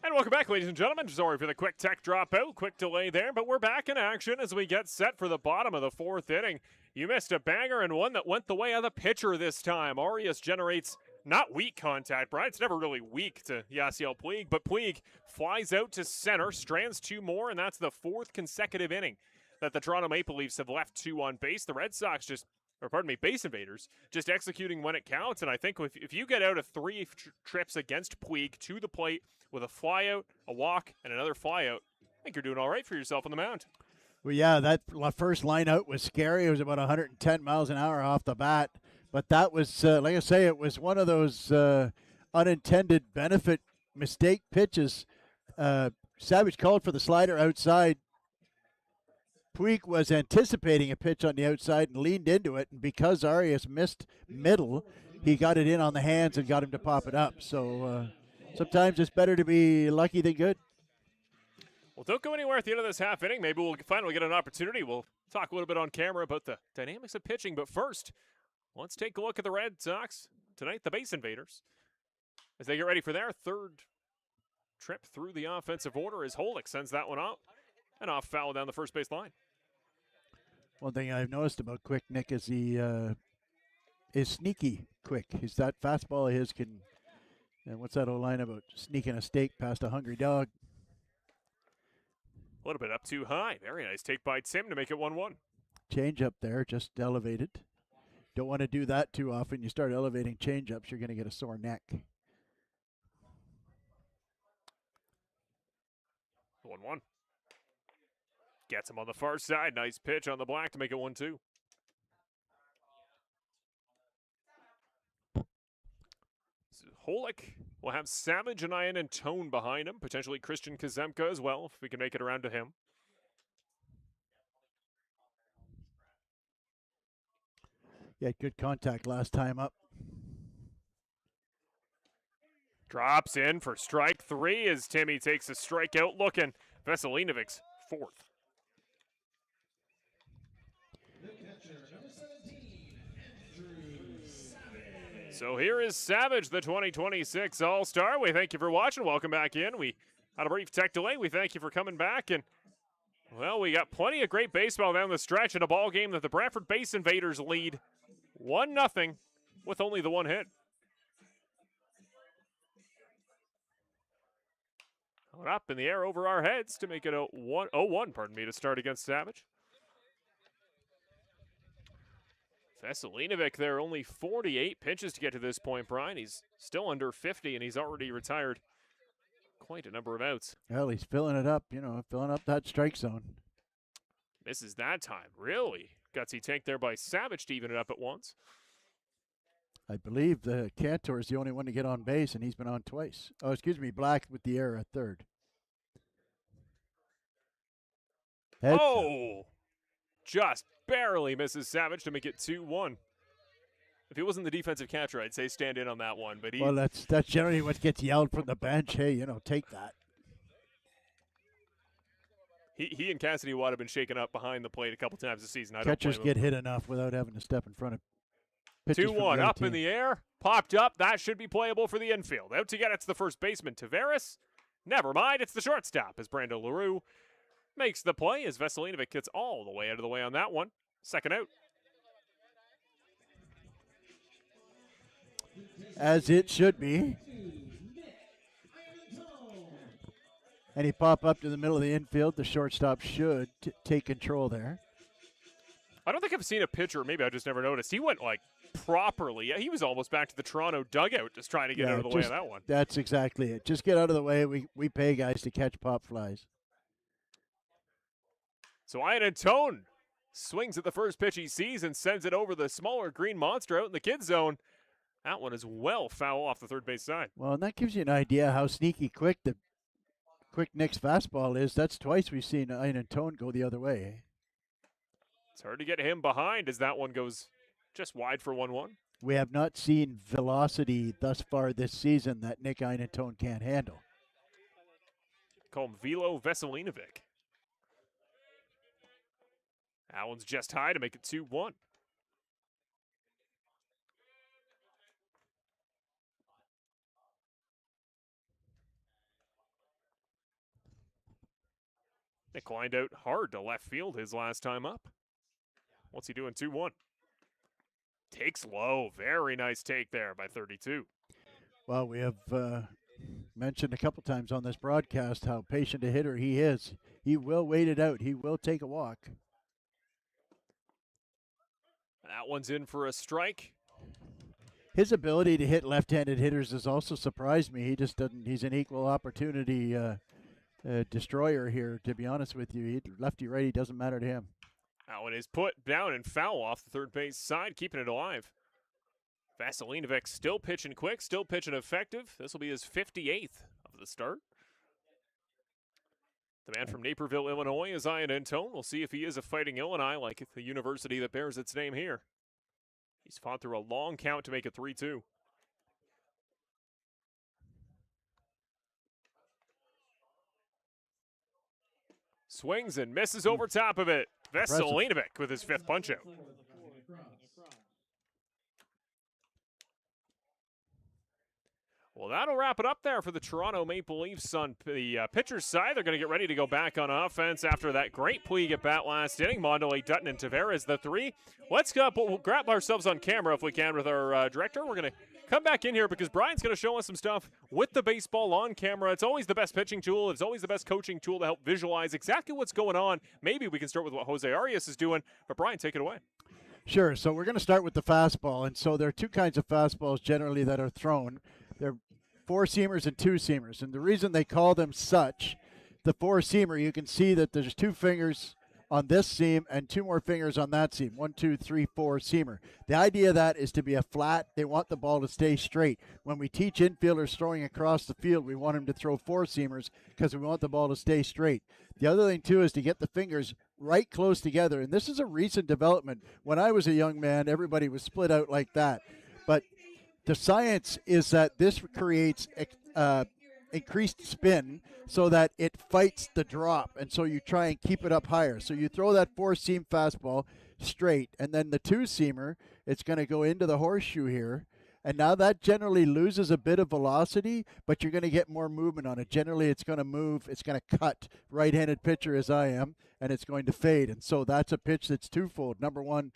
And welcome back, ladies and gentlemen. Sorry for the quick tech dropout, quick delay there, but we're back in action as we get set for the bottom of the fourth inning. You missed a banger and one that went the way of the pitcher this time. Arias generates not weak contact, Brian. It's never really weak to Yasiel Puig, but Puig flies out to center, strands two more, and that's the fourth consecutive inning that the Toronto Maple Leafs have left two on base. The Red Sox base invaders, just executing when it counts. And I think if you get out of three trips against Puig to the plate with a flyout, a walk, and another flyout, I think you're doing all right for yourself on the mound. Well, yeah, that first line out was scary. It was about 110 miles an hour off the bat. But that was, like I say, it was one of those unintended benefit mistake pitches. Savage called for the slider outside. Puig was anticipating a pitch on the outside and leaned into it. And because Arias missed middle, he got it in on the hands and got him to pop it up. So sometimes it's better to be lucky than good. Well, don't go anywhere at the end of this half inning. Maybe we'll finally get an opportunity. We'll talk a little bit on camera about the dynamics of pitching. But first, let's take a look at the Red Sox tonight, the base invaders, as they get ready for their third trip through the offensive order as Holick sends that one out and off foul down the first base line. One thing I've noticed about Quick Nick is he is sneaky quick. That fastball of his can, and what's that old line about sneaking a steak past a hungry dog? A little bit up too high. Very nice take by Tim to make it 1-1. Change up there, just elevated. Don't want to do that too often. You start elevating change ups, you're going to get a sore neck. 1-1. Gets him on the far side. Nice pitch on the black to make it 1-2. So Holick will have Savage and Ian and Tone behind him. Potentially Christian Kazemka as well, if we can make it around to him. Yeah, good contact last time up. Drops in for strike three as Timmy takes a strikeout looking. Veselinovic's fourth. So here is Savage, the 2026 All-Star. We thank you for watching. Welcome back in. We had a brief tech delay. We thank you for coming back. And, well, we got plenty of great baseball down the stretch in a ball game that the Brantford Base Invaders lead 1-0 with only the one hit. Up in the air over our heads to make it a 0-1, to start against Savage. Veselinovic there, only 48 pitches to get to this point, Brian. He's still under 50, and he's already retired quite a number of outs. Well, he's filling it up, filling up that strike zone. Misses that time, really. Gutsy take there by Savage to even it up at once. I believe the Cantor is the only one to get on base, and he's been on twice. Oh, excuse me, Black with the error at third. Just barely misses Savage to make it 2-1. If he wasn't the defensive catcher, I'd say stand in on that one. But well, that's generally what gets yelled from the bench. Hey, take that. He and Cassidy Watt have been shaken up behind the plate a couple times this season. Catchers get hit enough without having to step in front of pitchers. 2-1 up in the air, popped up. That should be playable for the infield. Out to get it's the first baseman, Tavares. Never mind, it's the shortstop as Brando LaRue makes the play as Veselinovic gets all the way out of the way on that one. Second out. As it should be. And he pop up to the middle of the infield. The shortstop should take control there. I don't think I've seen a pitcher, maybe I just never noticed. He went properly. He was almost back to the Toronto dugout just trying to get out of the way of that one. That's exactly it. Just get out of the way. We pay guys to catch pop flies. So Ian Tone swings at the first pitch he sees and sends it over the smaller green monster out in the kid zone. That one is well foul off the third base side. Well, and that gives you an idea how sneaky quick the Quick Nick's fastball is. That's twice we've seen Ian Tone go the other way. It's hard to get him behind as that one goes just wide for 1-1. We have not seen velocity thus far this season that Nick Ian Tone can't handle. Call him Velo Veselinovic. That one's just high to make it 2-1. Nick lined out hard to left field his last time up. What's he doing? 2-1. Takes low. Very nice take there by 32. Well, we have mentioned a couple times on this broadcast how patient a hitter he is. He will wait it out. He will take a walk. That one's in for a strike. His ability to hit left-handed hitters has also surprised me. He just doesn't. He's an equal opportunity destroyer here, to be honest with you. Lefty righty doesn't matter to him. That one is put down and foul off the third base side, keeping it alive. Vasilinovic still pitching quick, still pitching effective. This will be his 58th of the start. The man from Naperville, Illinois is Ian Antone. We'll see if he is a Fighting Illini like the university that bears its name here. He's fought through a long count to make it 3-2. Swings and misses over top of it. Vasilinovic with his 5th punch-out. Well, that'll wrap it up there for the Toronto Maple Leafs on the pitcher's side. They're going to get ready to go back on offense after that great Puig at bat last inning. Mondelez, Dutton, and Tavares, the 3. Let's we'll grab ourselves on camera if we can with our director. We're going to come back in here because Brian's going to show us some stuff with the baseball on camera. It's always the best pitching tool. It's always the best coaching tool to help visualize exactly what's going on. Maybe we can start with what Jose Arias is doing. But Brian, take it away. Sure. So we're going to start with the fastball. And so there are 2 kinds of fastballs generally that are thrown. They're 4-seamers and 2-seamers. And the reason they call them such, the 4-seamer, you can see that there's 2 fingers on this seam and 2 more fingers on that seam. 1, 2, 3, 4-seamer. The idea of that is to be a flat. They want the ball to stay straight. When we teach infielders throwing across the field, we want them to throw 4-seamers because we want the ball to stay straight. The other thing, too, is to get the fingers right close together. And this is a recent development. When I was a young man, everybody was split out like that. But the science is that this creates increased spin so that it fights the drop, and so you try and keep it up higher. So you throw that 4-seam fastball straight, and then the 2-seamer, it's going to go into the horseshoe here, and now that generally loses a bit of velocity, but you're going to get more movement on it. Generally, it's going to move, it's going to cut. Right-handed pitcher as I am, and it's going to fade, and so that's a pitch that's twofold. Number one,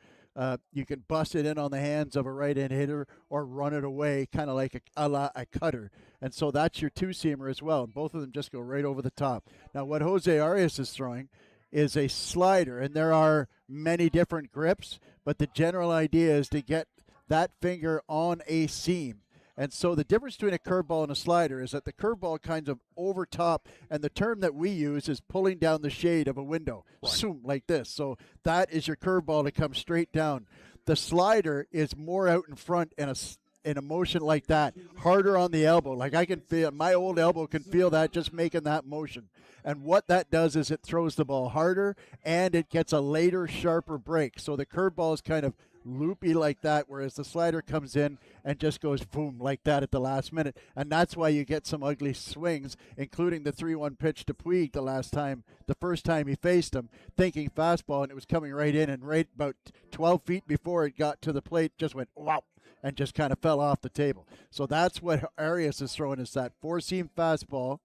you can bust it in on the hands of a right-hand hitter or run it away, kind of like a cutter. And so that's your 2-seamer as well. And both of them just go right over the top. Now, what Jose Arias is throwing is a slider, and there are many different grips, but the general idea is to get that finger on a seam. And so the difference between a curveball and a slider is that the curveball kind of over top, and the term that we use is pulling down the shade of a window, zoom, like this. So that is your curveball to come straight down. The slider is more out in front in a motion like that, harder on the elbow. Like I can feel, my old elbow can feel that just making that motion. And what that does is it throws the ball harder, and it gets a later, sharper break. So the curveball is kind of loopy like that, whereas the slider comes in and just goes boom like that at the last minute. And that's why you get some ugly swings, including the 3-1 pitch to Puig the first time he faced him, thinking fastball, and it was coming right in, and right about 12 feet before it got to the plate, just went wow, and just kind of fell off the table. So that's what Arias is throwing, is that 4-seam fastball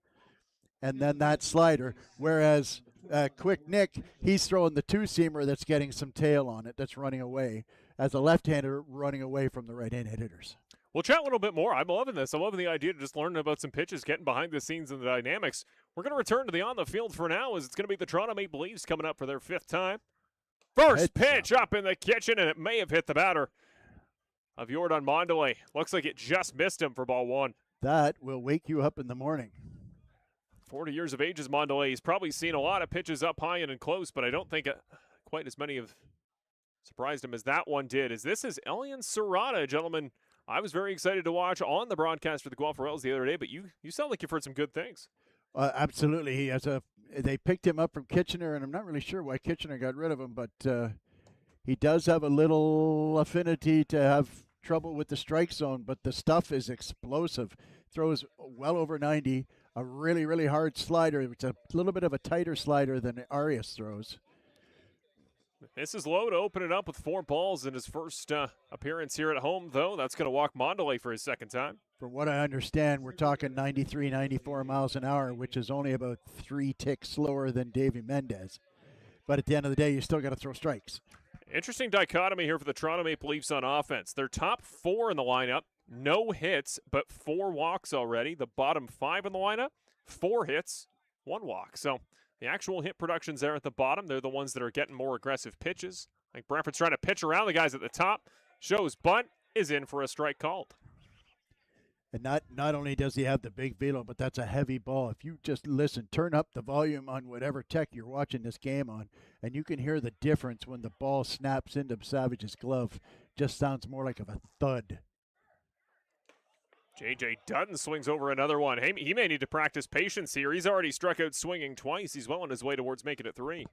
and then that slider, whereas Quick Nick, he's throwing the 2-seamer that's getting some tail on it, that's running away, as a left-hander running away from the right-handed hitters. We'll chat a little bit more. I'm loving this. I'm loving the idea of just learning about some pitches, getting behind the scenes and the dynamics. We're going to return to the on the field for now, as it's going to be the Toronto Maple Leafs coming up for their 5th time. First pitch up in the kitchen, and it may have hit the batter of Jordan Mondelez. Looks like it just missed him for ball 1. That will wake you up in the morning. 40 years of age is Mondelez. He's probably seen a lot of pitches up high and in close, but I don't think quite as many have surprised him as that one did. As this is Elian Serrata, gentlemen. I was very excited to watch on the broadcast for the Guelph Royals the other day, but you sound like you've heard some good things. Absolutely. He has they picked him up from Kitchener, and I'm not really sure why Kitchener got rid of him, but he does have a little affinity to have trouble with the strike zone, but the stuff is explosive. Throws well over 90, a really, really hard slider. It's a little bit of a tighter slider than Arias throws. This is low to open it up with 4 balls in his first appearance here at home, though. That's going to walk Mondelez for his 2nd time. From what I understand, we're talking 93, 94 miles an hour, which is only about 3 ticks slower than Davy Mendez. But at the end of the day, you still got to throw strikes. Interesting dichotomy here for the Toronto Maple Leafs on offense. Their top 4 in the lineup, no hits, but 4 walks already. The bottom 5 in the lineup, 4 hits, 1 walk. So the actual hit production's there at the bottom. They're the ones that are getting more aggressive pitches. Like Brantford's trying to pitch around the guys at the top. Shows bunt, is in for a strike called. And not only does he have the big velo, but that's a heavy ball. If you just listen, turn up the volume on whatever tech you're watching this game on, and you can hear the difference when the ball snaps into Savage's glove. Just sounds more like of a thud. J.J. Dutton swings over another one. Hey, he may need to practice patience here. He's already struck out swinging twice. He's well on his way towards making it 3.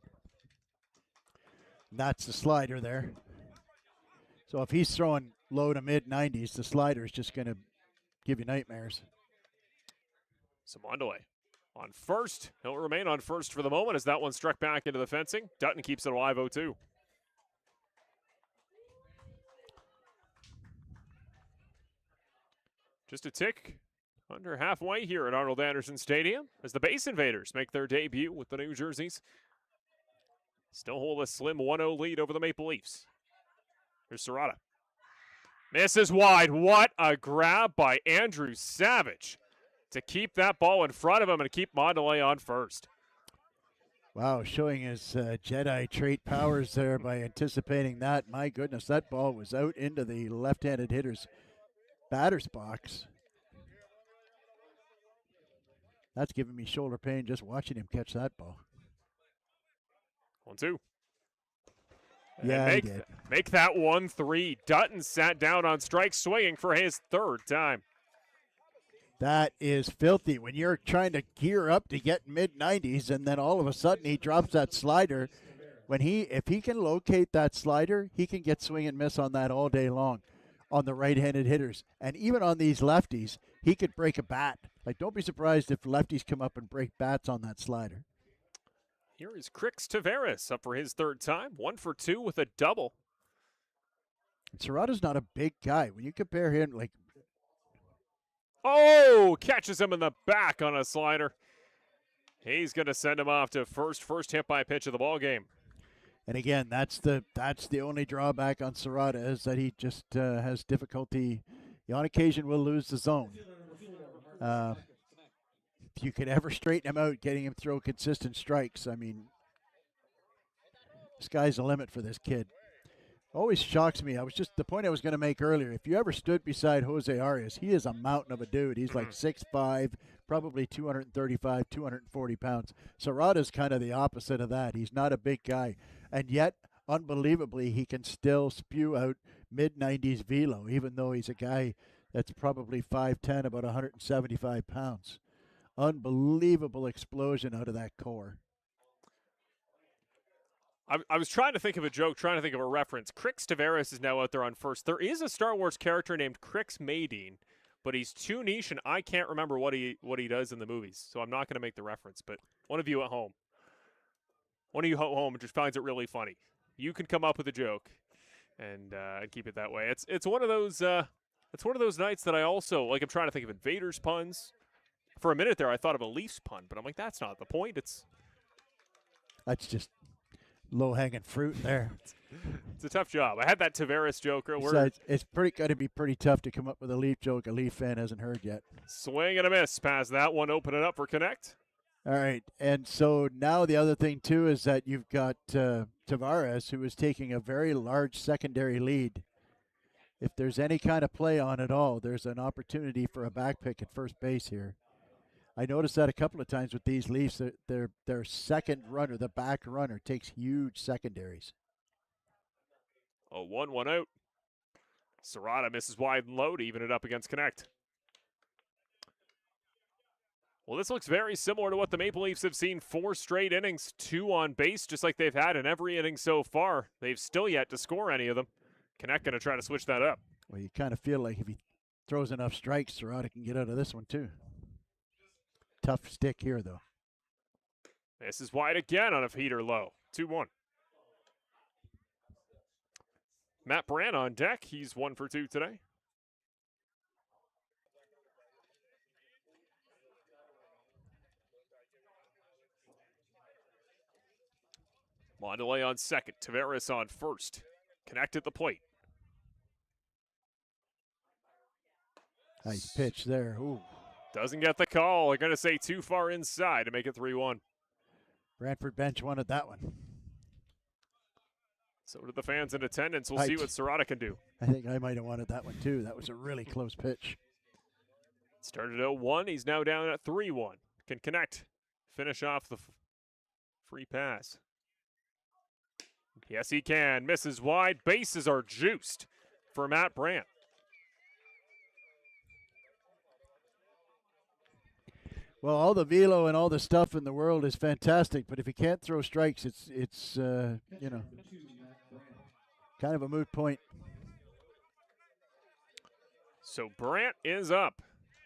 That's the slider there. So if he's throwing low to mid-90s, the slider is just going to give you nightmares. Samondale on first. He'll remain on first for the moment as that one struck back into the fencing. Dutton keeps it alive 0-2. Just a tick under halfway here at Arnold Anderson Stadium as the Base Invaders make their debut with the new jerseys. Still hold a slim 1-0 lead over the Maple Leafs. Here's Serrata. Misses wide. What a grab by Andrew Savage to keep that ball in front of him and keep Mondelez on first. Wow, showing his Jedi trait powers there by anticipating that. My goodness, that ball was out into the left-handed hitter's batter's box. That's giving me shoulder pain just watching him catch that ball. 1-2. Yeah, he did. Make that 1-3. Dutton sat down on strike, swinging for his 3rd time. That is filthy. When you're trying to gear up to get mid-90s, and then all of a sudden he drops that slider. If he can locate that slider, he can get swing and miss on that all day long on the right-handed hitters. And even on these lefties, he could break a bat. Like, don't be surprised if lefties come up and break bats on that slider. Here is Crix Tavares up for his 3rd time. 1 for 2 with a double. Serrata's not a big guy. When you compare him, like... Oh, catches him in the back on a slider. He's going to send him off to first hit by pitch of the ball game. And again, that's the only drawback on Serrata is that he just has difficulty. He on occasion will lose the zone. If you could ever straighten him out, getting him throw consistent strikes, I mean, sky's the limit for this kid. Always shocks me. The point I was going to make earlier. If you ever stood beside Jose Arias, he is a mountain of a dude. He's like 6'5", probably 235, 240 pounds. Serrata's kind of the opposite of that. He's not a big guy. And yet, unbelievably, he can still spew out mid-90s velo, even though he's a guy that's probably 5'10", about 175 pounds. Unbelievable explosion out of that core. I was trying to think of a joke, trying to think of a reference. Crix Tavares is now out there on first. There is a Star Wars character named Crix Maydeen, but he's too niche, and I can't remember what he does in the movies, so I'm not going to make the reference. But one of you at home just finds it really funny. You can come up with a joke and keep it that way. It's one of those nights that I also like. I'm trying to think of Invaders puns. For a minute there, I thought of a Leafs pun, but I'm like, that's not the point. That's just low-hanging fruit there. It's a tough job. I had that Tavares joke. Besides, it's going to be pretty tough to come up with a Leaf joke a Leaf fan hasn't heard yet. Swing and a miss. Pass that one. Open it up for connect. All right. And so now the other thing, too, is that you've got Tavares, who is taking a very large secondary lead. If there's any kind of play on at all, there's an opportunity for a back pick at first base here. I noticed that a couple of times with these Leafs, their second runner, the back runner, takes huge secondaries. 1 out. Serrata misses wide and low to even it up against connect. Well, this looks very similar to what the Maple Leafs have seen 4 straight innings, 2 on base, just like they've had in every inning so far. They've still yet to score any of them. Connect going to try to switch that up. Well, you kind of feel like if he throws enough strikes, Serrata can get out of this one, too. Tough stick here, though. This is wide again on a heater low. 2-1. Matt Brand on deck. He's 1 for 2 today. Mondelez on second, Tavares on first. Connect at the plate. Nice pitch there. Ooh. Doesn't get the call. They're going to say too far inside to make it 3-1. Brantford bench wanted that one. So did the fans in attendance. We'll see what Serrata can do. I think I might have wanted that one too. That was a really close pitch. Started at 0-1. He's now down at 3-1. Can connect. Finish off the free pass. Yes, he can. Misses wide. Bases are juiced for Matt Brandt. Well, all the velo and all the stuff in the world is fantastic, but if you can't throw strikes, it's you know, kind of a moot point. So Brandt is up.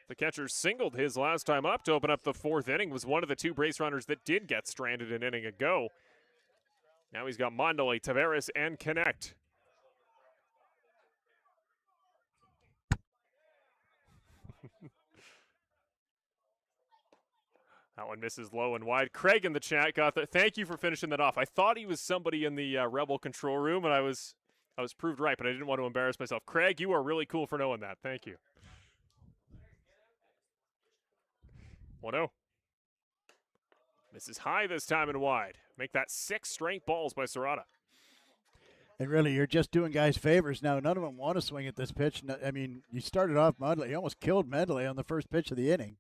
The catcher singled his last time up to open up the fourth inning. Was one of the two base runners that did get stranded an inning ago. Now he's got Mondelez, Tavares, and Connect. That one misses low and wide. Craig in the chat got that. Thank you for finishing that off. I thought he was somebody in the Rebel control room, and I was proved right, but I didn't want to embarrass myself. Craig, you are really cool for knowing that. Thank you. 1-0. Misses high this time and wide. Make that 6 straight balls by Serrata. And really, you're just doing guys favors now. None of them want to swing at this pitch. I mean, you started off Mondelez. You almost killed Mondelez on the first pitch of the inning.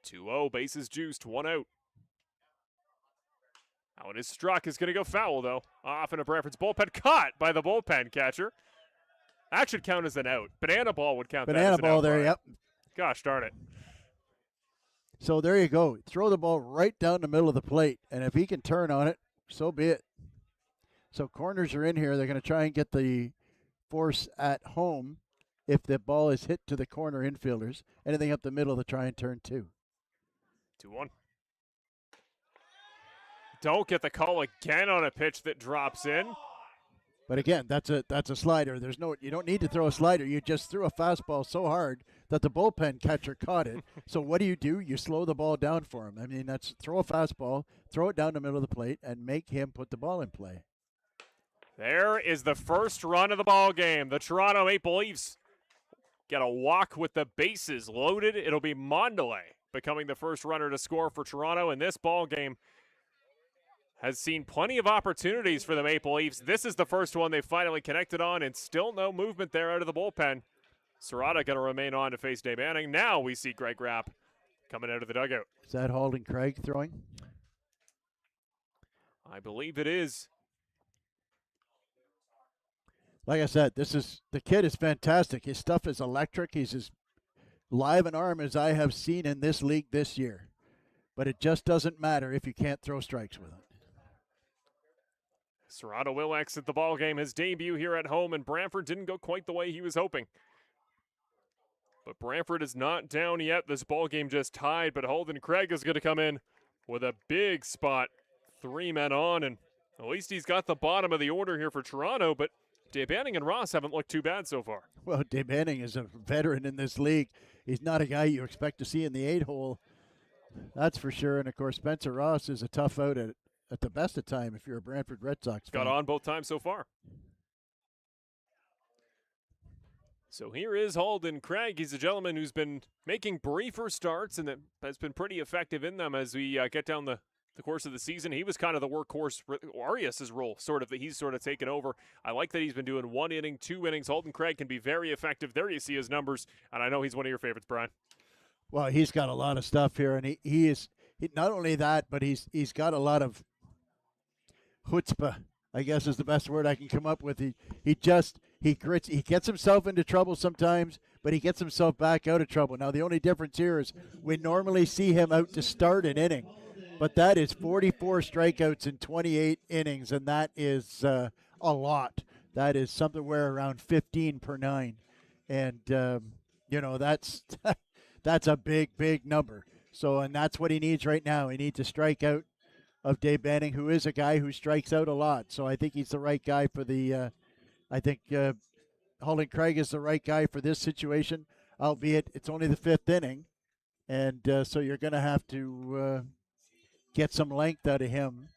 2-0, bases juiced, 1 out. That one is struck. Is going to go foul, though. Off into Brantford's bullpen. Caught by the bullpen catcher. That should count as an out. Banana ball would count that as an out. Banana ball there, yep. Gosh darn it. So there you go. Throw the ball right down the middle of the plate, and if he can turn on it, so be it. So corners are in here. They're going to try and get the force at home if the ball is hit to the corner infielders. Anything up the middle to try and turn 2. 2-1. Don't get the call again on a pitch that drops in. But again, that's a slider. You don't need to throw a slider. You just threw a fastball so hard that the bullpen catcher caught it. So what do? You slow the ball down for him. I mean, that's throw a fastball, throw it down the middle of the plate, and make him put the ball in play. There is the first run of the ball game. The Toronto Maple Leafs get a walk with the bases loaded. It'll be Mondelez becoming the first runner to score for Toronto in this ball game. Has seen plenty of opportunities for the Maple Leafs. This is the first one they finally connected on, and still no movement there out of the bullpen. Serrata going to remain on to face Dave Manning. Now we see Greg Rapp coming out of the dugout. Is that Halden Craig throwing? I believe it is. Like I said, the kid is fantastic. His stuff is electric. He's as live an arm as I have seen in this league this year. But it just doesn't matter if you can't throw strikes with him. Serrata will exit the ball game. His debut here at home, and Brantford didn't go quite the way he was hoping. But Brantford is not down yet. This ball game just tied, but Halden Craig is going to come in with a big spot. 3 men on, and at least he's got the bottom of the order here for Toronto, but Dave Manning and Ross haven't looked too bad so far. Well, Dave Manning is a veteran in this league. He's not a guy you expect to see in the 8-hole. That's for sure. And, of course, Spencer Ross is a tough out at the best of time if you're a Brantford Red Sox fan. Got on both times so far. So here is Halden Craig. He's a gentleman who's been making briefer starts and that has been pretty effective in them as we get down the course of the season. He was kind of the workhorse, Arias' role, sort of, that he's sort of taken over. I like that he's been doing 1 inning, 2 innings. Halden Craig can be very effective. There you see his numbers, and I know he's one of your favorites, Brian. Well, he's got a lot of stuff here, and he is not only that, but he's got a lot of chutzpah, I guess is the best word I can come up with. He gets himself into trouble sometimes, but he gets himself back out of trouble. Now, the only difference here is we normally see him out to start an inning, but that is 44 strikeouts in 28 innings, and that is a lot. That is something where around 15 per 9, and that's that's a big number. So, and that's what he needs right now. He needs to strike out of Dave Manning, who is a guy who strikes out a lot. So I think he's the right guy for the Halden Craig is the right guy for this situation, albeit it's only the 5th inning. And so you're going to have to get some length out of him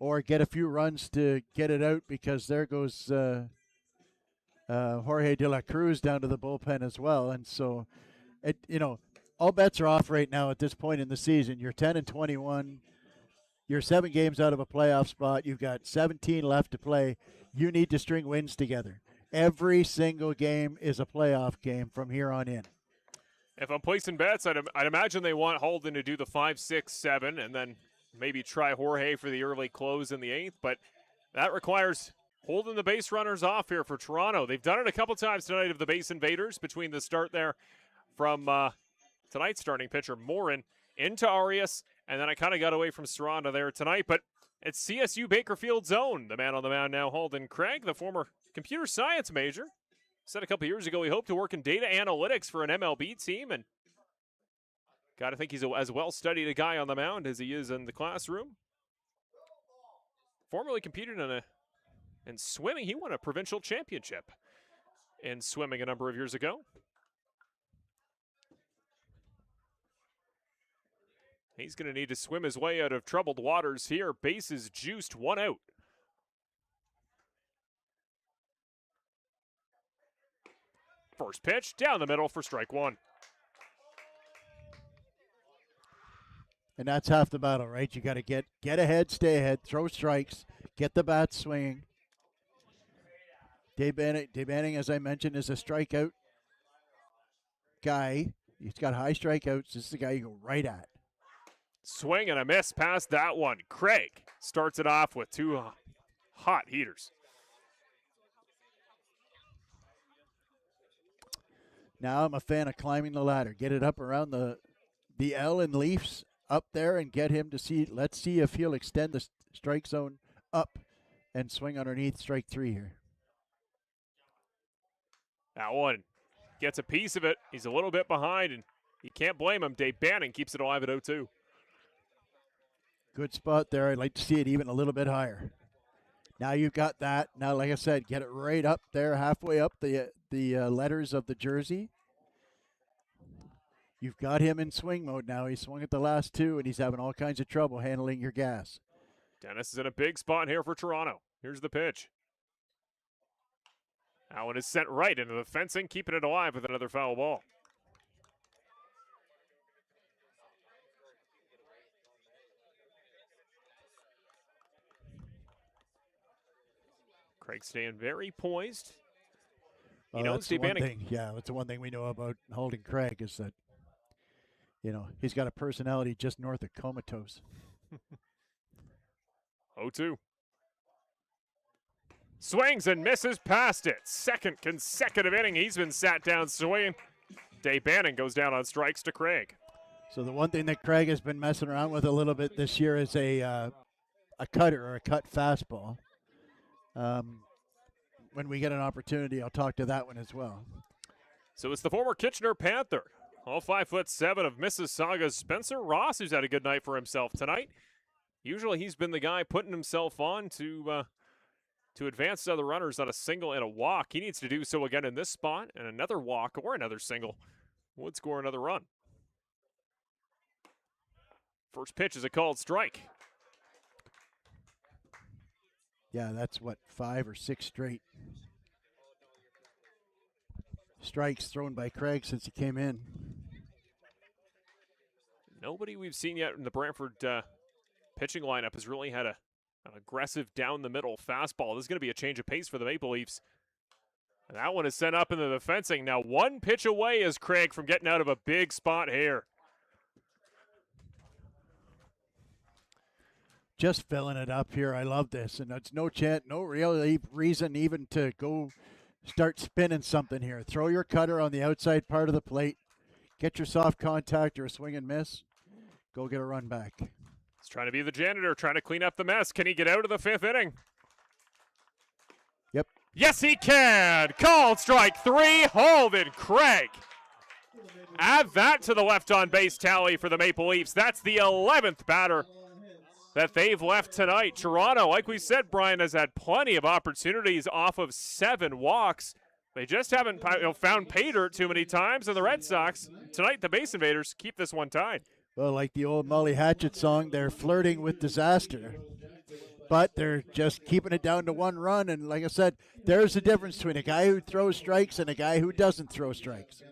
or get a few runs to get it out, because there goes Jorge de la Cruz down to the bullpen as well. And so, all bets are off right now at this point in the season. You're 10-21. You're 7 games out of a playoff spot. You've got 17 left to play. You need to string wins together. Every single game is a playoff game from here on in. If I'm placing bets, I'd imagine they want Holden to do the 5, 6, 7, and then maybe try Jorge for the early close in the 8th. But that requires holding the base runners off here for Toronto. They've done it a couple times tonight of the base invaders between the start there from tonight's starting pitcher Morin into Arias, and then I kind of got away from Serrano there tonight. But it's CSU Bakerfield's own. The man on the mound now, Holden Craig, the former computer science major. Said a couple years ago he hoped to work in data analytics for an MLB team, and got to think he's as well-studied a guy on the mound as he is in the classroom. Formerly competed in swimming. He won a provincial championship in swimming a number of years ago. He's going to need to swim his way out of troubled waters here. Bases juiced, 1 out. First pitch, down the middle for strike 1. And that's half the battle, right? You got to get ahead, stay ahead, throw strikes, get the bat swinging. Dave Banning, as I mentioned, is a strikeout guy. He's got high strikeouts. This is the guy you go right at. Swing and a miss past that one. Craig starts it off with 2 hot heaters. Now I'm a fan of climbing the ladder. Get it up around the L in Leafs up there and get him to see. Let's see if he'll extend the strike zone up and swing underneath strike 3 here. That one gets a piece of it. He's a little bit behind, and you can't blame him. Dave Banning keeps it alive at 0-2. Good spot there. I'd like to see it even a little bit higher. Now you've got that. Now, like I said, get it right up there, halfway up the letters of the jersey. You've got him in swing mode now. He swung at the last 2, and he's having all kinds of trouble handling your gas. Dennis is in a big spot here for Toronto. Here's the pitch. That one is sent right into the fencing, keeping it alive with another foul ball. Craig staying very poised. He knows Dave Banning. Yeah, that's the one thing we know about Holden Craig is that, he's got a personality just north of comatose. 0-2. Swings and misses past it. Second consecutive inning he's been sat down swinging. Dave Banning goes down on strikes to Craig. So the one thing that Craig has been messing around with a little bit this year is a cutter or a cut fastball. When we get an opportunity, I'll talk to that one as well. So it's the former Kitchener Panther, all 5'7" of Mississauga's Spencer Ross, who's had a good night for himself tonight. Usually he's been the guy putting himself on to advance to other runners on a single and a walk. He needs to do so again in this spot, and another walk or another single would score another run. First pitch is a called strike. Yeah, that's 5 or 6 straight strikes thrown by Craig since he came in. Nobody we've seen yet in the Brantford pitching lineup has really had an aggressive down-the-middle fastball. This is going to be a change of pace for the Maple Leafs. And that one is sent up into the fencing. Now 1 pitch away is Craig from getting out of a big spot here. Just filling it up here. I love this. And it's no chance, no real reason even to go start spinning something here. Throw your cutter on the outside part of the plate. Get your soft contact or a swing and miss. Go get a run back. He's trying to be the janitor, trying to clean up the mess. Can he get out of the 5th inning? Yep. Yes, he can. Called strike 3, Holden Craig. Add that to the left on base tally for the Maple Leafs. That's the 11th batter that they've left tonight. Toronto, like we said, Brian, has had plenty of opportunities off of 7 walks. They just haven't found pay dirt too many times. And the Red Sox, tonight, the base invaders, keep this one tied. Well, like the old Molly Hatchet song, they're flirting with disaster. But they're just keeping it down to one run. And like I said, there's a difference between a guy who throws strikes and a guy who doesn't throw strikes.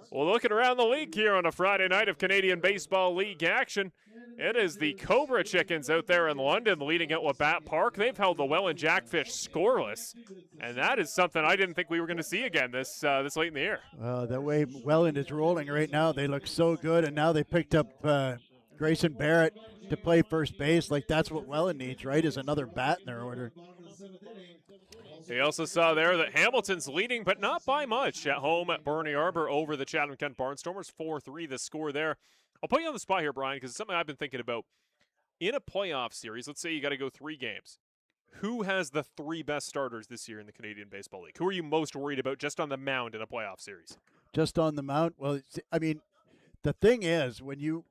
Well, looking around the league here on a Friday night of Canadian Baseball League action, it is the Cobra Chickens out there in London leading at Labatt Park. They've held the Welland Jackfish scoreless, and that is something I didn't think we were going to see again this late in the year. The way Welland is rolling right now, they look so good, and now they picked up Grayson Barrett to play first base. Like, that's what Welland needs, right, is another bat in their order. We also saw there that Hamilton's leading, but not by much, at home at Burnie Arbor over the Chatham-Kent Barnstormers. 4-3 the score there. I'll put you on the spot here, Brian, because it's something I've been thinking about. In a playoff series, let's say you got to go 3 games. Who has the 3 best starters this year in the Canadian Baseball League? Who are you most worried about just on the mound in a playoff series? Just on the mound? Well, I mean, the thing is, when you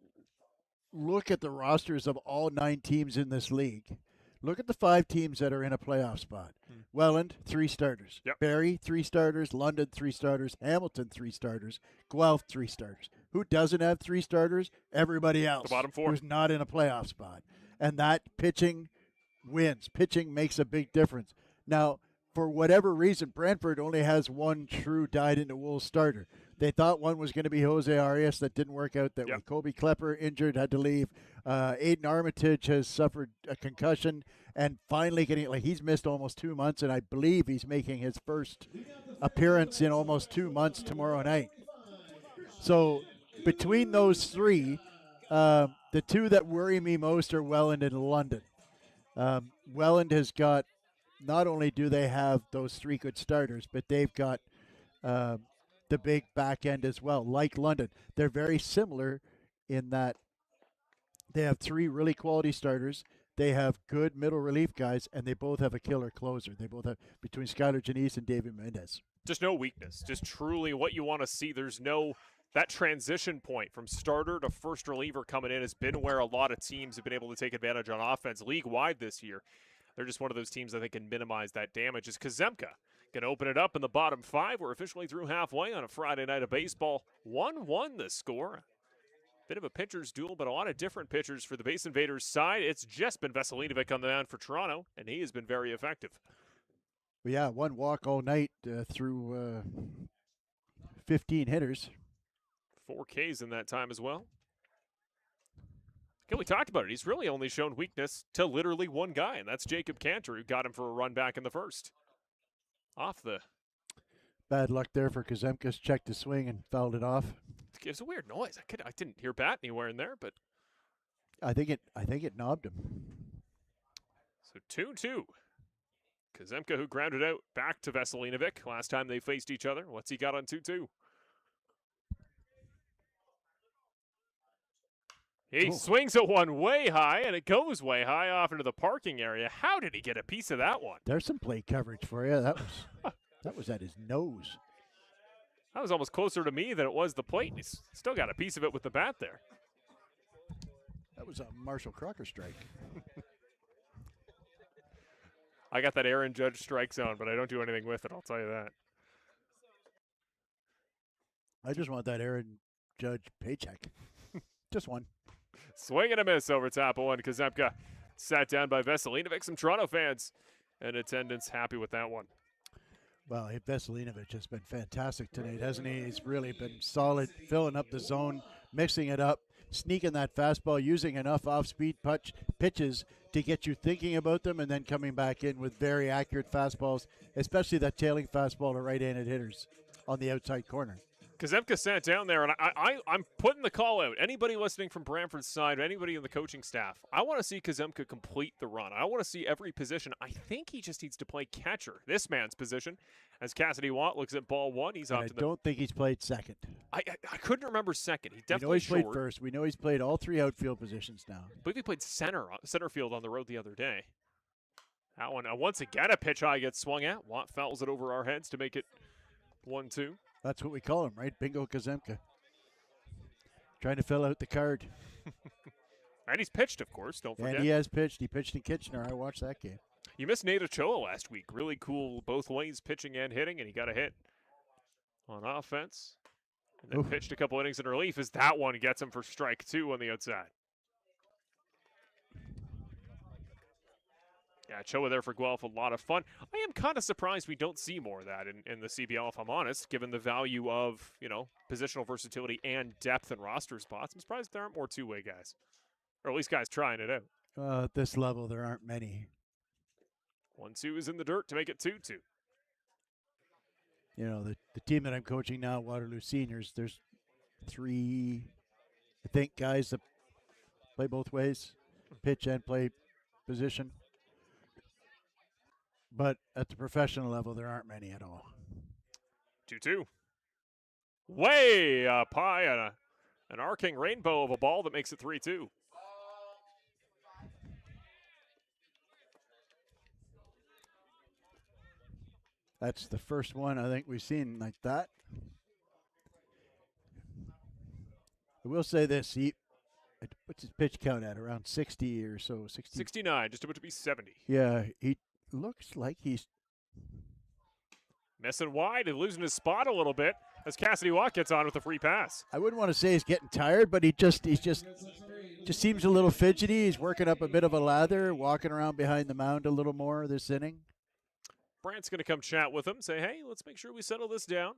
look at the rosters of all 9 teams in this league, look at the 5 teams that are in a playoff spot. Welland, 3 starters. Yep. Barrie, 3 starters. London, 3 starters. Hamilton, 3 starters. Guelph, 3 starters. Who doesn't have 3 starters? Everybody else. The bottom 4. Who's not in a playoff spot. And that pitching wins. Pitching makes a big difference. Now, for whatever reason, Brantford only has 1 true dyed-in-the-wool starter. They thought one was going to be Jose Arias. That didn't work out that way. Kobe Klepper injured, had to leave. Aiden Armitage has suffered a concussion and finally he's missed almost 2 months, and I believe he's making his first appearance in almost 2 months tomorrow night. So between those 3, the 2 that worry me most are Welland and London. Welland has got, not only do they have those 3 good starters, but they've got the big back end as well, like London. They're very similar in that they have 3 really quality starters. They have good middle relief guys, and they both have a killer closer. They both have, between Skylar Janice and David Mendez. Just no weakness. Just truly what you want to see. There's no, that transition point from starter to first reliever coming in has been where a lot of teams have been able to take advantage on offense league-wide this year. They're just one of those teams I think can minimize that damage. Is Kazemka going to open it up in the bottom 5? We're officially through halfway on a Friday night of baseball. 1-1 the score. Bit of a pitcher's duel, but a lot of different pitchers for the Base Invaders side. It's just been Veselinovic on the mound for Toronto, and he has been very effective. Well, yeah, 1 walk all night through 15 hitters. 4 Ks in that time as well. Okay, we talked about it. He's really only shown weakness to literally 1 guy, and that's Jacob Cantor, who got him for a run back in the first. Off the... Bad luck there for Kazemkas. Checked the swing and fouled it off. It was a weird noise. I didn't hear bat anywhere in there, but I think it knobbed him. So 2-2. Kazemka, who grounded out back to Veselinovic last time they faced each other. What's he got on 2-2? He swings at one way high, and it goes way high off into the parking area. How did he get a piece of that one? There's some plate coverage for you. That was at his nose. That was almost closer to me than it was the plate. He's still got a piece of it with the bat there. That was a Marshall Crocker strike. I got that Aaron Judge strike zone, but I don't do anything with it, I'll tell you that. I just want that Aaron Judge paycheck. Just one. Swing and a miss over top of one. Kazemka sat down by Veselinovic. Some Toronto fans in attendance happy with that one. Well, Veselinovic has been fantastic tonight, hasn't he? He's really been solid, filling up the zone, mixing it up, sneaking that fastball, using enough off-speed pitches to get you thinking about them, and then coming back in with very accurate fastballs, especially that tailing fastball to right-handed hitters on the outside corner. Kazemka sat down there, and I'm putting the call out. Anybody listening from Brantford's side, anybody in the coaching staff, I want to see Kazemka complete the run. I want to see every position. I think he just needs to play catcher, this man's position. As Cassidy Watt looks at ball 1, he's off to the... I don't think he's played second. I couldn't remember second. He definitely We know he's played first. We know he's played all 3 outfield positions now. I believe he played center field on the road the other day. That one, once again, a pitch high gets swung at. Watt fouls it over our heads to make it 1-2. That's what we call him, right? Bingo Kazemka. Trying to fill out the card. And he's pitched, of course, don't forget. And he has pitched. He pitched in Kitchener. I watched that game. You missed Nate Ochoa last week. Really cool both ways, pitching and hitting, and he got a hit on offense. And then pitched a couple innings in relief as that one gets him for strike 2 on the outside. Yeah, Choa there for Guelph, a lot of fun. I am kind of surprised we don't see more of that in the CBL, if I'm honest, given the value of, positional versatility and depth and roster spots. I'm surprised there aren't more two-way guys, or at least guys trying it out. At this level, there aren't many. 1-2 is in the dirt to make it 2-2. The team that I'm coaching now, Waterloo Seniors, there's 3, I think, guys that play both ways, pitch and play position. But at the professional level, there aren't many at all. 2-2. Way up high on an arcing rainbow of a ball that makes it 3-2. That's the first one I think we've seen like that. I will say this. What's his pitch count at? Around 60 or so? 60. 69, just about to be 70. Yeah, he looks like he's missing wide and losing his spot a little bit as Cassidy Watt gets on with a free pass. I wouldn't want to say he's getting tired, but he just seems a little fidgety. He's working up a bit of a lather, walking around behind the mound a little more this inning. Brant's going to come chat with him, say, hey, let's make sure we settle this down.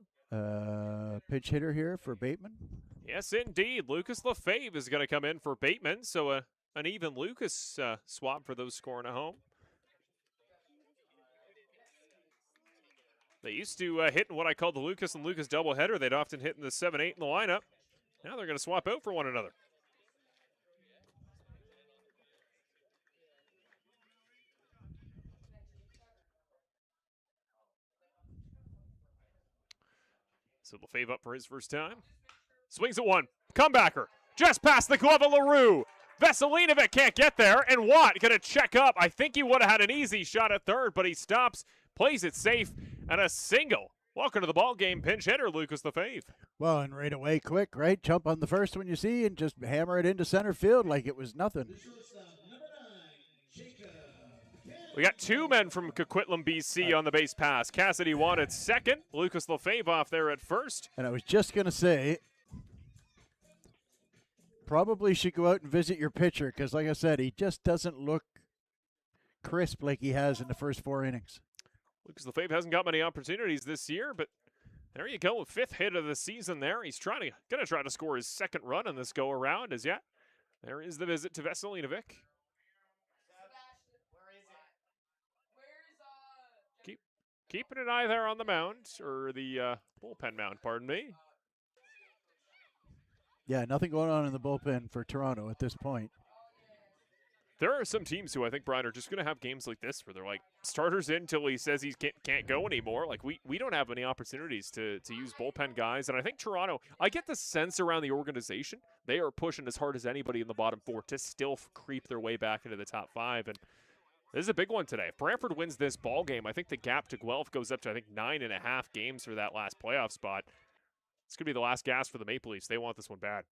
Pinch hitter here for Bateman. Yes, indeed. Lucas Lefebvre is going to come in for Bateman, so an even Lucas swap for those scoring at home. They used to hit in what I call the Lucas and Lucas doubleheader. They'd often hit in the 7-8 in the lineup. Now they're going to swap out for one another. So Lefebvre up for his first time. Swings at one. Comebacker. Just past the glove of LaRue. Veselinovic can't get there, and Watt going to check up. I think he would have had an easy shot at third, but he stops, plays it safe, and a single. Welcome to the ball game, pinch hitter Lucas Lefebvre. Well, and right away, quick, right? Jump on the first one you see and just hammer it into center field like it was nothing. We got 2 men from Coquitlam, BC on the base pass. Cassidy Watt at second. Lucas Lefebvre off there at first. And I was just going to say, probably should go out and visit your pitcher because, like I said, he just doesn't look crisp like he has in the first 4 innings. Lucas Lefebvre hasn't got many opportunities this year, but there you go, 5th hit of the season there. He's going to try to score his 2nd run in this go-around as yet. There is the visit to Veselinovic. Keeping an eye there on the mound, or the bullpen mound, pardon me. Yeah, nothing going on in the bullpen for Toronto at this point. There are some teams who I think, Brian, are just going to have games like this where they're like, starters in until he says he can't go anymore. Like, we don't have any opportunities to use bullpen guys. And I think Toronto, I get the sense around the organization, they are pushing as hard as anybody in the bottom 4 to still creep their way back into the top 5. And this is a big one today. If Brantford wins this ball game, I think the gap to Guelph goes up to, 9.5 games for that last playoff spot. It's going to be the last gasp for the Maple Leafs. They want this one bad.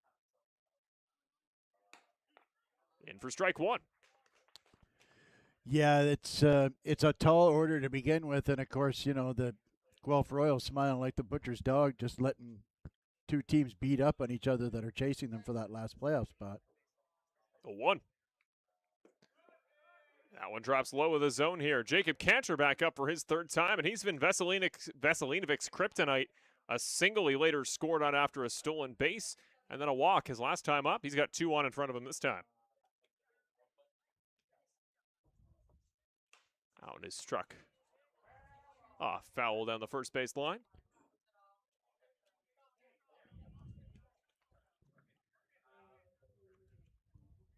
In for strike 1. Yeah, it's a tall order to begin with, and of course, the Guelph Royals smiling like the butcher's dog, just letting 2 teams beat up on each other that are chasing them for that last playoff spot. 0-1. That one drops low of the zone here. Jacob Cantor back up for his 3rd time, and he's been Veselinovic's kryptonite. A single he later scored on after a stolen base, and then a walk his last time up. He's got 2 on in front of him this time. Out is struck. Foul down the first base line.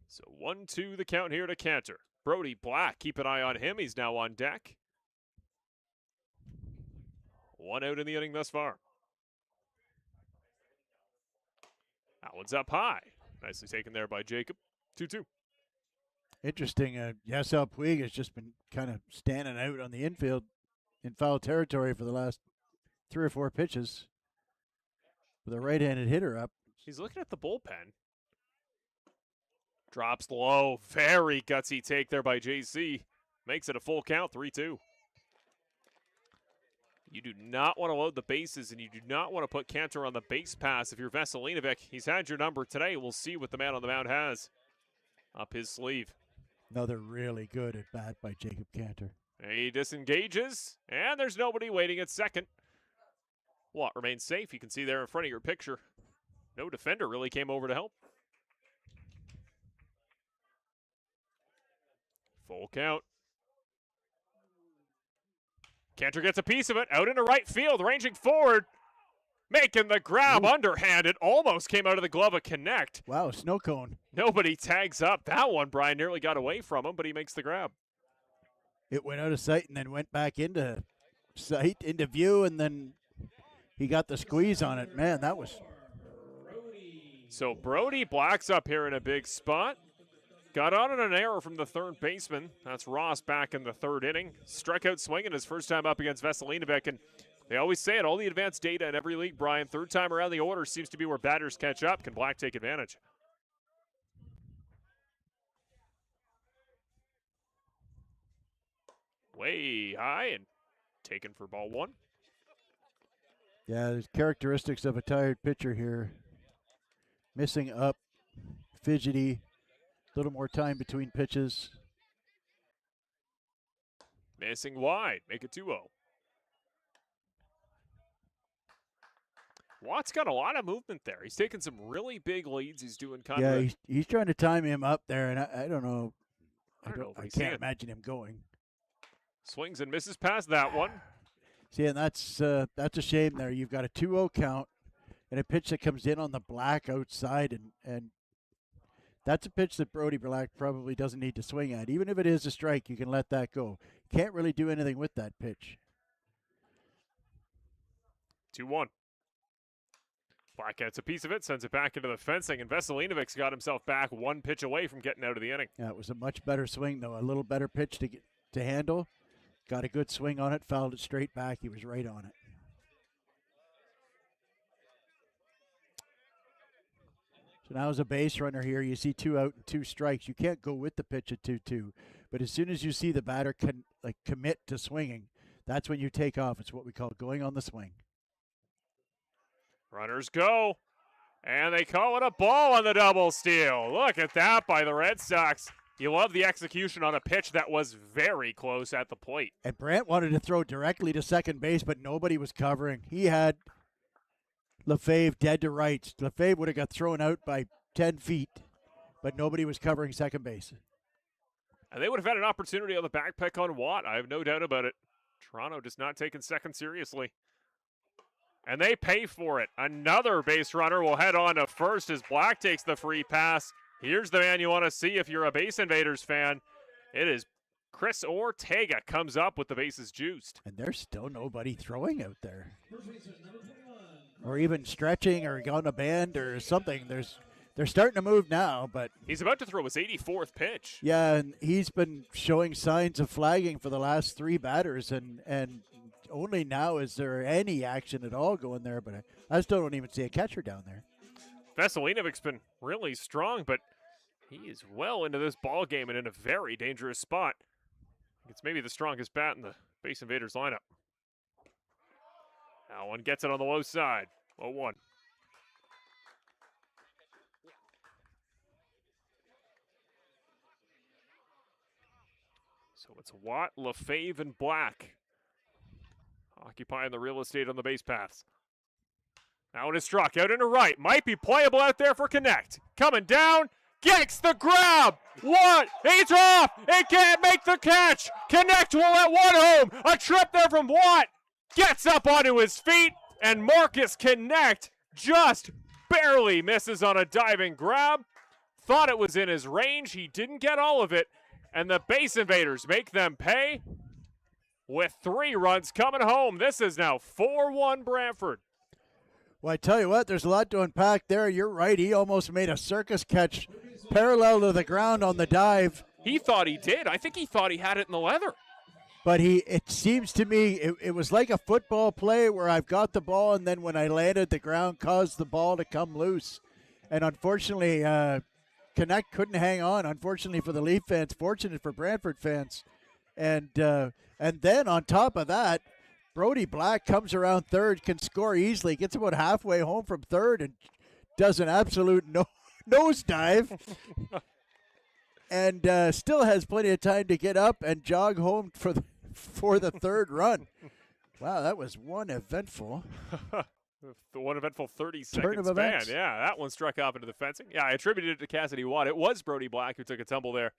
So 1-2 the count here to Cantor. Brody Black, keep an eye on him. He's now on deck. 1 out in the inning thus far. That one's up high. Nicely taken there by Jacob. 2-2. Interesting. Yasel Puig has just been kind of standing out on the infield in foul territory for the last 3 or 4 pitches with a right-handed hitter up. He's looking at the bullpen. Drops low. Very gutsy take there by JC. Makes it a full count, 3-2. You do not want to load the bases, and you do not want to put Cantor on the base pass if you're Veselinovic. He's had your number today. We'll see what the man on the mound has up his sleeve. Another really good at bat by Jacob Cantor. He disengages, and there's nobody waiting at second. Watt remains safe. You can see there in front of your picture. No defender really came over to help. Full count. Cantor gets a piece of it, out into right field, ranging forward, making the grab underhanded. Almost came out of the glove of Connect. Wow, snow cone. Nobody tags up. That one, Brian nearly got away from him, but he makes the grab. It went out of sight and then went back into sight, into view, and then he got the squeeze on it. Man, that was... So Brody Black's up here in a big spot. Got on an error from the third baseman. That's Ross back in the third inning. Struck out swinging his first time up against Veselinovic. And they always say it, all the advanced data in every league, Brian, third time around the order seems to be where batters catch up. Can Black take advantage? Way high and taken for ball one. Yeah, there's characteristics of a tired pitcher here. Missing up, fidgety, a little more time between pitches. Missing wide, make it 2-0. Watt's got a lot of movement there. He's taking some really big leads. He's doing kind of... Yeah, he's trying to time him up there, and I don't know. I I can't imagine him going. Swings and misses past that one. See, and that's a shame there. You've got a 2-0 count and a pitch that comes in on the black outside, and that's a pitch that Brody Black probably doesn't need to swing at. Even if it is a strike, you can let that go. Can't really do anything with that pitch. 2-1. Black gets a piece of it, sends it back into the fencing, and Veselinovic's got himself back one pitch away from getting out of the inning. Yeah, it was a much better swing, though. A little better pitch to handle. Got a good swing on it, fouled it straight back. He was right on it. So now as a base runner here, you see 2 out and 2 strikes. You can't go with the pitch at 2-2. But as soon as you see the batter commit to swinging, that's when you take off. It's what we call going on the swing. Runners go, and they call it a ball on the double steal. Look at that by the Red Sox. You love the execution on a pitch that was very close at the plate. And Brant wanted to throw directly to second base, but nobody was covering. He had Lefebvre dead to rights. Lefebvre would have got thrown out by 10 feet, but nobody was covering second base. And they would have had an opportunity on the back pick on Watt. I have no doubt about it. Toronto just not taking second seriously. And they pay for it. Another base runner will head on to first as Black takes the free pass. Here's the man you want to see if you're a Base Invaders fan. It is Chris Ortega comes up with the bases juiced. And there's still nobody throwing out there. Or even stretching or on a band or something. They're starting to move now, but... He's about to throw his 84th pitch. Yeah, and he's been showing signs of flagging for the last 3 batters, and only now is there any action at all going there, but I still don't even see a catcher down there. Veselinovic's been really strong, but he is well into this ball game and in a very dangerous spot. It's maybe the strongest bat in the Base Invaders lineup. That one gets it on the low side. 0-1. So it's Watt, Lefebvre, and Black occupying the real estate on the base paths. Now it is struck out into right. Might be playable out there for Connect. Coming down. Gets the grab. Watt. He's off. He can't make the catch. Connect will let one home. A trip there from Watt. Gets up onto his feet. And Marcus Connect just barely misses on a diving grab. Thought it was in his range. He didn't get all of it. And the Base Invaders make them pay with 3 runs coming home. This is now 4-1 Brantford. Well, I tell you what, there's a lot to unpack there. You're right. He almost made a circus catch parallel to the ground on the dive. He thought he did. I think he thought he had it in the leather. But it seems to me it was like a football play where I've got the ball, and then when I landed, the ground caused the ball to come loose. And unfortunately, Connect couldn't hang on. Unfortunately for the Leaf fans, fortunate for Brantford fans. And then on top of that, Brody Black comes around third, can score easily, gets about halfway home from third, and does an absolute nosedive. And still has plenty of time to get up and jog home for the third run. Wow, that was one eventful. The one eventful 30 turn second of span. events. Yeah, that one struck off into the fencing. Yeah, I attributed it to Cassidy Watt. It was Brody Black who took a tumble there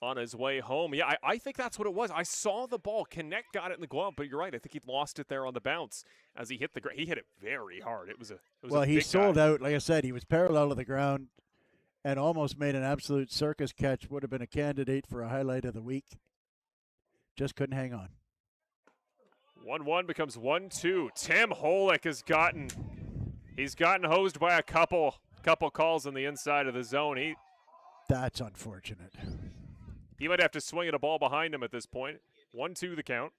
on his way home. Yeah, I think that's what it was. I saw the ball connect, got it in the glove, but you're right. I think he lost it there on the bounce as he hit the ground. He hit it very hard. It was a he big sold guy. out. Like I said, he was parallel to the ground and almost made an absolute circus catch. Would have been a candidate for a highlight of the week. Just couldn't hang on. 1-1 becomes 1-2. Tim Holick he's gotten hosed by a couple calls on the inside of the zone. That's unfortunate. He might have to swing at a ball behind him at this point. 1-2 the count.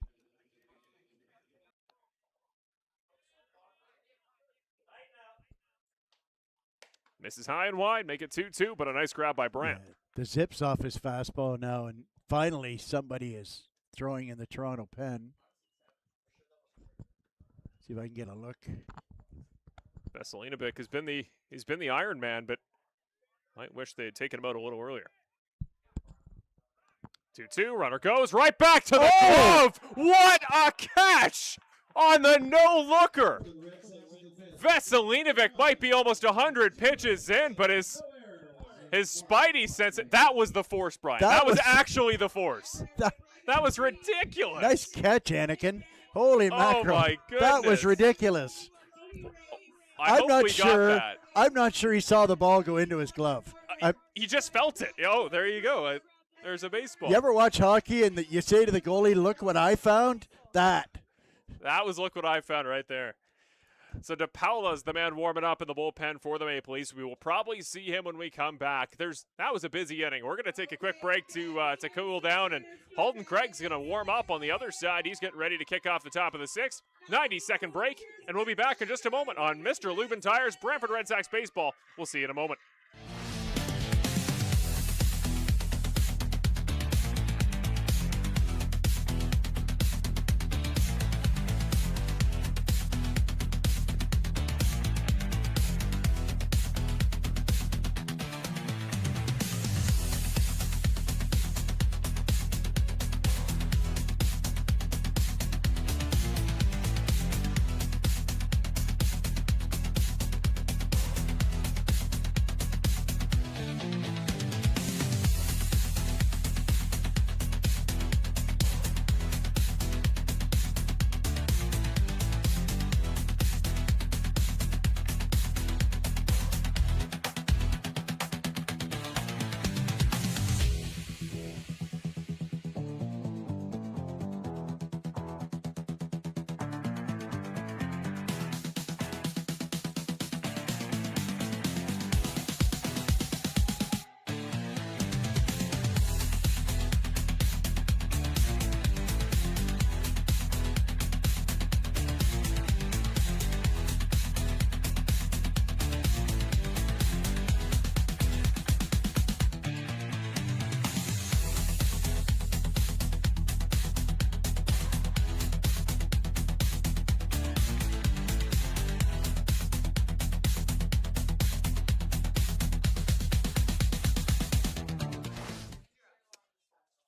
Misses high and wide, make it 2-2, but a nice grab by Brant. Yeah, the zip's off his fastball now, and finally somebody is throwing in the Toronto pen. See if I can get a look. Veselinovic he's been the Iron Man, but might wish they had taken him out a little earlier. 2-2, runner goes right back to the glove. What a catch on the no-looker. Veselinovic might be almost 100 pitches in, but his spidey sense, that was the force, Brian. That was actually the force. That was ridiculous. Nice catch, Anakin. Holy mackerel. Oh, my goodness. That was ridiculous. I'm not sure. I'm not sure he saw the ball go into his glove. He just felt it. Oh, there you go. There's a baseball. You ever watch hockey and you say to the goalie, look what I found? That was look what I found right there. So DePaula's the man warming up in the bullpen for the Maple Leafs. We will probably see him when we come back. That was a busy inning. We're going to take a quick break to cool down, and Halton Craig's going to warm up on the other side. He's getting ready to kick off the top of the sixth. 90-second break, and we'll be back in just a moment on Mr. Lubin Tires Brantford Red Sox Baseball. We'll see you in a moment.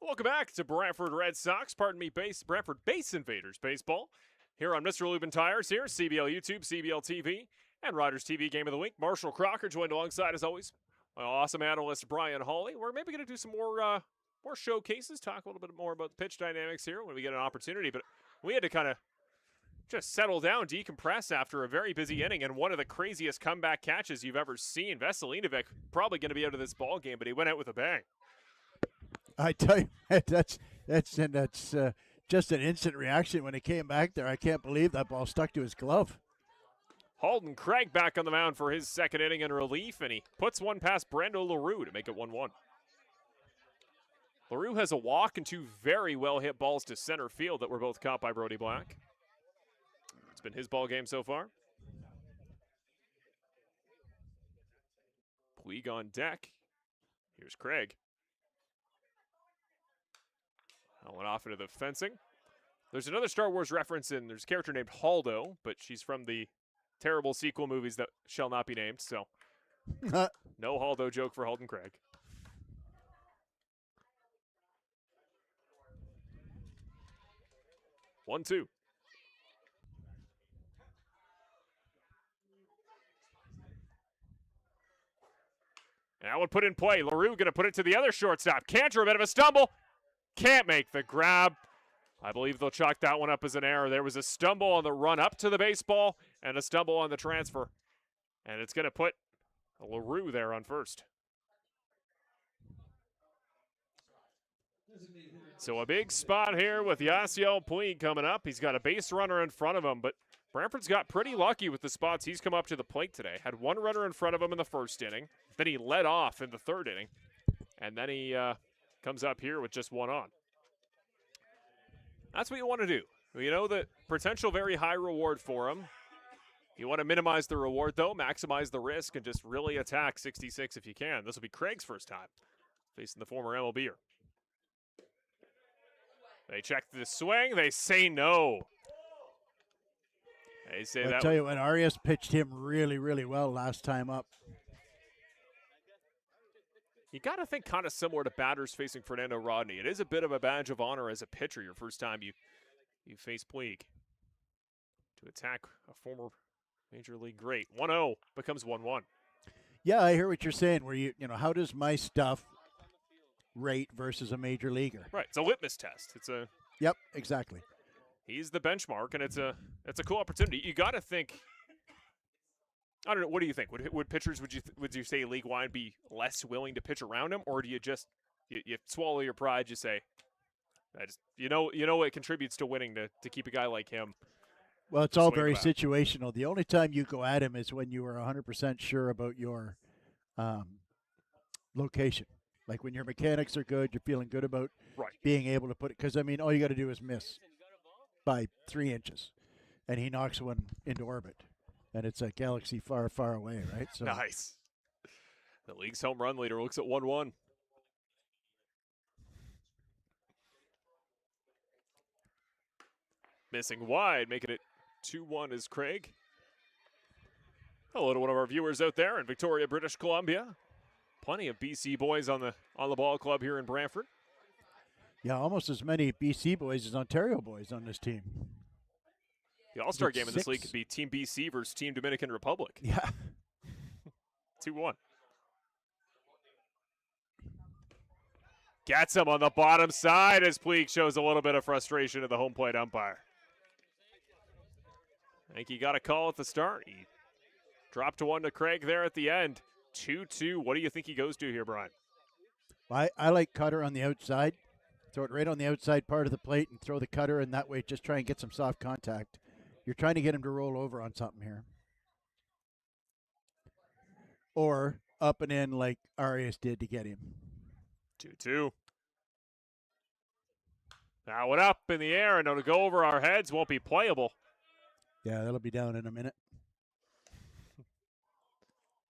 Welcome back to Brantford Red Sox, Brantford Base Invaders Baseball. Here on Mr. Lubin Tires here, CBL YouTube, CBL TV, and Riders TV Game of the Week. Marshall Crocker joined alongside, as always, my awesome analyst, Brian Hawley. We're maybe going to do some more showcases, talk a little bit more about the pitch dynamics here when we get an opportunity, but we had to kind of just settle down, decompress after a very busy inning and one of the craziest comeback catches you've ever seen. Veselinovic probably going to be out of this ball game, but he went out with a bang. I tell you, that's just an instant reaction when he came back there. I can't believe that ball stuck to his glove. Halton Craig back on the mound for his second inning in relief, and he puts one past Brando LaRue to make it 1-1. LaRue has a walk and two very well-hit balls to center field that were both caught by Brody Black. It's been his ball game so far. Puig on deck. Here's Craig. That went off into the fencing. There's another Star Wars reference in, there's a character named Haldo, but she's from the terrible sequel movies that shall not be named, so no Haldo joke for Halden Craig. One, two. And that one put in play. LaRue going to put it to the other shortstop. Cantor, a bit of a stumble. Can't make the grab. I believe they'll chalk that one up as an error. There was a stumble on the run up to the baseball and a stumble on the transfer. And it's going to put LaRue there on first. So a big spot here with Yasiel Puig coming up. He's got a base runner in front of him, but Brantford's got pretty lucky with the spots he's come up to the plate today. Had one runner in front of him in the first inning. Then he led off in the third inning. And then he comes up here with just one on. That's what you want to do. You know the potential very high reward for him. You want to minimize the reward, though, maximize the risk, and just really attack 66 if you can. This will be Craig's first time facing the former MLBer. They check the swing. They say no. They say I'll that. tell you what, Arias pitched him really, really well last time up. You got to think kind of similar to batters facing Fernando Rodney. It is a bit of a badge of honor as a pitcher your first time you face Puig to attack a former Major League great. 1-0 becomes 1-1. Yeah, I hear what you're saying, where you know, how does my stuff rate versus a major leaguer? Right, it's a litmus test. It's a Yep, exactly. He's the benchmark, and it's a cool opportunity. You got to think. I don't know. What do you think? Would pitchers would you say league-wide be less willing to pitch around him, or do you just you swallow your pride? You say, you know it contributes to winning to keep a guy like him. Well, it's all very situational. The only time you go at him is when you are 100% sure about your location. Like when your mechanics are good, you're feeling good about being able to put it. Because, I mean, all you got to do is miss by 3 inches, and he knocks one into orbit. And it's a galaxy far, far away, right? So nice. The league's home run leader looks at 1-1. Missing wide, making it 2-1 is Craig. Hello to one of our viewers out there in Victoria, British Columbia. Plenty of BC boys on the ball club here in Brantford. Yeah, almost as many BC boys as Ontario boys on this team. The All-Star game in this league could be Team BC versus Team Dominican Republic. Yeah. 2-1. Gets him on the bottom side as Puig shows a little bit of frustration at the home plate umpire. I think he got a call at the start. He dropped one to Craig there at the end. 2-2. What do you think he goes to here, Brian? I like cutter on the outside. Throw it right on the outside part of the plate and throw the cutter, and that way just try and get some soft contact. You're trying to get him to roll over on something here. Or up and in like Arias did to get him. 2-2. Now it up in the air, and it'll go over our heads. Won't be playable. Yeah, that'll be down in a minute.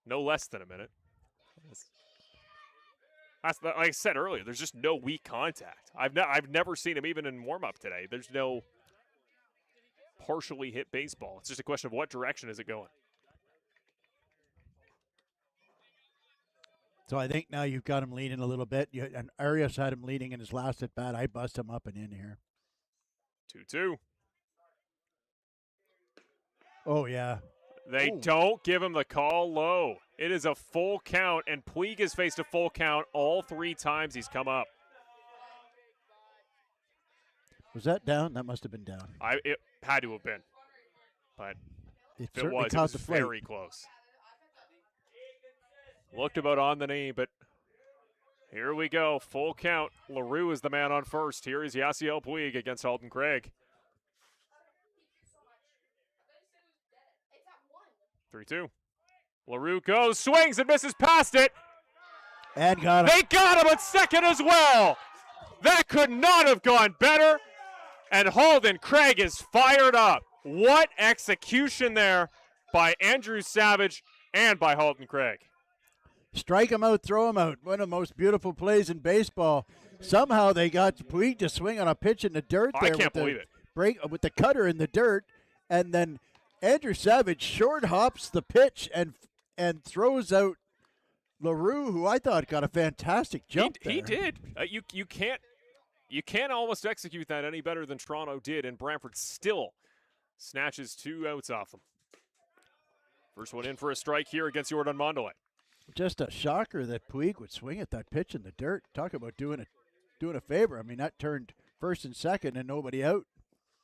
No less than a minute. That's like I said earlier, there's just no weak contact. I've never seen him even in warm-up today. There's no partially hit baseball. It's just a question of what direction is it going. So I think now you've got him leaning a little bit. And Arias had him leaning in his last at bat. I bust him up and in here. 2-2. Oh, yeah. They don't give him the call low. It is a full count, and Puig has faced a full count all 3 times he's come up. Was that down? That must have been down. It had to have been. But it was very close. Looked about on the knee, but here we go. Full count. LaRue is the man on first. Here is Yasiel Puig against Halden Craig. 3-2. LaRue goes, swings and misses past it. And got him. They got him at second as well. That could not have gone better. And Halden Craig is fired up. What execution there by Andrew Savage and by Halden Craig. Strike him out, throw him out. One of the most beautiful plays in baseball. Somehow they got Puig to swing on a pitch in the dirt there. I can't believe it. break with the cutter in the dirt, and then Andrew Savage short hops the pitch and throws out LaRue, who I thought got a fantastic jump there. He did. You can't almost execute that any better than Toronto did, and Brantford still snatches 2 outs off them. First one in for a strike here against Jordan Mondelez. Just a shocker that Puig would swing at that pitch in the dirt. Talk about doing a favor. I mean, that turned first and second and nobody out.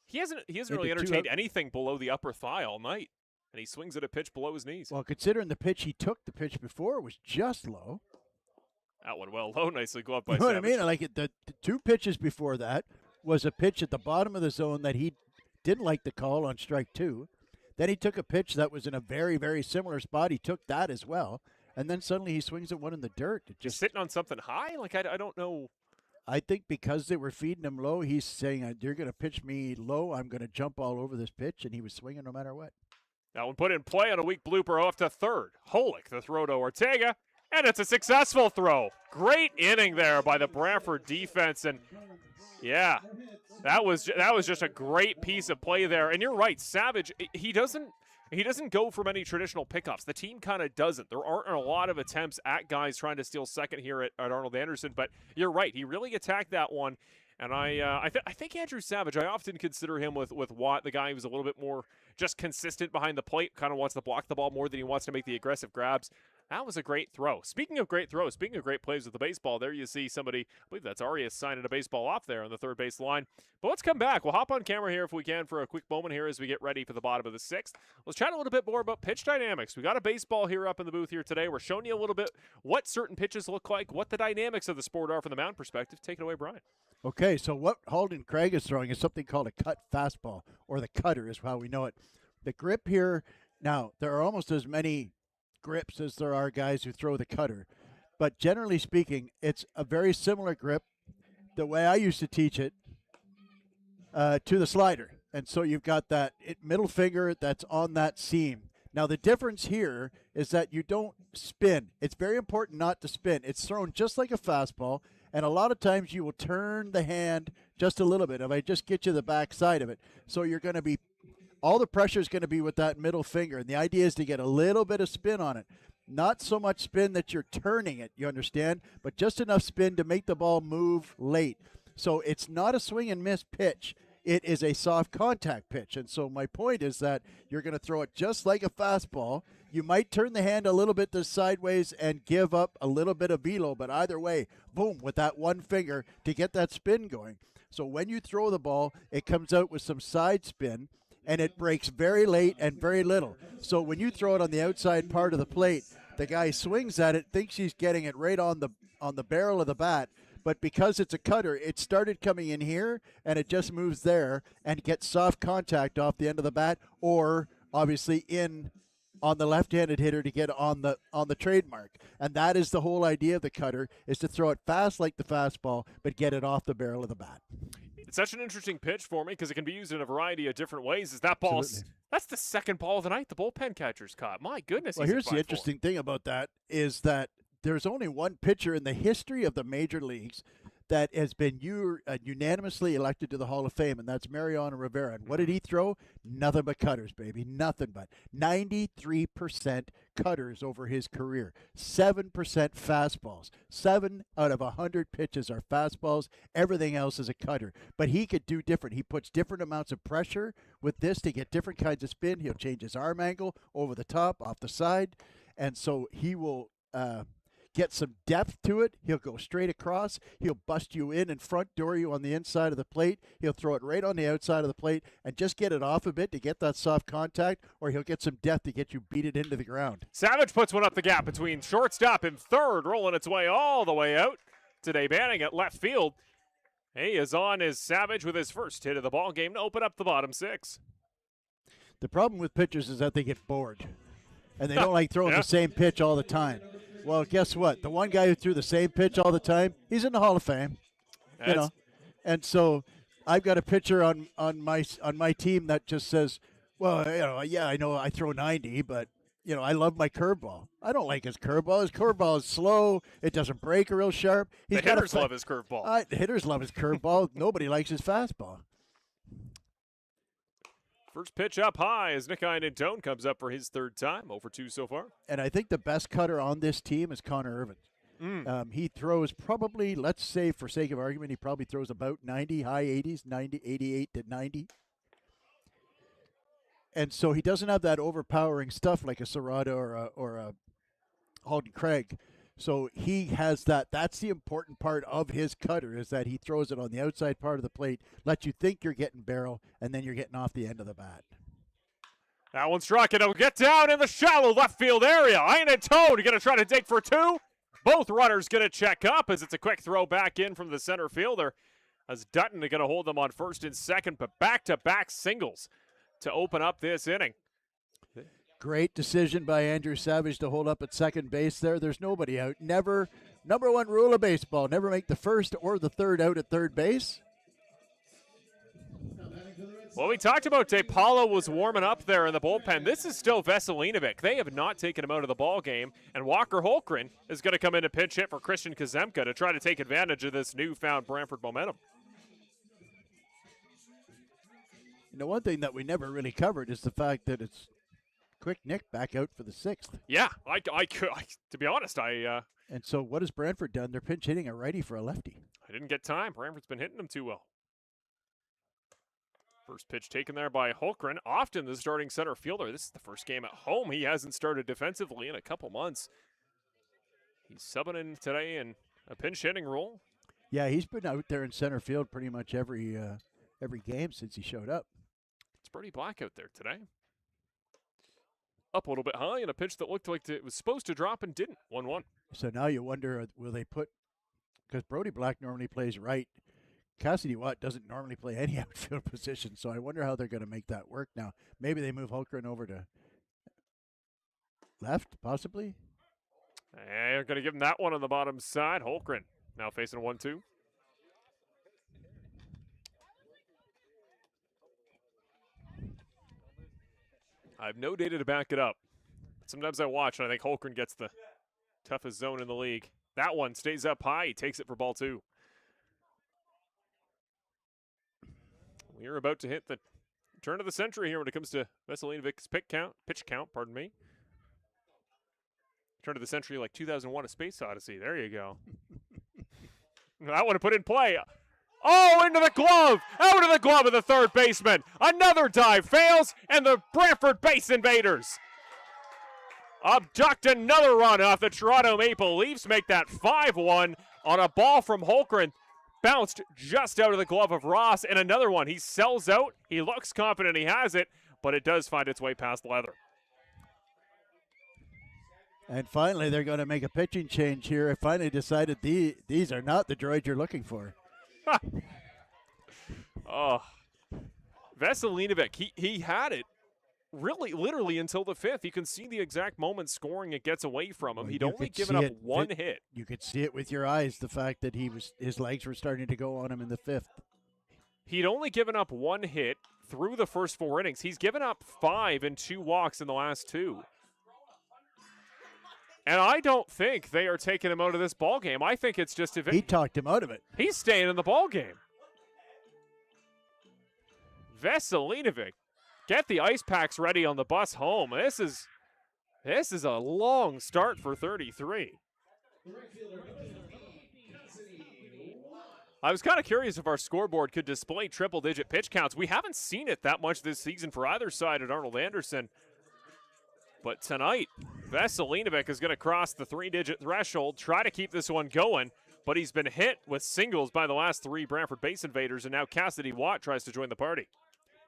He hasn't really entertained anything below the upper thigh all night, and he swings at a pitch below his knees. Well, considering the pitch he took, the pitch before was just low. That one well low, nicely gloved by You know Savage. what I mean? Like the 2 pitches before that was a pitch at the bottom of the zone that he didn't like the call on strike 2. Then he took a pitch that was in a very, very similar spot. He took that as well. And then suddenly he swings at one in the dirt. Just sitting on something high? Like, I don't know. I think because they were feeding him low, he's saying, you're going to pitch me low, I'm going to jump all over this pitch, and he was swinging no matter what. That one put in play on a weak blooper off to third. Holick, the throw to Ortega, and it's a successful throw. Great inning there by the Brantford defense, and yeah, that was just a great piece of play there. And you're right, Savage, he doesn't go for many traditional pickups. The team kind of doesn't. There aren't a lot of attempts at guys trying to steal second here at Arnold Anderson, but you're right. He really attacked that one. And I think Andrew Savage, I often consider him with Watt, the guy who's a little bit more just consistent behind the plate, kind of wants to block the ball more than he wants to make the aggressive grabs. That was a great throw. Speaking of great throws, speaking of great plays with the baseball, there you see somebody, I believe that's Arias signing a baseball off there on the third base line. But let's come back. We'll hop on camera here if we can for a quick moment here as we get ready for the bottom of the 6th. Let's chat a little bit more about pitch dynamics. We got a baseball here up in the booth here today. We're showing you a little bit what certain pitches look like, what the dynamics of the sport are from the mound perspective. Take it away, Brian. Okay, so what Halden Craig is throwing is something called a cut fastball, or the cutter is how we know it. The grip here, now, there are almost as many grips as there are guys who throw the cutter. But generally speaking, it's a very similar grip, the way I used to teach it, to the slider. And so you've got that middle finger that's on that seam. Now, the difference here is that you don't spin. It's very important not to spin. It's thrown just like a fastball, and a lot of times you will turn the hand just a little bit. If I just get you the back side of it. So you're going to be, all the pressure is going to be with that middle finger, and the idea is to get a little bit of spin on it. Not so much spin that you're turning it, you understand, but just enough spin to make the ball move late. So it's not a swing and miss pitch. It is a soft contact pitch. And so my point is that you're going to throw it just like a fastball. You might turn the hand a little bit to sideways and give up a little bit of velo, but either way, boom, with that one finger to get that spin going. So when you throw the ball, it comes out with some side spin, and it breaks very late and very little. So when you throw it on the outside part of the plate, the guy swings at it, thinks he's getting it right on the barrel of the bat, but because it's a cutter, it started coming in here, and it just moves there and gets soft contact off the end of the bat, or obviously in on the left-handed hitter to get on the trademark. And that is the whole idea of the cutter, is to throw it fast like the fastball, but get it off the barrel of the bat. It's such an interesting pitch for me because it can be used in a variety of different ways. Is that ball? That's the second ball of the night the bullpen catcher's caught. My goodness. Well, here's the interesting thing about that is that there's only one pitcher in the history of the major leagues that has been unanimously elected to the Hall of Fame, and that's Mariano Rivera. And what did he throw? Nothing but cutters, baby. Nothing but 93% cutters over his career. 7% fastballs. 7 out of 100 pitches are fastballs. Everything else is a cutter. But he could do different. He puts different amounts of pressure with this to get different kinds of spin. He'll change his arm angle over the top, off the side, and so he will get some depth to it. He'll go straight across. He'll bust you in and front door you on the inside of the plate. He'll throw it right on the outside of the plate and just get it off a bit to get that soft contact, or he'll get some depth to get you beat it into the ground. Savage puts one up the gap between shortstop and third, rolling its way all the way out. Today Banning at left field. He is on as Savage with his first hit of the ball game to open up the bottom 6. The problem with pitchers is that they get bored, and they don't like throwing the same pitch all the time. Well, guess what? The one guy who threw the same pitch all the time, he's in the Hall of Fame. You know, and so I've got a pitcher on my team that just says, well, I know I throw 90, but I love my curveball. I don't like his curveball. His curveball is slow. It doesn't break real sharp. The hitters love his curveball. The hitters love his curveball. Nobody likes his fastball. First pitch up high as Nick Iannantone comes up for his third time, over 2 so far. And I think the best cutter on this team is Connor Irvin. He throws probably, let's say for sake of argument, he probably throws about 90, high 80s, 90, 88 to 90. And so he doesn't have that overpowering stuff like a Serrata or a Halden Craig. So he has that. That's the important part of his cutter, is that he throws it on the outside part of the plate, lets you think you're getting barrel, and then you're getting off the end of the bat. That one struck, and it'll get down in the shallow left field area. Iannantone going to try to dig for 2. Both runners going to check up as it's a quick throw back in from the center fielder. As Dutton going to hold them on first and second, but back-to-back singles to open up this inning. Great decision by Andrew Savage to hold up at second base there. There's nobody out. Never, number one rule of baseball, never make the first or the third out at third base. Well, we talked about DePaulo was warming up there in the bullpen. This is still Veselinovic. They have not taken him out of the ball game, and Walker Holmgren is going to come in to pinch hit for Christian Kazemka to try to take advantage of this newfound Brantford momentum. You know, one thing that we never really covered is the fact that it's Quick Nick back out for the 6th. Yeah, to be honest, And so what has Brantford done? They're pinch hitting a righty for a lefty. I didn't get time. Brantford's been hitting him too well. First pitch taken there by Holmgren, often the starting center fielder. This is the first game at home he hasn't started defensively in a couple months. He's subbing in today in a pinch hitting role. Yeah, he's been out there in center field pretty much every game since he showed up. It's pretty black out there today. Up a little bit high in a pitch that looked like it was supposed to drop and didn't. 1-1. So now you wonder, will they put, because Brody Black normally plays right. Cassidy Watt doesn't normally play any outfield position, so I wonder how they're going to make that work now. Maybe they move Holmgren over to left, possibly? And they're going to give him that one on the bottom side. Holmgren now facing 1-2. I have no data to back it up. Sometimes I watch and I think Holmgren gets the toughest zone in the league. That one stays up high. He takes it for ball 2. We are about to hit the turn of the century here when it comes to Veselinovic's pitch count, pardon me. Turn of the century like 2001: A Space Odyssey. There you go. That one to put in play. Oh, into the glove! Out of the glove of the third baseman. Another dive fails, and the Brantford Base Invaders abduct another run off the Toronto Maple Leafs, make that 5-1 on a ball from Holmgren. Bounced just out of the glove of Ross, and another one. He sells out. He looks confident he has it, but it does find its way past leather. And finally, they're going to make a pitching change here. I finally decided these are not the droids you're looking for. Oh, Veselinovic, he had it really literally until the 5th. You can see the exact moment scoring it gets away from him. Well, He'd only given up one hit. You could see it with your eyes, the fact that his legs were starting to go on him in the 5th. He'd only given up one hit through the first 4 innings. He's given up 5 and 2 walks in the last 2. And I don't think they are taking him out of this ball game. I think it's just he talked him out of it. He's staying in the ball game. Veselinovic, get the ice packs ready on the bus home. This is a long start for 33. I was kind of curious if our scoreboard could display triple-digit pitch counts. We haven't seen it that much this season for either side at Arnold Anderson. But tonight, Veselinovic is going to cross the 3-digit threshold, try to keep this one going, but he's been hit with singles by the last 3 Brantford Base Invaders, and now Cassidy Watt tries to join the party.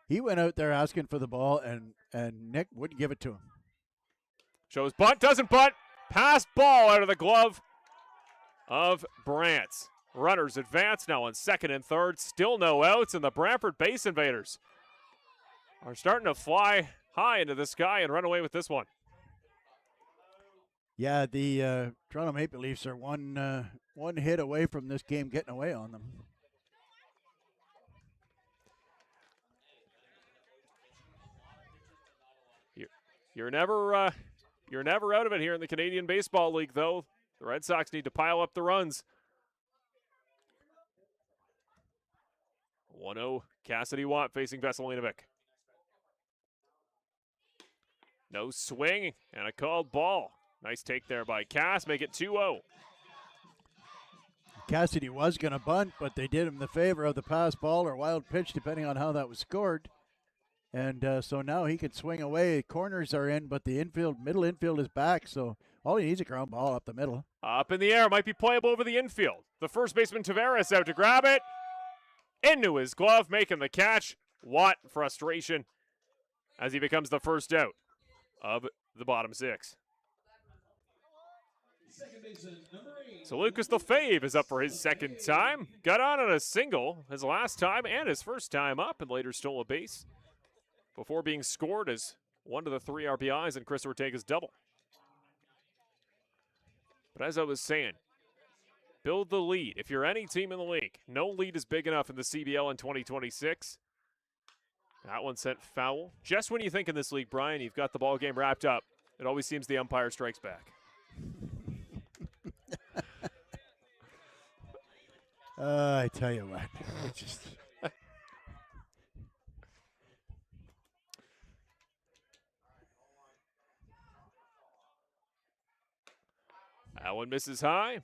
He went out there asking for the ball, and Nick wouldn't give it to him. Shows bunt, doesn't bunt. Pass ball out of the glove of Brant. Runners advance now on second and third. Still no outs, and the Brantford Base Invaders are starting to fly high into the sky and run away with this one. Yeah, the Toronto Maple Leafs are one hit away from this game getting away on them. You're never out of it here in the Canadian Baseball League, though. The Red Sox need to pile up the runs. 1-0, Cassidy Watt facing Veselinovic. No swing and a called ball. Nice take there by Cass, make it 2-0. Cassidy was going to bunt, but they did him the favor of the pass ball or wild pitch, depending on how that was scored. And so now he can swing away. Corners are in, but the middle infield is back. So all he needs is a ground ball up the middle. Up in the air, might be playable over the infield. The first baseman Tavares out to grab it. Into his glove, making the catch. Watt frustration as he becomes the first out of the bottom six. So Lucas Lefebvre is up for his second time. Got on a single his last time and his first time up, and later stole a base before being scored as one of the 3 RBIs in Chris Ortega's double. But as I was saying, build the lead. If you're any team in the league, no lead is big enough in the CBL in 2026. That one sent foul. Just when you think in this league, Brian, you've got the ball game wrapped up, it always seems the umpire strikes back. I tell you what, it's just that one misses high.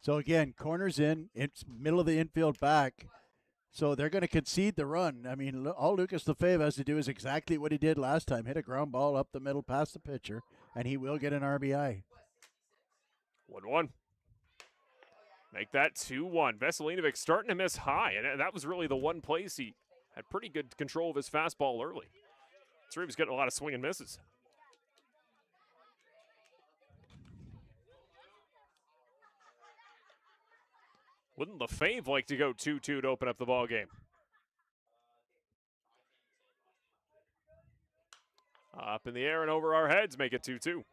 so again, corners in, it's middle of the infield back. So they're going to concede the run. I mean, all Lucas Lefebvre has to do is exactly what he did last time: hit a ground ball up the middle past the pitcher, and he will get an RBI. 1-1. Make that 2-1. Veselinovic starting to miss high, and that was really the one place he had pretty good control of his fastball early. So he was getting a lot of swing and misses. Wouldn't Lefebvre like to go 2-2 to open up the ball game? Up in the air and over our heads, make it 2-2.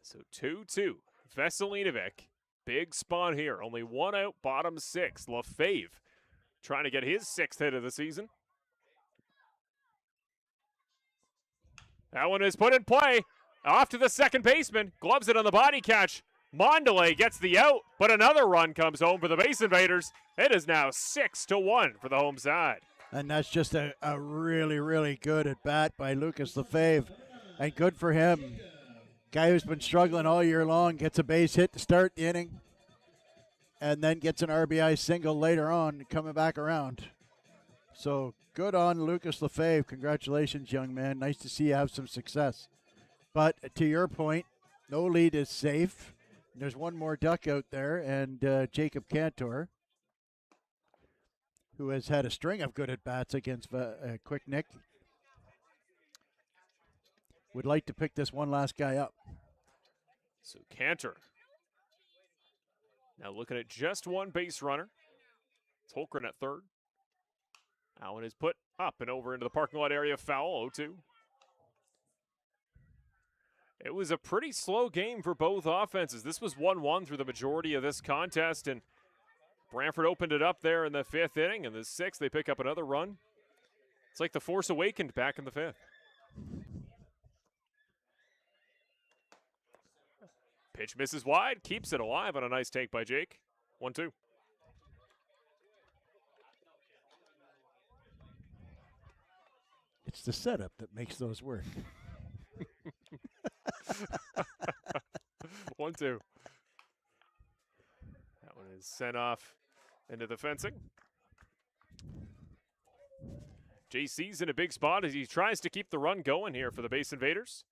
So 2-2. Veselinovic, big spawn here. Only one out, bottom six. Lefebvre trying to get his 6th hit of the season. That one is put in play. Off to the second baseman. Gloves it on the body catch. Mondelez gets the out, but another run comes home for the base invaders. It is now 6-1 for the home side. And that's just a really, really good at bat by Lucas Lefebvre. And good for him. Guy who's been struggling all year long gets a base hit to start the inning and then gets an RBI single later on coming back around. So good on Lucas Lefebvre. Congratulations, young man. Nice to see you have some success. But to your point, no lead is safe. There's one more duck out there, and Jacob Cantor, who has had a string of good at-bats against Quick Nick, would like to pick this one last guy up. So Cantor now looking at just one base runner. It's Holgren at third. That one is put up and over into the parking lot area. Foul, 0-2. It was a pretty slow game for both offenses. This was 1-1 through the majority of this contest, and Brantford opened it up there in the 5th inning. In the 6th, they pick up another run. It's like the Force Awakened back in the 5th. Pitch misses wide, keeps it alive on a nice take by Jake. 1-2. It's the setup that makes those work. 1-2. That one is sent off into the fencing. JC's in a big spot as he tries to keep the run going here for the base invaders.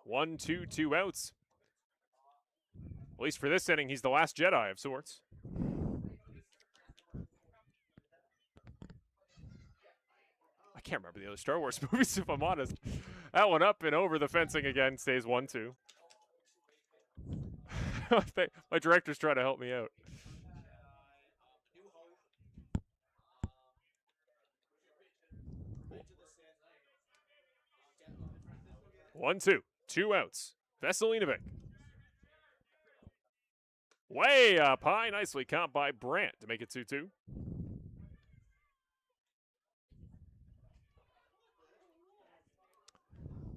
1-2, 2 outs. At least for this inning, he's the last Jedi of sorts. I can't remember the other Star Wars movies, if I'm honest. That one up and over the fencing again, stays 1-2. My director's trying to help me out. 1-2, 2 outs. Veselinovic. Way up high, nicely caught by Brant to make it 2-2.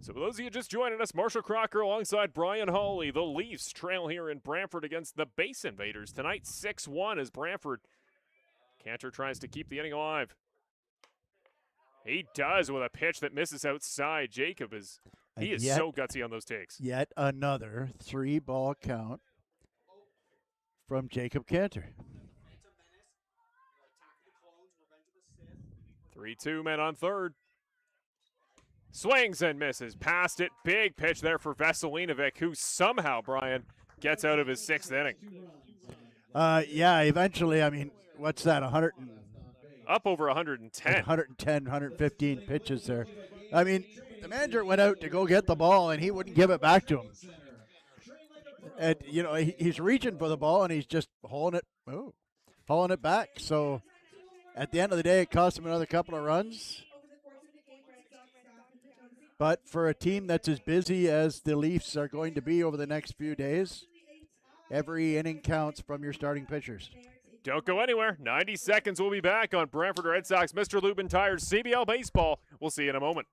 So for those of you just joining us, Marshall Crocker alongside Brian Hawley. The Leafs trail here in Brantford against the Base Invaders tonight, 6-1 as Brantford. Cantor tries to keep the inning alive. He does with a pitch that misses outside. Jacob is so gutsy on those takes. Yet another 3-ball count from Jacob Cantor. 3-2 men on third. Swings and misses. Past it. Big pitch there for Veselinovic, who somehow, Brian, gets out of his 6th inning. Eventually, I mean, what's that, up over 110. 110, 115 pitches there. I mean, the manager went out to go get the ball, and he wouldn't give it back to him. And, he's reaching for the ball, and he's just hauling it back. So at the end of the day, it cost him another couple of runs. But for a team that's as busy as the Leafs are going to be over the next few days, every inning counts from your starting pitchers. Don't go anywhere. 90 seconds. We'll be back on Brantford Red Sox, Mr. Lubin Tires, CBL Baseball. We'll see you in a moment.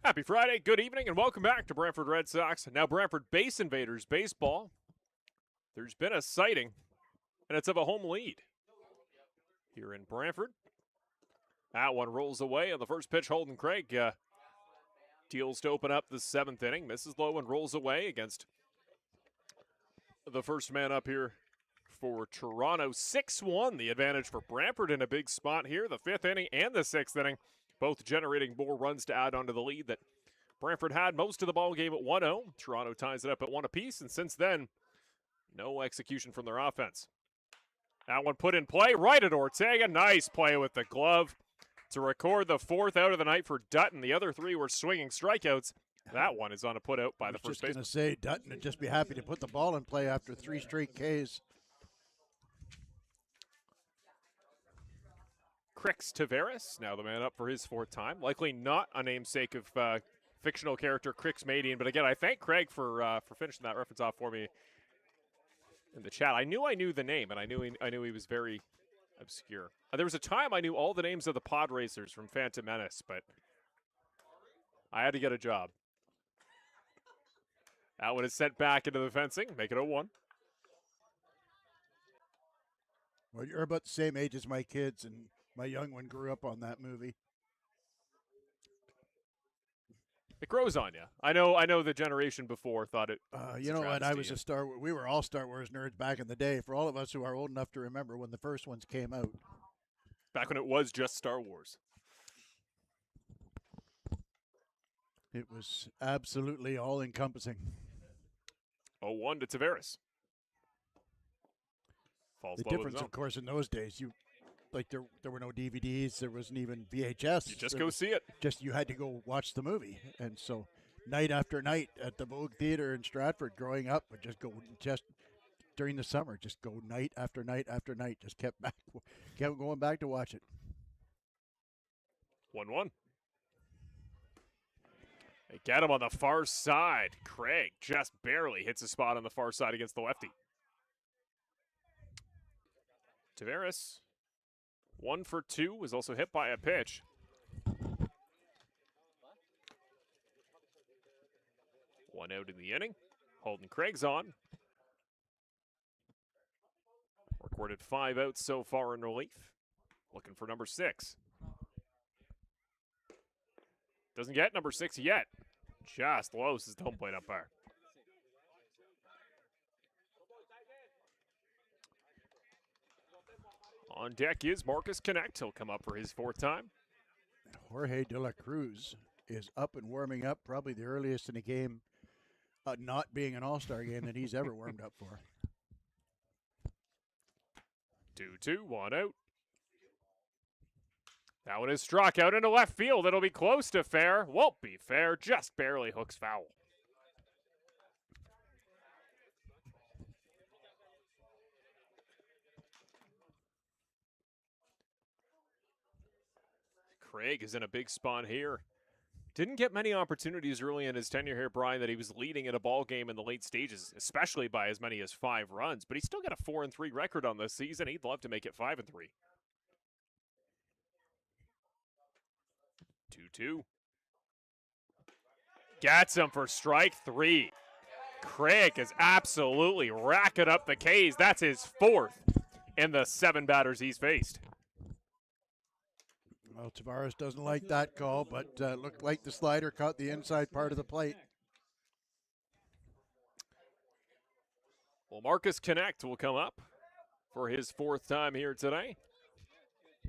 Happy Friday, good evening, and welcome back to Brantford Red Sox. Now Brantford Base Invaders baseball. There's been a sighting, and it's of a home lead here in Brantford. That one rolls away on the first pitch. Holden Craig deals to open up the 7th inning. Misses low and rolls away against the first man up here for Toronto. 6-1, the advantage for Brantford in a big spot here. The 5th inning and the 6th inning, both generating more runs to add onto the lead that Brantford had most of the ball game at 1-0. Toronto ties it up at 1 apiece, and since then, no execution from their offense. That one put in play right at Ortega. Nice play with the glove to record the 4th out of the night for Dutton. The other 3 were swinging strikeouts. That one is on a put out by the first baseman. I was just going to say, Dutton would just be happy to put the ball in play after 3 straight Ks. Crix Taveras, now the man up for his 4th time. Likely not a namesake of fictional character Crix Madian, but again, I thank Craig for finishing that reference off for me in the chat. I knew the name, and I knew he was very obscure. There was a time I knew all the names of the pod racers from Phantom Menace, but I had to get a job. That one is sent back into the fencing, make it 0-1. Well, you're about the same age as my kids, and my young one grew up on that movie. It grows on you. I know the generation before thought it. You know what? I was a Star Wars. We were all Star Wars nerds back in the day. For all of us who are old enough to remember when the first ones came out. Back when it was just Star Wars. It was absolutely all-encompassing. 0-1 to Taveras. Falls the low difference, of course, in those days, there were no DVDs, there wasn't even VHS. You just go see it. Just you had to go watch the movie, and so night after night at the Vogue Theater in Stratford, growing up, would just go during the summer. Just go night after night after night. Just kept going back to watch it. 1-1. They get him on the far side. Craig just barely hits a spot on the far side against the lefty. Tavares, 1 for 2, was also hit by a pitch. One out in the inning. Holden Craig's on. Recorded 5 outs so far in relief. Looking for number 6. Doesn't get number 6 yet. Just Los is the home plate umpire. On deck is Marcus Connect. He'll come up for his 4th time. Jorge De La Cruz is up and warming up, probably the earliest in a game, not being an all-star game that he's ever warmed up for. 2-2, 1 out. That one is struck out into left field. It'll be close to fair. Won't be fair. Just barely hooks foul. Craig is in a big spot here. Didn't get many opportunities early in his tenure here, Brian, that he was leading in a ball game in the late stages, especially by as many as 5 runs. But he's still got a 4-3 record on this season. He'd love to make it 5-3. 2-2. Gets him for strike 3. Craig is absolutely racking up the Ks. That's his 4th in the 7 batters he's faced. Well, Tavares doesn't like that call, but looked like the slider caught the inside part of the plate. Well, Marcus Connect will come up for his 4th time here today.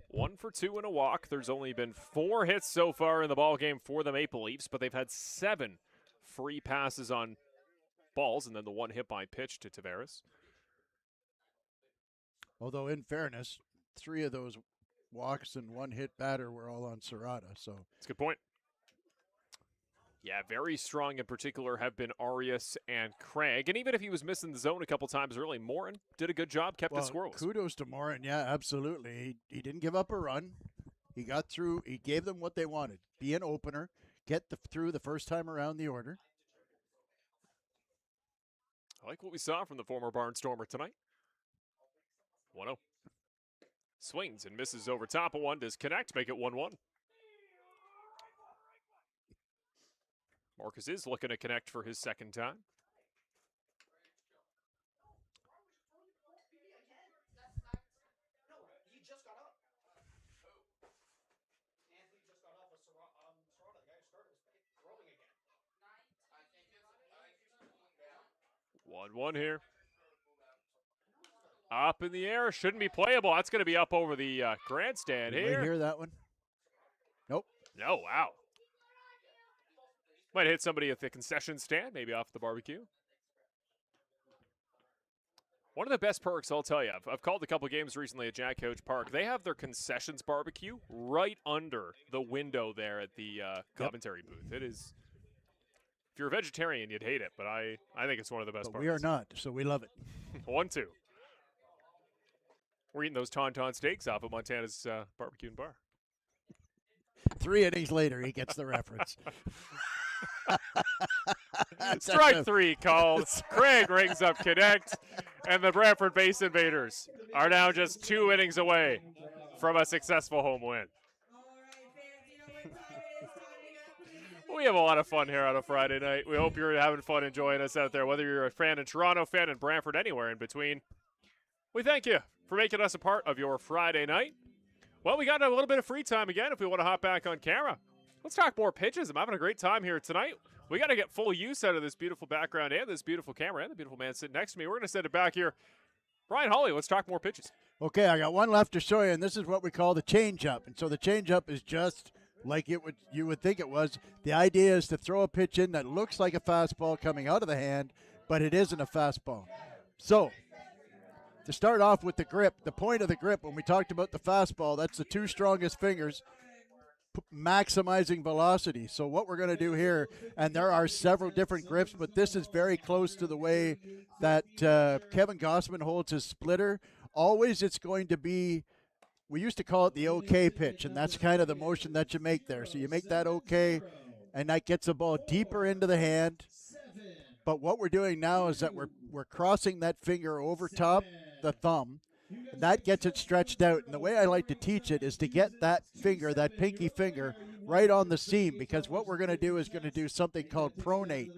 1 for 2 and a walk. There's only been 4 hits so far in the ballgame for the Maple Leafs, but they've had 7 free passes on balls, and then the 1 hit by pitch to Tavares. Although, in fairness, 3 of those walks and 1 hit batter were all on Serrata, so that's a good point. Yeah, very strong in particular have been Arias and Craig. And even if he was missing the zone a couple times early, Morin did a good job, kept it scoreless. Kudos to Morin, yeah, absolutely. He didn't give up a run. He got through. He gave them what they wanted. Be an opener, get through the first time around the order. I like what we saw from the former Barnstormer tonight. 1-0. Swings and misses over top of one. Does Connect make it 1-1? Marcus is looking to connect for his 2nd time. One here. Up in the air. Shouldn't be playable. That's going to be up over the grandstand here. Did you hear that one? Nope. No, wow. Might hit somebody at the concession stand, maybe off the barbecue. One of the best perks, I'll tell you, I've called a couple games recently at Jack Couch Park. They have their concessions barbecue right under the window there at the commentary booth. It is, if you're a vegetarian, you'd hate it, but I think it's one of the best parts. We are not, so we love it. 1-2. We're eating those Tauntaun steaks off of Montana's barbecue and bar. 3 innings later, he gets the reference. Strike 3 called. Craig rings up Connect, and the Brantford Base Invaders are now just 2 innings away from a successful home win. We have a lot of fun here on a Friday night. We hope you're having fun enjoying us out there, whether you're a fan in Toronto, fan in Brantford, anywhere in between. We thank you for making us a part of your Friday night. Well, we got a little bit of free time again if we want to hop back on camera. Let's talk more pitches. I'm having a great time here tonight. We got to get full use out of this beautiful background and this beautiful camera and the beautiful man sitting next to me. We're going to send it back here. Brian Hawley, let's talk more pitches. Okay, I got one left to show you, and this is what we call the change-up. And so the change-up is just like you would think it was. The idea is to throw a pitch in that looks like a fastball coming out of the hand, but it isn't a fastball. So to start off with the grip, the point of the grip, when we talked about the fastball, that's the 2 strongest fingers. maximizing velocity. So what we're going to do here, and there are several different grips, but this is very close to the way that Kevin Gossman holds his splitter. Always it's going to be, we used to call it the OK pitch, and that's kind of the motion that you make there. So you make that OK, and that gets the ball deeper into the hand. But what we're doing now is that we're crossing that finger over top the thumb. And that gets it stretched out. And the way I like to teach it is to get that finger, that pinky finger, right on the seam, because what we're going to do is going to do something called pronate.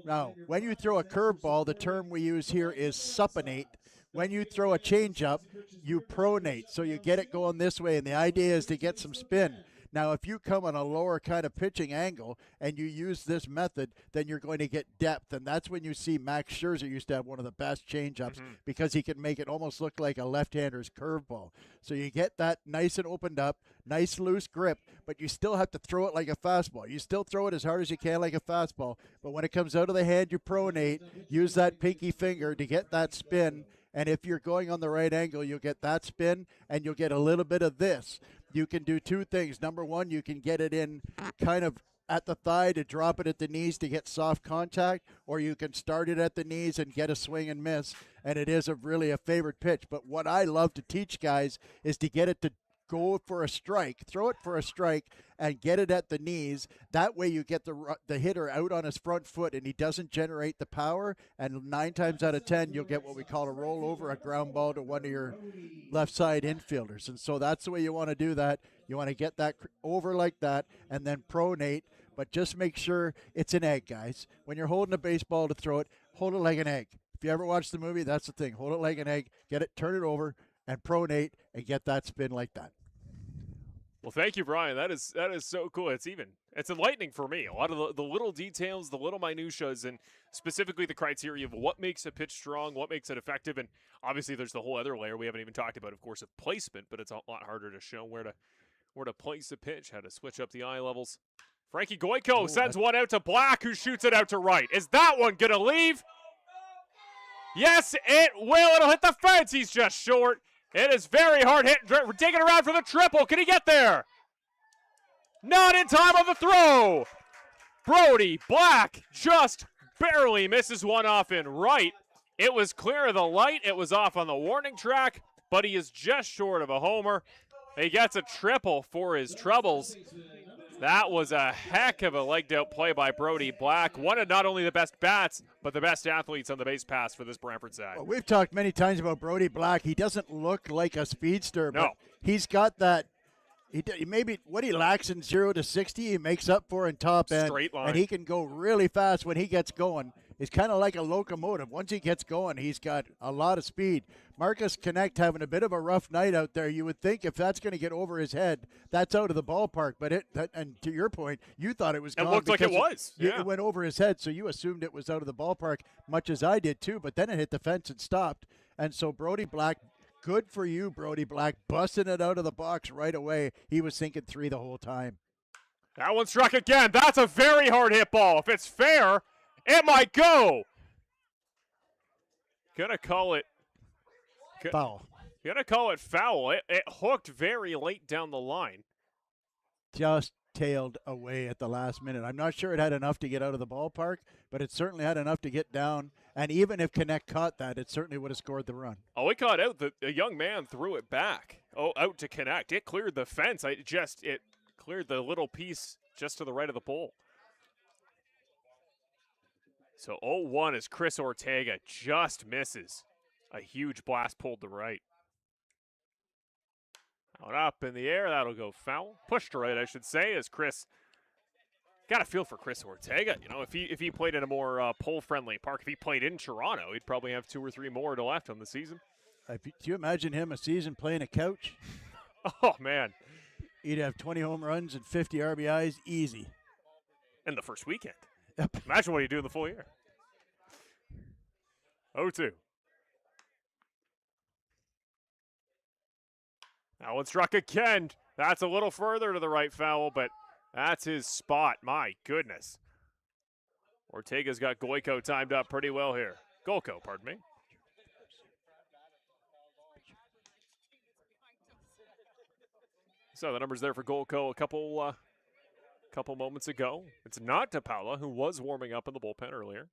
Now, when you throw a curveball, the term we use here is supinate. When you throw a changeup, you pronate. So you get it going this way, and the idea is to get some spin. Now, if you come on a lower kind of pitching angle and you use this method, then you're going to get depth. And that's when you see Max Scherzer used to have one of the best changeups because he can make it almost look like a left-hander's curveball. So you get that nice and opened up, nice loose grip, but you still have to throw it like a fastball. You still throw it as hard as you can like a fastball, but when it comes out of the hand, you pronate, use that pinky finger to get that spin. And if you're going on the right angle, you'll get that spin and you'll get a little bit of this. You can do two things. Number one, you can get it in kind of at the thigh to drop it at the knees to get soft contact, or you can start it at the knees and get a swing and miss, and it is really a favorite pitch. But what I love to teach guys is to get it to go for a strike, throw it for a strike, and get it at the knees. That way you get the hitter out on his front foot, and he doesn't generate the power, and 9 times out of 10, you'll get what we call a rollover, a ground ball to one of your left side infielders. And so that's the way you want to do that. You want to get that over like that and then pronate, but just make sure it's an egg, guys. When you're holding a baseball to throw it, hold it like an egg. If you ever watch the movie, that's the thing. Hold it like an egg, get it, turn it over, and pronate, and get that spin like that. Well, thank you, Brian. That is so cool. It's enlightening for me. A lot of the little details, the little minutiae, and specifically the criteria of what makes a pitch strong, what makes it effective, and obviously there's the whole other layer we haven't even talked about, of course, of placement. But it's a lot harder to show where to place a pitch, how to switch up the eye levels. Frankie Goyko sends one out to Black, who shoots it out to right. Is that one gonna leave? Yes, it will. It'll hit the fence. He's just short. It is very hard hit. Digging around for the triple. Can he get there? Not in time on the throw. Brody Black just barely misses one off in right. It was clear of the light. It was off on the warning track, but he is just short of a homer. He gets a triple for his troubles. That was a heck of a legged-out play by Brody Black. One of not only the best bats, but the best athletes on the base pass for this Brantford side. Well, we've talked many times about Brody Black. He doesn't look like a speedster, no. But he's got that. Maybe what he lacks in 0 to 60, he makes up for in top end. Straight line. And he can go really fast when he gets going. He's kind of like a locomotive. Once he gets going, he's got a lot of speed. Marcus Connect having a bit of a rough night out there. You would think if that's going to get over his head, that's out of the ballpark. But and to your point, you thought it was gone. It looked like it was. It went over his head, so you assumed it was out of the ballpark, much as I did too. But then it hit the fence and stopped. And so Brody Black, good for you, Brody Black, busting it out of the box right away. He was thinking 3 the whole time. That one struck again. That's a very hard hit ball. If it's fair, it might go. Gonna call it foul. Gonna call it foul. It hooked very late down the line. Just tailed away at the last minute. I'm not sure it had enough to get out of the ballpark, but it certainly had enough to get down. And even if Connect caught that, it certainly would have scored the run. Oh, it caught out. A young man threw it back. Oh, out to Connect. It cleared the fence. It cleared the little piece just to the right of the pole. So 0-1 as Chris Ortega just misses. A huge blast pulled to right. Out up in the air, that'll go foul. Pushed to right, I should say, as Chris got a feel for Chris Ortega. You know, if he played in a more pole-friendly park, if he played in Toronto, he'd probably have 2 or 3 more to left on the season. Do you imagine him a season playing a couch? Oh, man. He'd have 20 home runs and 50 RBIs easy. In the first weekend. Yep. Imagine what he'd do in the full year. 0-2. That one struck again. That's a little further to the right foul, but that's his spot. My goodness. Ortega's got Goyko timed up pretty well here. Golko, pardon me. So the numbers there for Golko a couple moments ago. It's not DePaula, who was warming up in the bullpen earlier.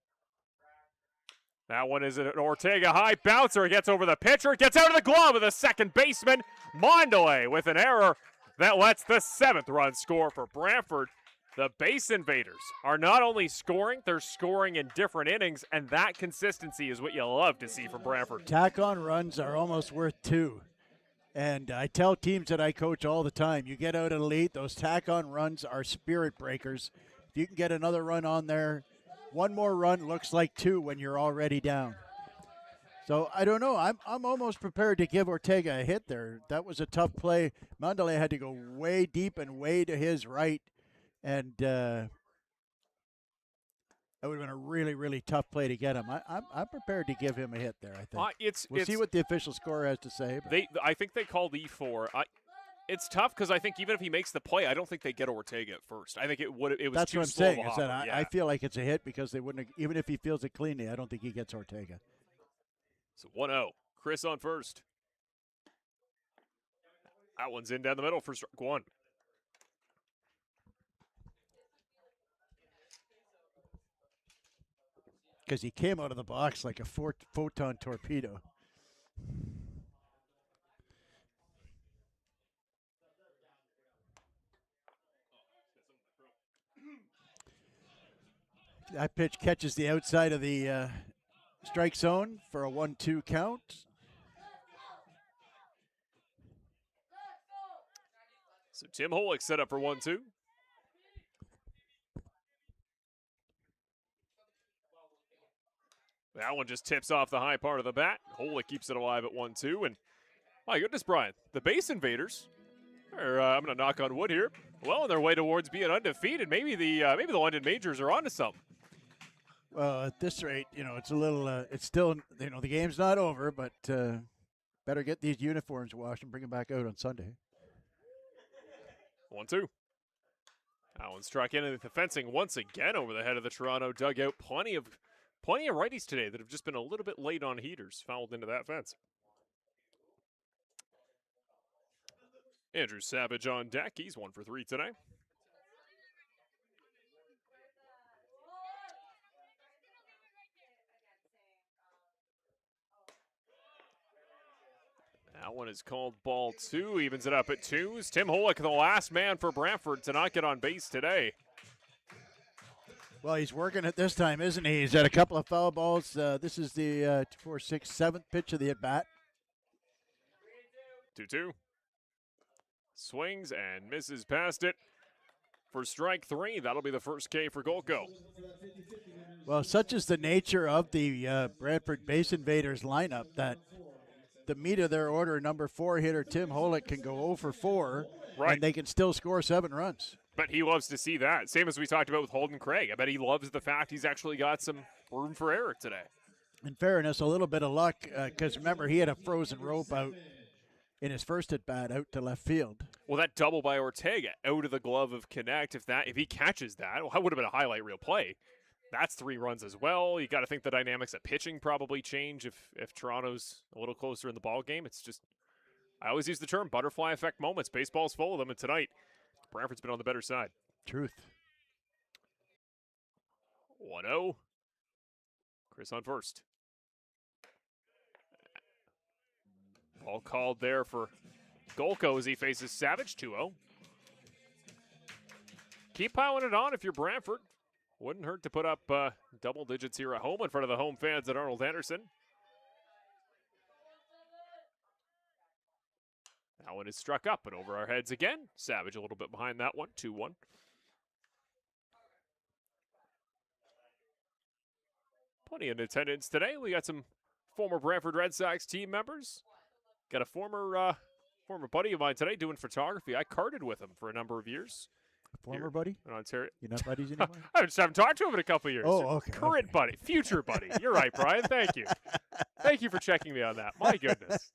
That one is an Ortega high bouncer. It gets over the pitcher. It gets out of the glove of the second baseman. Mondelez with an error that lets the 7th run score for Brantford. The base invaders are not only scoring, they're scoring in different innings, and that consistency is what you love to see from Brantford. Tack-on runs are almost worth 2. And I tell teams that I coach all the time, you get out of the lead, those tack-on runs are spirit breakers. If you can get another run on there, one more run looks like 2 when you're already down. So I don't know. I'm almost prepared to give Ortega a hit there. That was a tough play. Mondelez had to go way deep and way to his right. And that would have been a really, really tough play to get him. I'm prepared to give him a hit there, I think. We'll see what the official score has to say. I think they called E4. It's tough because I think even if he makes the play, I don't think they get Ortega at first. I think it was That's too what I'm slow saying. Is that I feel like it's a hit because they wouldn't have, even if he feels it cleanly, I don't think he gets Ortega. So 1-0. Chris on first. That one's in down the middle for strike 1. Because he came out of the box like a photon torpedo. That pitch catches the outside of the strike zone for a 1-2 count. So Tim Holick set up for 1-2. That one just tips off the high part of the bat. Holick keeps it alive at 1-2. And my goodness, Brian, the base invaders are, I'm going to knock on wood here, well on their way towards being undefeated. Maybe the London Majors are onto something. Well, at this rate, it's a little, it's still, the game's not over, but better get these uniforms washed and bring them back out on Sunday. 1-2. That one struck into the fencing once again over the head of the Toronto dugout. Plenty of righties today that have just been a little bit late on heaters, fouled into that fence. Andrew Savage on deck. He's 1 for 3 today. That one is called ball 2, evens it up at 2s. Tim Holick, the last man for Brantford to not get on base today. Well, he's working it this time, isn't he? He's had a couple of foul balls. This is the 4, 6, 7th pitch of the at-bat. 2-2. Swings and misses past it for strike 3. That'll be the first K for Golko. Well, such is the nature of the Brantford Base Invaders lineup that the meat of their order, number 4 hitter Tim Holick can go 0 for 4, right, and they can still score 7 runs. But he loves to see that. Same as we talked about with Holden Craig. I bet he loves the fact he's actually got some room for error today. In fairness, a little bit of luck, because remember, he had a frozen rope out in his first at-bat out to left field. Well, that double by Ortega out of the glove of Connect, if he catches that, well, that would have been a highlight reel play. That's 3 runs as well. You got to think the dynamics of pitching probably change if Toronto's a little closer in the ball game. It's just, I always use the term butterfly effect moments. Baseball's full of them, and tonight, Brantford's been on the better side. Truth. 1-0. Chris on first. Ball called there for Golko as he faces Savage. 2-0. Keep piling it on if you're Brantford. Wouldn't hurt to put up double digits here at home in front of the home fans at Arnold Anderson. That one is struck up and over our heads again. Savage a little bit behind that one, 2-1. Plenty in attendance today. We got some former Brantford Red Sox team members. Got a former buddy of mine today doing photography. I carted with him for a number of years. Former buddy? In Ontario. You're not buddies anymore? I just haven't talked to him in a couple of years. Oh, okay. Current buddy. Future buddy. You're right, Brian. Thank you. Thank you for checking me on that. My goodness.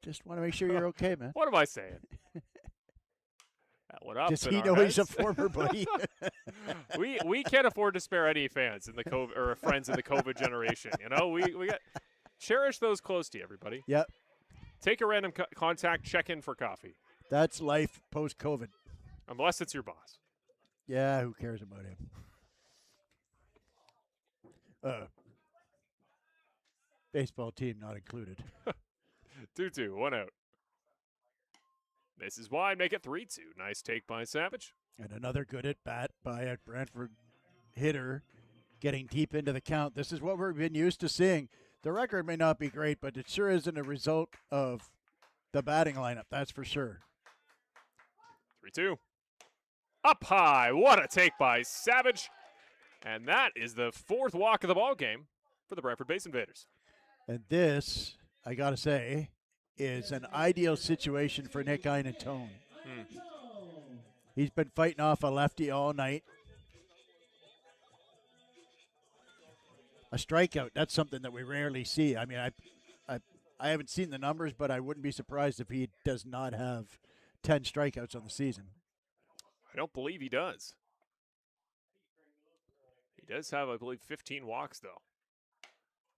Just want to make sure you're okay, man. What am I saying? That one up. Does he know he's a former buddy? we can't afford to spare any fans in the COVID or friends in the COVID generation. We got cherish those close to you, everybody. Yep. Take a random contact, check in for coffee. That's life post-COVID. Unless it's your boss. Yeah, who cares about him? Baseball team not included. 2-2, 1 out. Misses wide, make it 3-2. Nice take by Savage. And another good at-bat by a Brantford hitter getting deep into the count. This is what we've been used to seeing. The record may not be great, but it sure isn't a result of the batting lineup, that's for sure. 3-2. Up high. What a take by Savage. And that is the 4th walk of the ball game for the Brantford Base Invaders. And this, I got to say, is an ideal situation for Nick Einentone. He's been fighting off a lefty all night. A strikeout, that's something that we rarely see. I mean, I haven't seen the numbers, but I wouldn't be surprised if he does not have 10 strikeouts on the season. I don't believe he does. He does have, I believe, 15 walks, though.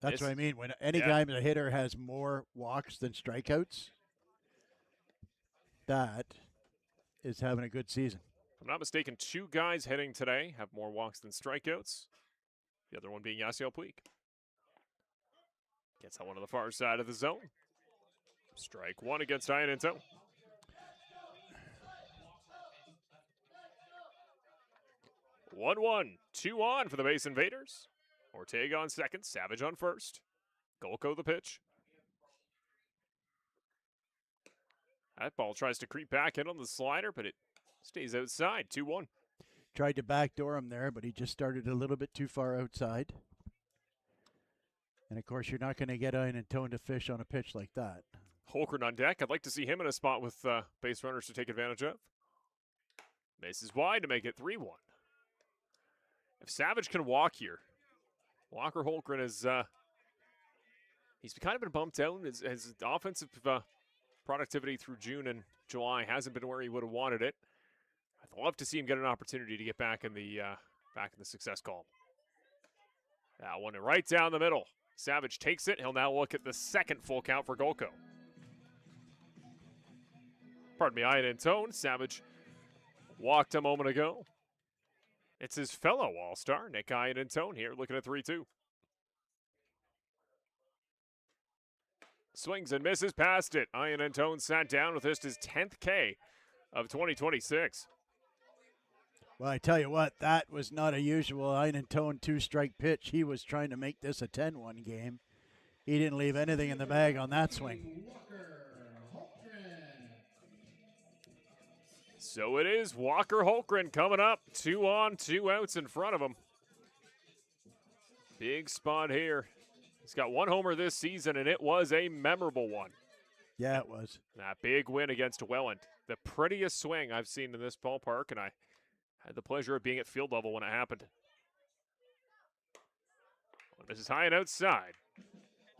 That's what I mean. When any guy, a hitter, has more walks than strikeouts, that is having a good season. If I'm not mistaken, 2 guys hitting today have more walks than strikeouts. The other one being Yasiel Puig. Gets that one to the far side of the zone. Strike 1 against Einentone. One, 2 on for the Base Invaders. Ortega on second, Savage on first. Golko the pitch. That ball tries to creep back in on the slider, but it stays outside. 2-1. Tried to backdoor him there, but he just started a little bit too far outside. And, of course, you're not going to get Einentone to fish on a pitch like that. Holgren on deck. I'd like to see him in a spot with base runners to take advantage of. Misses wide to make it 3-1. If Savage can walk here, Walker Holgren is he's kind of been bumped out. His offensive productivity through June and July hasn't been where he would have wanted it. I'd love to see him get an opportunity to get back in the success column. That one right down the middle. Savage takes it. He'll now look at the second full count for Golko. Pardon me, Einentone. Savage walked a moment ago. It's his fellow All-Star, Nick Einentone, here looking at 3-2. Swings and misses past it. Einentone sat down with just his 10th K of 2026. Well, I tell you what, that was not a usual Einentone 2-strike pitch. He was trying to make this a 10-1 game. He didn't leave anything in the bag on that swing. So it is Walker Holgren coming up. 2 on, 2 outs in front of him. Big spot here. He's got 1 homer this season, and it was a memorable one. Yeah, it was. That big win against Welland. The prettiest swing I've seen in this ballpark, and I had the pleasure of being at field level when it happened. This is high and outside.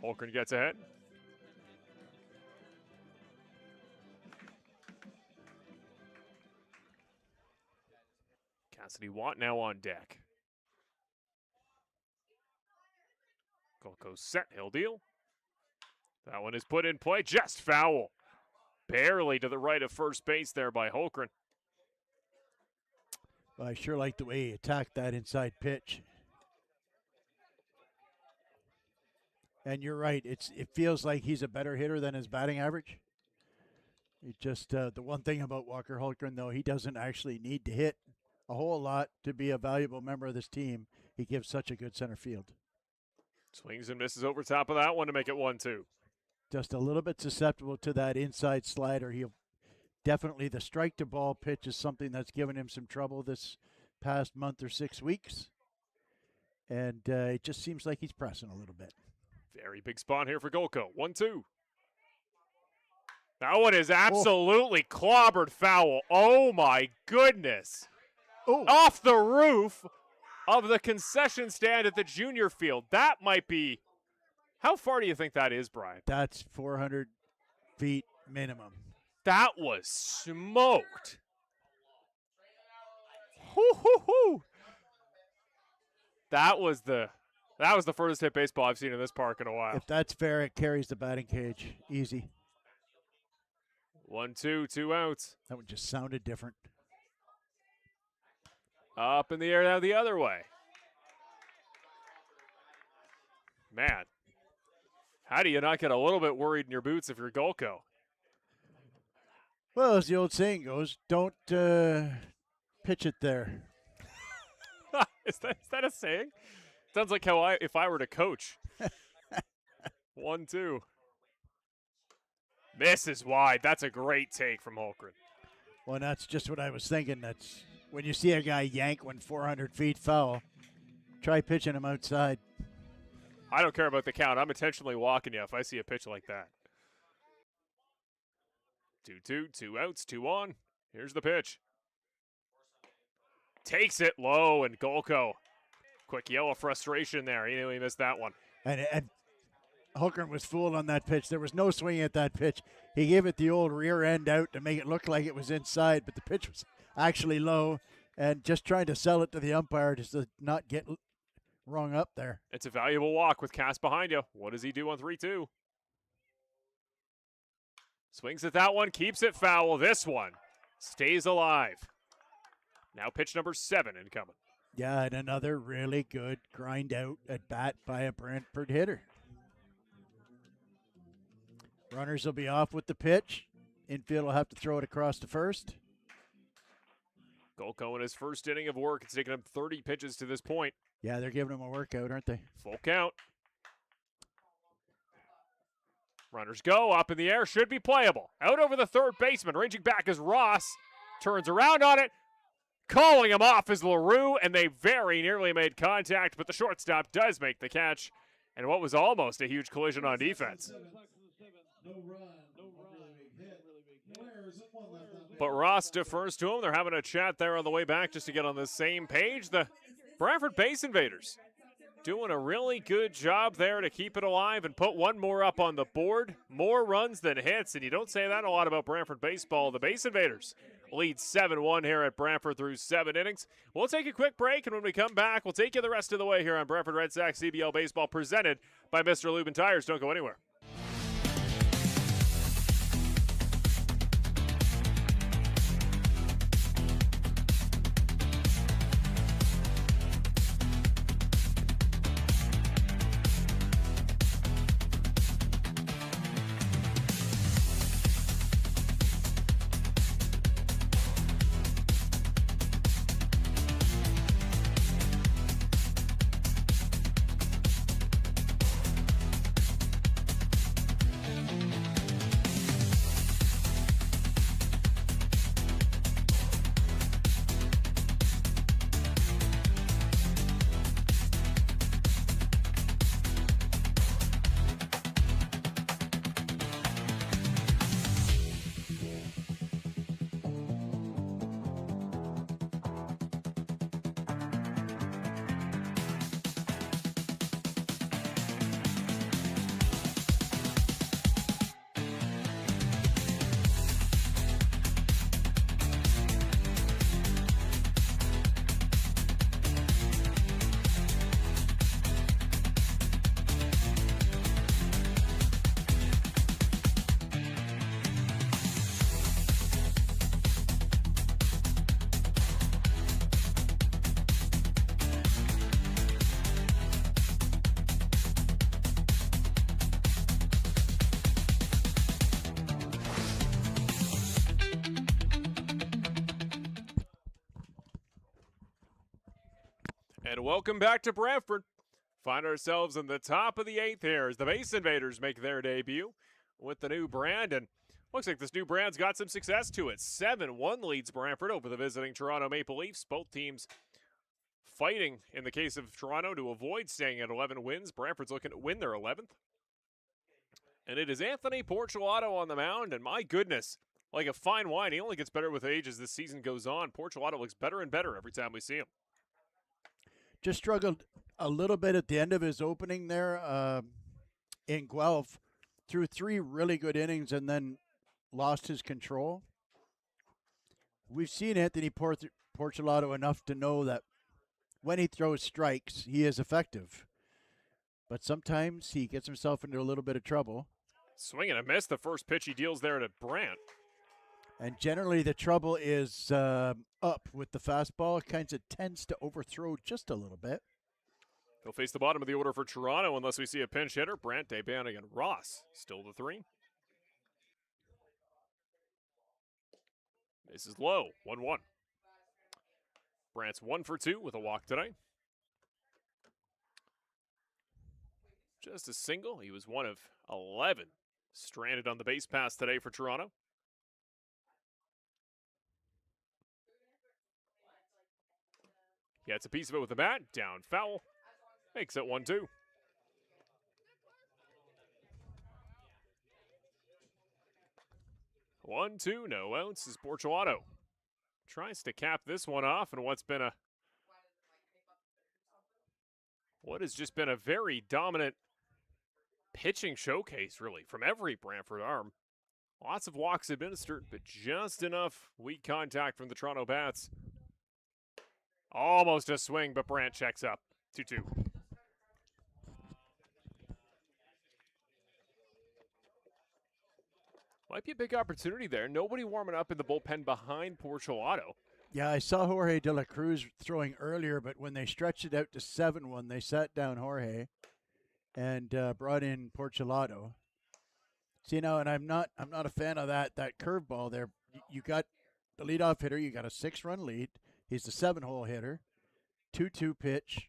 Holgren gets ahead. Cassidy Watt now on deck. Golko set, he'll deal. That one is put in play, just foul. Barely to the right of first base there by Holgren. Well, I sure like the way he attacked that inside pitch. And you're right, it feels like he's a better hitter than his batting average. It just the one thing about Walker Holgren, though, he doesn't actually need to hit a whole lot to be a valuable member of this team. He gives such a good center field. Swings and misses over top of that one to make it 1-2. Just a little bit susceptible to that inside slider. He'll definitely, the strike to ball pitch is something that's given him some trouble this past month or 6 weeks. And it just seems like he's pressing a little bit. Very big spot here for Golko. 1-2. That one is absolutely clobbered foul. Oh my goodness. Off the roof of the concession stand at the junior field. That might be, how far do you think that is, Brian? That's 400 feet minimum. That was smoked. Hoo, hoo, hoo. That was the furthest hit baseball I've seen in this park in a while. If that's fair, it carries the batting cage. Easy. 1-2, 2 outs. That one just sounded different. Up in the air now the other way. Man, how do you not get a little bit worried in your boots if you're Golko? Well, as the old saying goes, don't pitch it there. Is that a saying? Sounds like how if I were to coach. 1-2. This is wide. That's a great take from Holmgren. Well, that's just what I was thinking. That's when you see a guy yank when 400 feet foul, try pitching him outside. I don't care about the count. I'm intentionally walking you if I see a pitch like that. 2-2, 2 outs, 2 on. Here's the pitch. Takes it low, and Golko. Quick yell of frustration there. He knew he missed that one. And Holmgren was fooled on that pitch. There was no swing at that pitch. He gave it the old rear end out to make it look like it was inside, but the pitch was actually low, and just trying to sell it to the umpire just to not get rung up there. It's a valuable walk with Cass behind you. What does he do on 3-2? Swings at that one, keeps it foul. This one stays alive. Now pitch number 7 incoming. Yeah, and another really good grind out at bat by a Brantford hitter. Runners will be off with the pitch. Infield will have to throw it across to first. Golko in his first inning of work. It's taken him 30 pitches to this point. Yeah, they're giving him a workout, aren't they? Full count. Runners go, up in the air, should be playable. Out over the third baseman, ranging back is Ross. Turns around on it. Calling him off is LaRue, and they very nearly made contact, but the shortstop does make the catch. And what was almost a huge collision on defense. But Ross defers to him. They're having a chat there on the way back just to get on the same page. The Brantford Base Invaders doing a really good job there to keep it alive and put one more up on the board. More runs than hits, and you don't say that a lot about Brantford baseball. The Base Invaders lead 7-1 here at Brantford through 7 innings. We'll take a quick break, and when we come back, we'll take you the rest of the way here on Brantford Red Sox CBL Baseball presented by Mr. Lubin Tires. Don't go anywhere. And welcome back to Brantford. Find ourselves in the top of the 8th here as the Base Invaders make their debut with the new brand. And looks like this new brand's got some success to it. 7-1 leads Brantford over the visiting Toronto Maple Leafs. Both teams fighting, in the case of Toronto, to avoid staying at 11 wins. Brantford's looking to win their 11th. And it is Anthony Porciolato on the mound, and my goodness, like a fine wine, he only gets better with age as this season goes on. Porciolato looks better and better every time we see him. Just struggled a little bit at the end of his opening there in Guelph. Threw 3 really good innings and then lost his control. We've seen Anthony Porciolato enough to know that when he throws strikes, he is effective. But sometimes he gets himself into a little bit of trouble. Swing and a miss. The first pitch he deals there to Brant. And generally, the trouble is up with the fastball. It kind of tends to overthrow just a little bit. They'll face the bottom of the order for Toronto unless we see a pinch hitter. Brant, Banning, and Ross still the 3. This is low, 1-1. Brant's 1 for 2 with a walk today. Just a single. He was one of 11 stranded on the base pass today for Toronto. Gets a piece of it with the bat. Down foul. Makes it 1-2. 1-2, no outs as Porcelado tries to cap this one off in what has just been a very dominant pitching showcase, really, from every Brantford arm. Lots of walks administered, but just enough weak contact from the Toronto bats. Almost a swing, but Brant checks up. 2-2. Might be a big opportunity there. Nobody warming up in the bullpen behind Porcelado. Yeah, I saw Jorge de la Cruz throwing earlier, but when they stretched it out to 7-1, they sat down Jorge and brought in Porcelado. See now, and I'm not a fan of that curveball there. You got the leadoff hitter. You got a 6-run lead. He's the 7-hole hitter. 2-2 pitch.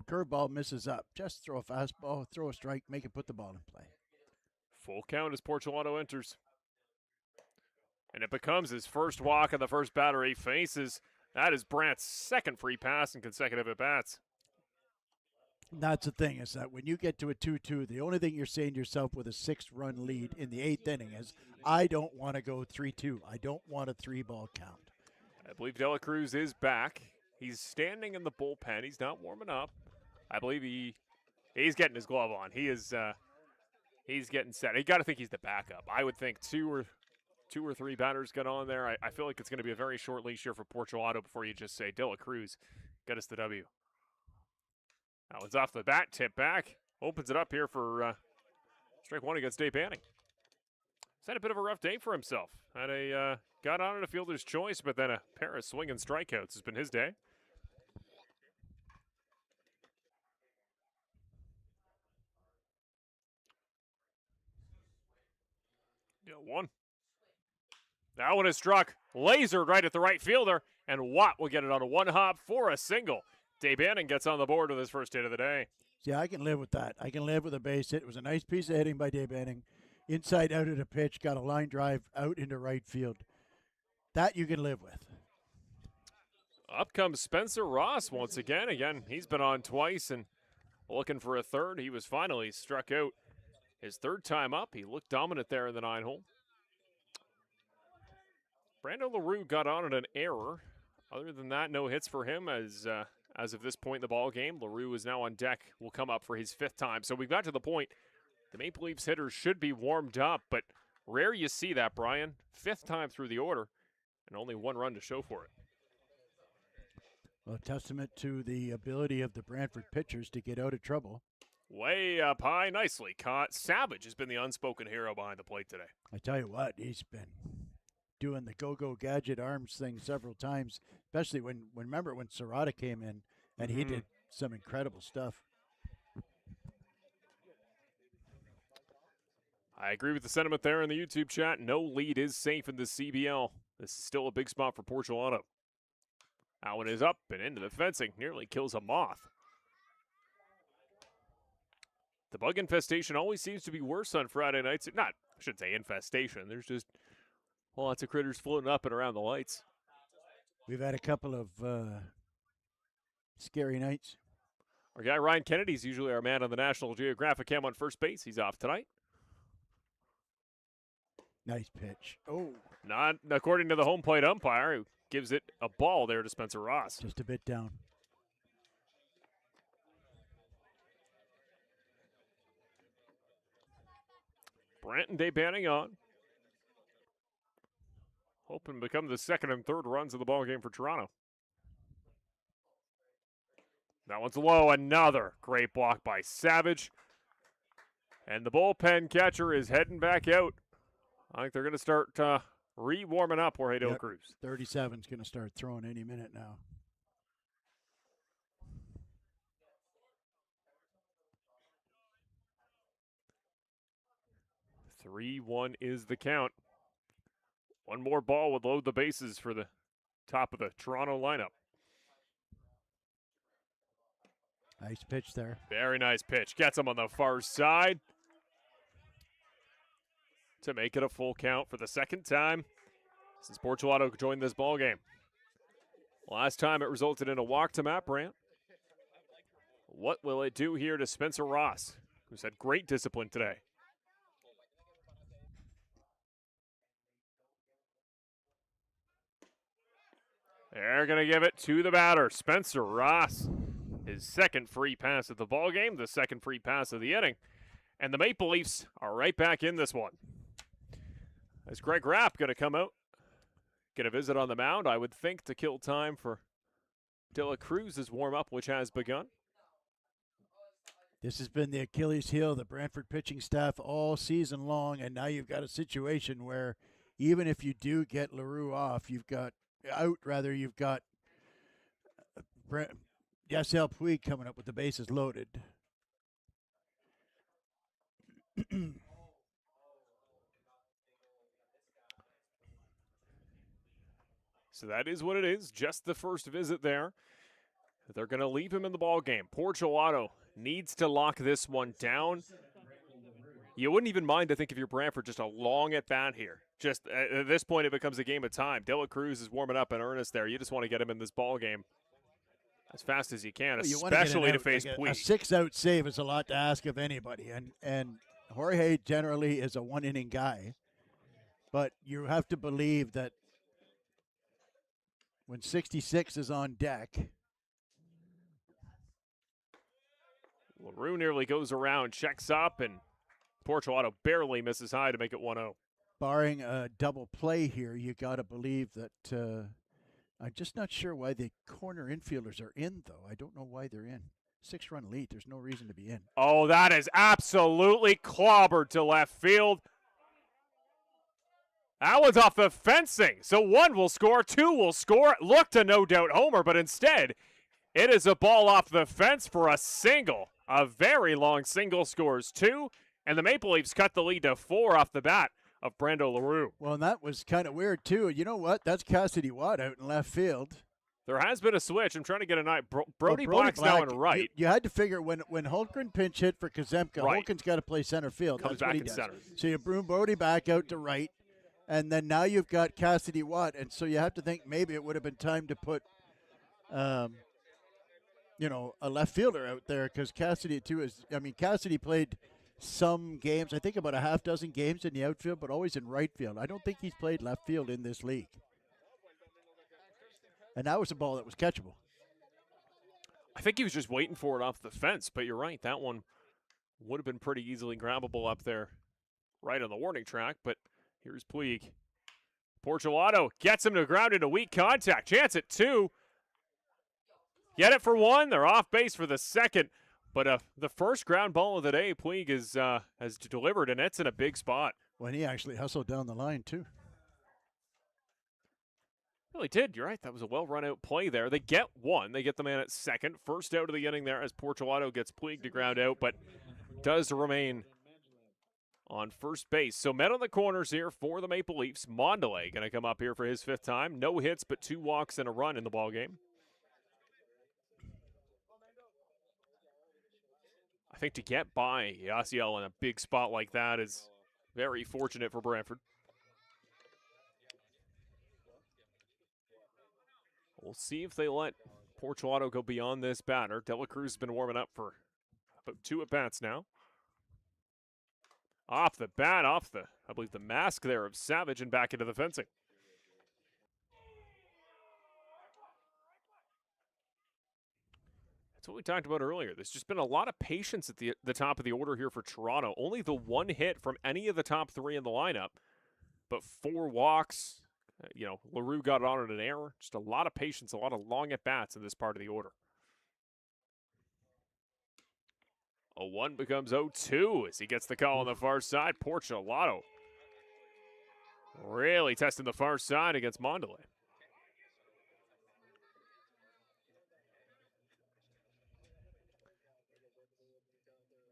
Curveball misses up. Just throw a fastball, throw a strike, make it put the ball in play. Full count as Porcelado enters. And it becomes his first walk of the first batter he faces. That is Brant's second free pass in consecutive at-bats. That's the thing, is that when you get to a 2-2, the only thing you're saying to yourself with a 6-run lead in the 8th inning is, I don't want to go 3-2. I don't want a 3-ball count. I believe De La Cruz is back. He's standing in the bullpen. He's not warming up. I believe he's getting his glove on. He's getting set. You got to think he's the backup. I would think two or three batters get on there. I feel like it's going to be a very short leash here for Porcelado before you just say, De La Cruz, get us the W. That one's off the bat, tip back. Opens it up here for strike 1 against Dave Banning. He's had a bit of a rough day for himself. Got on at a fielder's choice, but then a pair of swinging strikeouts has been his day. Deal 1. That one is struck, lasered right at the right fielder, and Watt will get it on a 1-hop for a single. Dave Banning gets on the board with his first hit of the day. Yeah, I can live with that. I can live with a base hit. It was a nice piece of hitting by Dave Banning. Inside out of the pitch, got a line drive out into right field. That you can live with. Up comes Spencer Ross once again. Again, he's been on twice and looking for a third. He was finally struck out his third time up. He looked dominant there in the 9-hole. Brandon LaRue got on at an error. Other than that, no hits for him as of this point in the ball game. LaRue is now on deck. Will come up for his 5th time. So we've got to the point. The Maple Leafs hitters should be warmed up, but rare you see that, Brian. 5th time through the order, and only 1 run to show for it. Well, testament to the ability of the Brantford pitchers to get out of trouble. Way up high, nicely caught. Savage has been the unspoken hero behind the plate today. I tell you what, he's been doing the go-go gadget arms thing several times, especially remember when Serrata came in and he did some incredible stuff. I agree with the sentiment there in the YouTube chat. No lead is safe in the CBL. This is still a big spot for Porcelado. That one is up and into the fencing. Nearly kills a moth. The bug infestation always seems to be worse on Friday nights. I shouldn't say infestation. There's just lots of critters floating up and around the lights. We've had a couple of scary nights. Our guy Ryan Kennedy's usually our man on the National Geographic cam on first base. He's off tonight. Nice pitch. Oh. Not according to the home plate umpire, who gives it a ball there to Spencer Ross. Just a bit down. Brant and Dave Banning on. Hoping to become the 2nd and 3rd runs of the ball game for Toronto. That one's low. Another great block by Savage. And the bullpen catcher is heading back out. I think they're going to start Re-warming up Jorge De La Cruz. 37's going to start throwing any minute now. Three-one is the count. One more ball would load the bases for the top of the Toronto lineup. Nice pitch there. Very nice pitch. Gets him on the far side to make it a full count for the second time since Portulato joined this ball game. Last time it resulted in a walk to Matt Brandt. What will it do here to Spencer Ross, who's had great discipline today? They're going to give it to the batter, Spencer Ross. His second free pass of the ball game, the second free pass of the inning. And the Maple Leafs are right back in this one. Is Greg Rapp going to come out, get a visit on the mound, I would think, to kill time for De La Cruz's warm-up, which has begun. This has been the Achilles heel of the Brantford pitching staff all season long, and now you've got a situation where even if you do get LaRue off, you've got Yasiel Puig coming up with the bases loaded. So that is what it is, just the first visit there. They're going to leave him in the ball game. Portulato needs to lock this one down. You wouldn't even mind, I think, if you're Brantford, just a long at-bat here. Just at this point, it becomes a game of time. De La Cruz is warming up in earnest there. You just want to get him in this ball game as fast as you can, especially to face Puig. A 6-out save is a lot to ask of anybody, and Jorge generally is a one-inning guy. But you have to believe that when 66 is on deck, LaRue nearly goes around, checks up, and Portulato barely misses high to make it 1-0. Barring a double play here, you got to believe that I'm just not sure why the corner infielders are in, though. I don't know why they're in. 6-run lead. There's no reason to be in. Oh, that is absolutely clobbered to left field. That one's off the fencing. So one will score, two will score. Looked a no-doubt homer, but instead, it is a ball off the fence for a single. A very long single, scores two, and the Maple Leafs cut the lead to 4 off the bat of Brando LaRue. Well, and that was kind of weird, too. You know what? That's Cassidy Watt out in left field. There has been a switch. I'm trying to get a night. Brody Black's now in right. You had to figure when Holmgren pinch hit for Kazemka, right. Holmgren's got to play center field. Comes back in center. So you bring Brody back out to right, and then now you've got Cassidy Watt, and so you have to think maybe it would have been time to put a left fielder out there, because Cassidy, too, Cassidy played some games, I think about a half dozen games in the outfield, but always in right field. I don't think he's played left field in this league. And that was a ball that was catchable. I think he was just waiting for it off the fence, but you're right. That one would have been pretty easily grabbable up there right on the warning track, but here's Puig. Portulato gets him to ground into weak contact. Chance at 2. Get it for 1. They're off base for the second. But the first ground ball of the day, Puig has delivered, and it's in a big spot. When he actually hustled down the line, too. Really did. You're right. That was a well-run-out play there. They get 1. They get the man at second. First out of the inning there as Portulato gets Puig to ground out, but does remain on first base. So men on the corners here for the Maple Leafs. Mondelez going to come up here for his 5th time. No hits, but 2 walks and a run in the ballgame. I think to get by Yasiel in a big spot like that is very fortunate for Brantford. We'll see if they let Portulato go beyond this batter. De La Cruz has been warming up for about 2 at-bats now. Off the bat, I believe the mask there of Savage, and back into the fencing. That's what we talked about earlier. There's just been a lot of patience at the top of the order here for Toronto. Only the 1 hit from any of the top 3 in the lineup, but 4 walks. LaRue got it on an error. Just a lot of patience, a lot of long at-bats in this part of the order. 0-1 becomes 0-2 as he gets the call on the far side. Portulato Really testing the far side against Mondelez.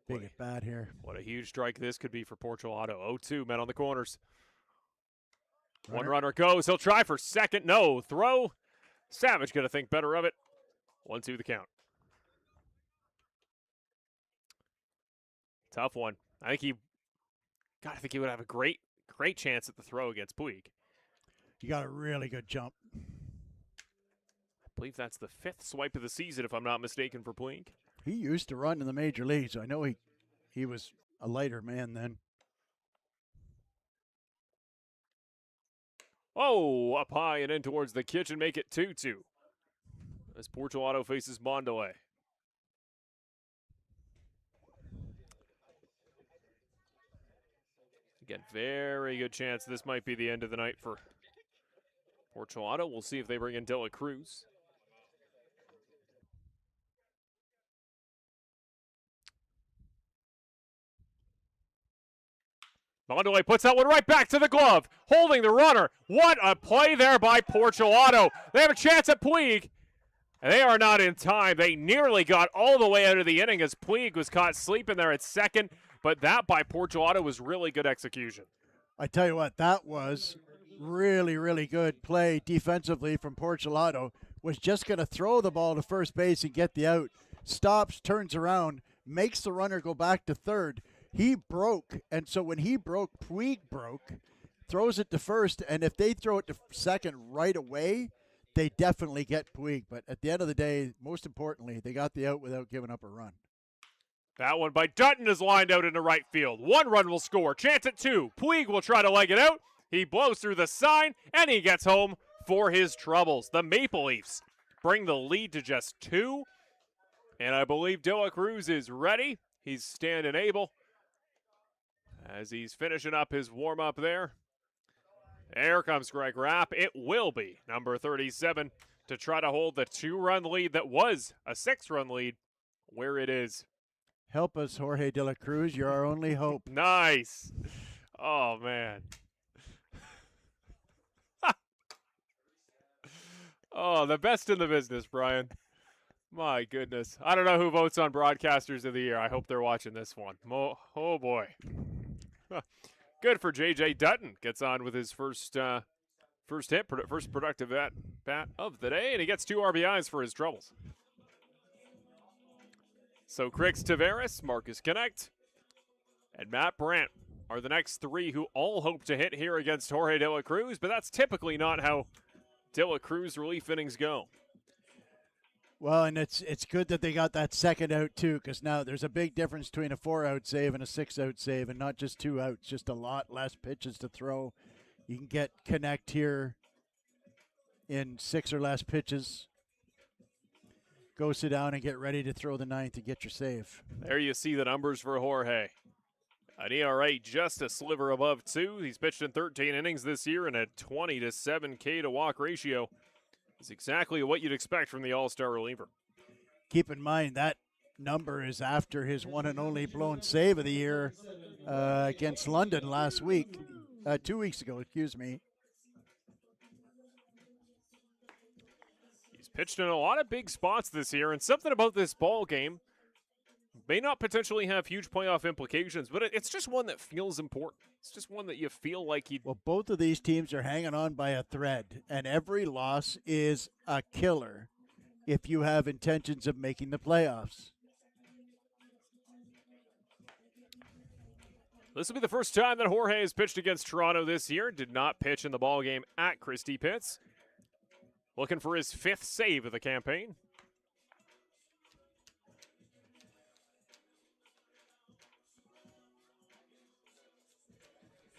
Big at bat here. What a huge strike this could be for Portualato. 0-2, men on the corners. One Runner. runner goes. He'll try for second. No. Throw. Savage going to think better of it. 1-2 the count. Tough one. I think he would have a great chance at the throw against Puig. He got a really good jump. I believe that's the 5th swipe of the season, if I'm not mistaken, for Puig. He used to run in the major leagues. I know he was a lighter man then. Oh, up high and in towards the kitchen, make it 2-2. As Portualato faces Mondelez. Again, very good chance this might be the end of the night for Portualato. We'll see if they bring in De La Cruz. Mondelez puts that one right back to the glove, holding the runner. What a play there by Portualato. They have a chance at Puig, and they are not in time. They nearly got all the way out of the inning as Puig was caught sleeping there at second, but that by Portualato was really good execution. I tell you what, that was really, really good play defensively from Portualato. Was just going to throw the ball to first base and get the out. Stops, turns around, makes the runner go back to third. He broke, and so when he broke, Puig broke, throws it to first, and if they throw it to second right away, they definitely get Puig. But at the end of the day, most importantly, they got the out without giving up a run. That one by Dutton is lined out into right field. One run will score. Chance at 2. Puig will try to leg it out. He blows through the sign, and he gets home for his troubles. The Maple Leafs bring the lead to just 2. And I believe De La Cruz is ready. He's standing able as he's finishing up his warm-up there. There comes Greg Rapp. It will be number 37 to try to hold the 2-run lead that was a 6-run lead where it is. Help us, Jorge De La Cruz. You're our only hope. Nice. Oh, man. Oh, the best in the business, Brian. My goodness. I don't know who votes on Broadcasters of the Year. I hope they're watching this one. Oh, boy. Good for J.J. Dutton. Gets on with his first productive bat of the day, and he gets 2 RBIs for his troubles. So Crix Tavares, Marcus Connect, and Matt Brandt are the next 3 who all hope to hit here against Jorge De La Cruz, but that's typically not how De La Cruz relief innings go. Well, and it's good that they got that second out, too, because now there's a big difference between a 4-out save and a 6-out save, and not just 2 outs, just a lot less pitches to throw. You can get Connect here in 6 or less pitches. Go sit down and get ready to throw the 9th to get your save. There you see the numbers for Jorge. An ERA just a sliver above 2. He's pitched in 13 innings this year and a 20-7 K to walk ratio. It's exactly what you'd expect from the all-star reliever. Keep in mind that number is after his one and only blown save of the year against London last week. 2 weeks ago, excuse me. He's pitched in a lot of big spots this year, and something about this ball game may not potentially have huge playoff implications, but it's just one that feels important. It's just one that you feel like he'd... Well, both of these teams are hanging on by a thread, and every loss is a killer if you have intentions of making the playoffs. This will be the first time that Jorge has pitched against Toronto this year. Did not pitch in the ballgame at Christie Pitts. Looking for his 5th save of the campaign.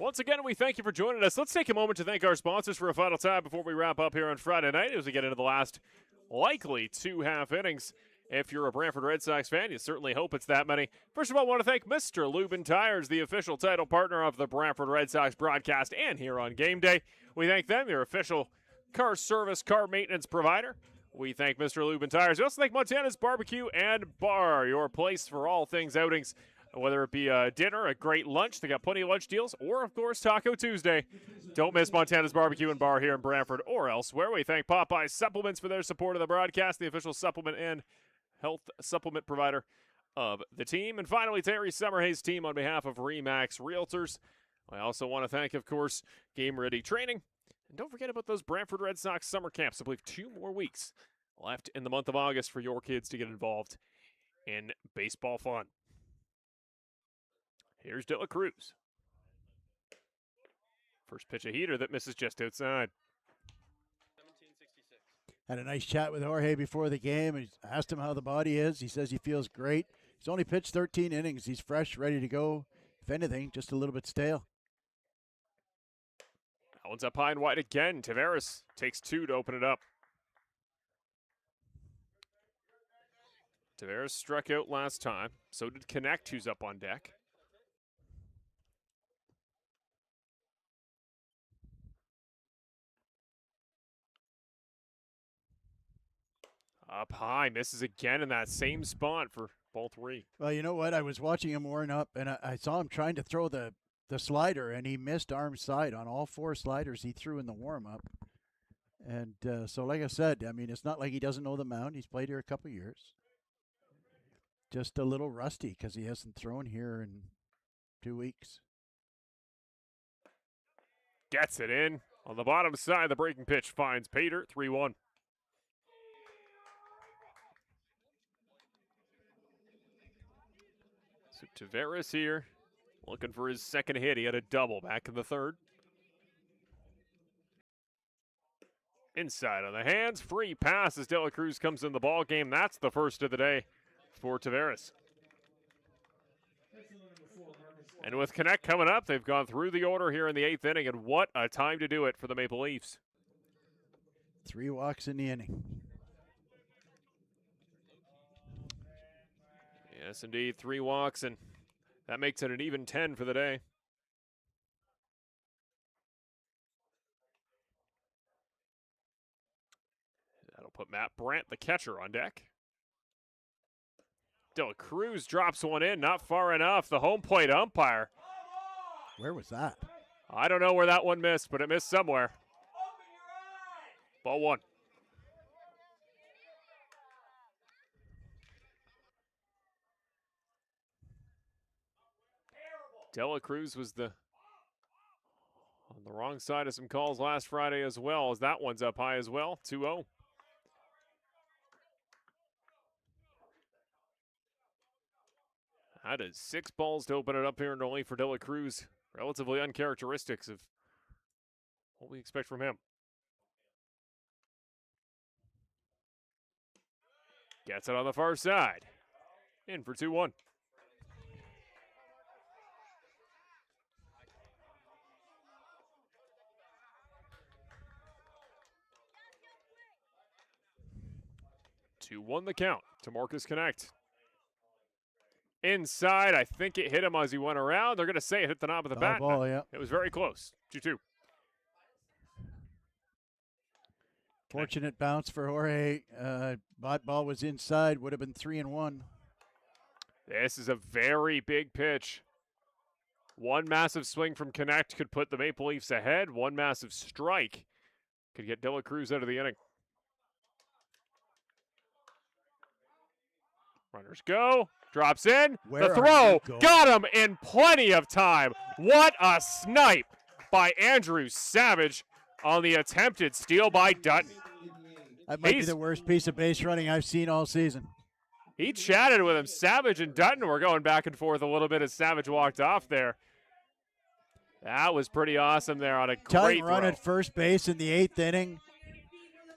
Once again, we thank you for joining us. Let's take a moment to thank our sponsors for a final time before we wrap up here on Friday night as we get into the last likely 2 half innings. If you're a Brantford Red Sox fan, you certainly hope it's that many. First of all, I want to thank Mr. Lubin Tires, the official title partner of the Brantford Red Sox broadcast and here on Game Day. We thank them, their official car service, car maintenance provider. We thank Mr. Lubin Tires. We also thank Montana's Barbecue and Bar, your place for all things outings. whether it be a dinner, a great lunch. They got plenty of lunch deals, or, of course, Taco Tuesday. Don't miss Montana's Barbecue and Bar here in Brantford or elsewhere. We thank Popeye Supplements for their support of the broadcast, the official supplement and health supplement provider of the team. And finally, Terry Summerhays' team on behalf of RE/MAX Realtors. I also want to thank, of course, Game Ready Training. And don't forget about those Brantford Red Sox summer camps. I believe 2 more weeks left in the month of August for your kids to get involved in baseball fun. Here's De La Cruz. First pitch a heater that misses just outside. 1766. Had a nice chat with Jorge before the game. I asked him how the body is. He says he feels great. He's only pitched 13 innings. He's fresh, ready to go. If anything, just a little bit stale. That one's up high and wide again. Tavares takes 2 to open it up. Tavares struck out last time. So did Connect, who's up on deck. Up high, misses again in that same spot for ball 3. Well, you know what? I was watching him warming up, and I saw him trying to throw the slider, and he missed arm side on all 4 sliders he threw in the warm-up. And so, like I said, I mean, it's not like he doesn't know the mound. He's played here a couple years. Just a little rusty because he hasn't thrown here in 2 weeks. Gets it in. On the bottom side, the breaking pitch finds Pater, 3-1. So Tavares here, looking for his second hit. He had a double back in the 3rd. Inside on the hands, free pass as De La Cruz comes in the ball game. That's the first of the day for Tavares. And with Connect coming up, they've gone through the order here in the 8th inning, and what a time to do it for the Maple Leafs. 3 walks in the inning. Yes, indeed, 3 walks, and that makes it an even 10 for the day. That'll put Matt Brandt, the catcher, on deck. De La Cruz drops one in, not far enough. The home plate umpire. Where was that? I don't know where that one missed, but it missed somewhere. Ball 1. De La Cruz was on the wrong side of some calls last Friday as well, as that one's up high as well, 2-0. That is 6 balls to open it up here and only for De La Cruz. Relatively uncharacteristics of what we expect from him. Gets it on the far side. In for 2-1. Won the count to Marcus Connect. Inside, I think it hit him as he went around. They're going to say it hit the knob of the bat. Ball, yeah. It was very close. 2-2. Fortunate bounce for Jorge. Ball was inside. Would have been 3-1. This is a very big pitch. One massive swing from Connect could put the Maple Leafs ahead. One massive strike could get De La Cruz out of the inning. Runners go. Drops in. Where the throw. going? Got him in plenty of time. What a snipe by Andrew Savage on the attempted steal by Dutton. That might be the worst piece of base running I've seen all season. He chatted with him. Savage and Dutton were going back and forth a little bit as Savage walked off there. That was pretty awesome there on a great run throw. at first base in the 8th inning,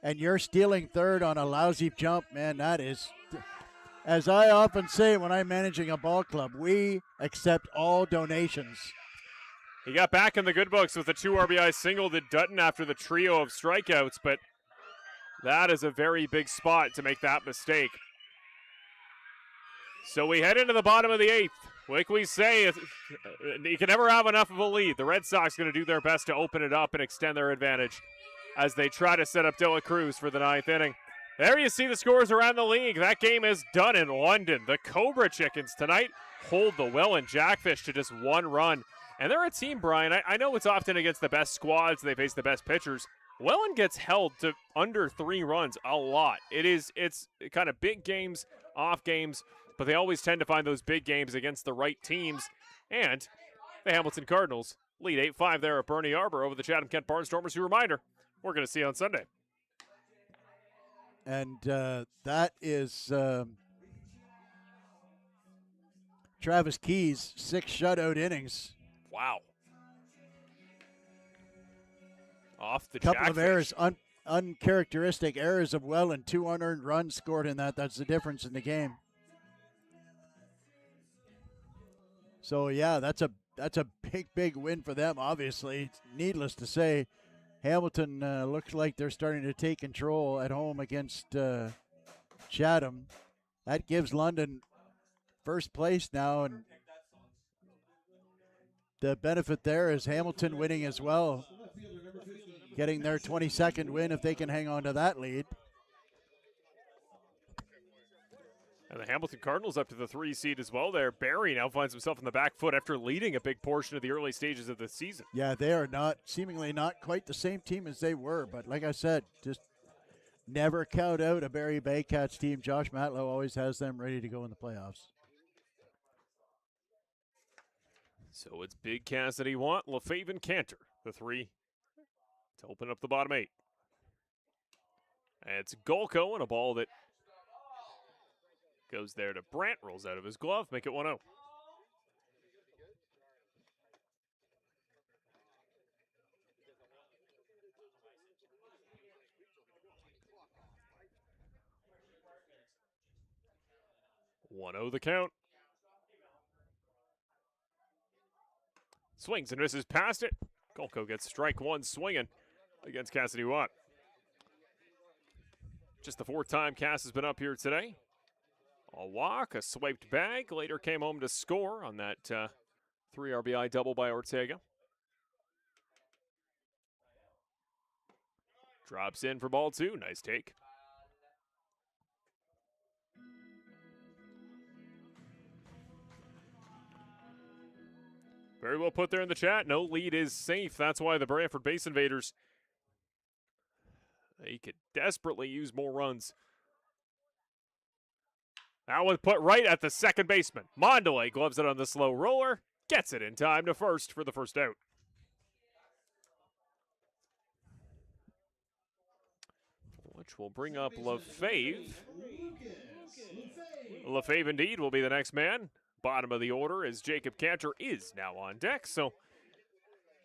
and you're stealing third on a lousy jump, man. That is, as I often say when I'm managing a ball club, we accept all donations. He got back in the good books with a 2 RBI single to Dutton after the trio of strikeouts, but that is a very big spot to make that mistake. So we head into the bottom of the 8th. Like we say, you can never have enough of a lead. The Red Sox going to do their best to open it up and extend their advantage as they try to set up De La Cruz for the 9th inning. There you see the scores around the league. That game is done in London. The Cobra Chickens tonight hold the Welland Jackfish to just 1 run. And they're a team, Brian. I know it's often against the best squads. They face the best pitchers. Welland gets held to under 3 runs a lot. It's kind of big games, off games, but they always tend to find those big games against the right teams. And the Hamilton Cardinals lead 8-5 there at Bernie Arbor over the Chatham-Kent Barnstormers, who, reminder, we're going to see on Sunday. And that is Travis Key's 6 shutout innings. Wow. Off the couple Jackfish. of errors, uncharacteristic errors of Welland, 2 unearned runs scored in that. That's the difference in the game. So yeah, that's a big win for them. Obviously, needless to say, Hamilton looks like they're starting to take control at home against Chatham. That gives London first place now, and the benefit there is Hamilton winning as well, getting their 22nd win if they can hang on to that lead. And the Hamilton Cardinals up to the 3 seed as well there. Barry now finds himself in the back foot after leading a big portion of the early stages of the season. Yeah, they are seemingly not quite the same team as they were, but like I said, just never count out a Barry Baycats team. Josh Matlow always has them ready to go in the playoffs. So it's Big Cassidy Want, Lefebvre and Cantor, the 3 to open up the bottom 8. And it's Golko and a ball that goes there to Brant, rolls out of his glove, make it 1-0. The count. Swings and misses past it. Golko gets strike 1 swinging against Cassidy Watt. Just the 4th time Cass has been up here today. A walk, a swiped bag. Later came home to score on that 3 RBI double by Ortega. Drops in for ball 2. Nice take. Very well put there in the chat. No lead is safe. That's why the Brantford Base Invaders, they could desperately use more runs. That was put right at the second baseman. Mondelez gloves it on the slow roller. Gets it in time to first for the first out. Which will bring up Lefebvre. Lefebvre indeed will be the next man. Bottom of the order as Jacob Cantor is now on deck. So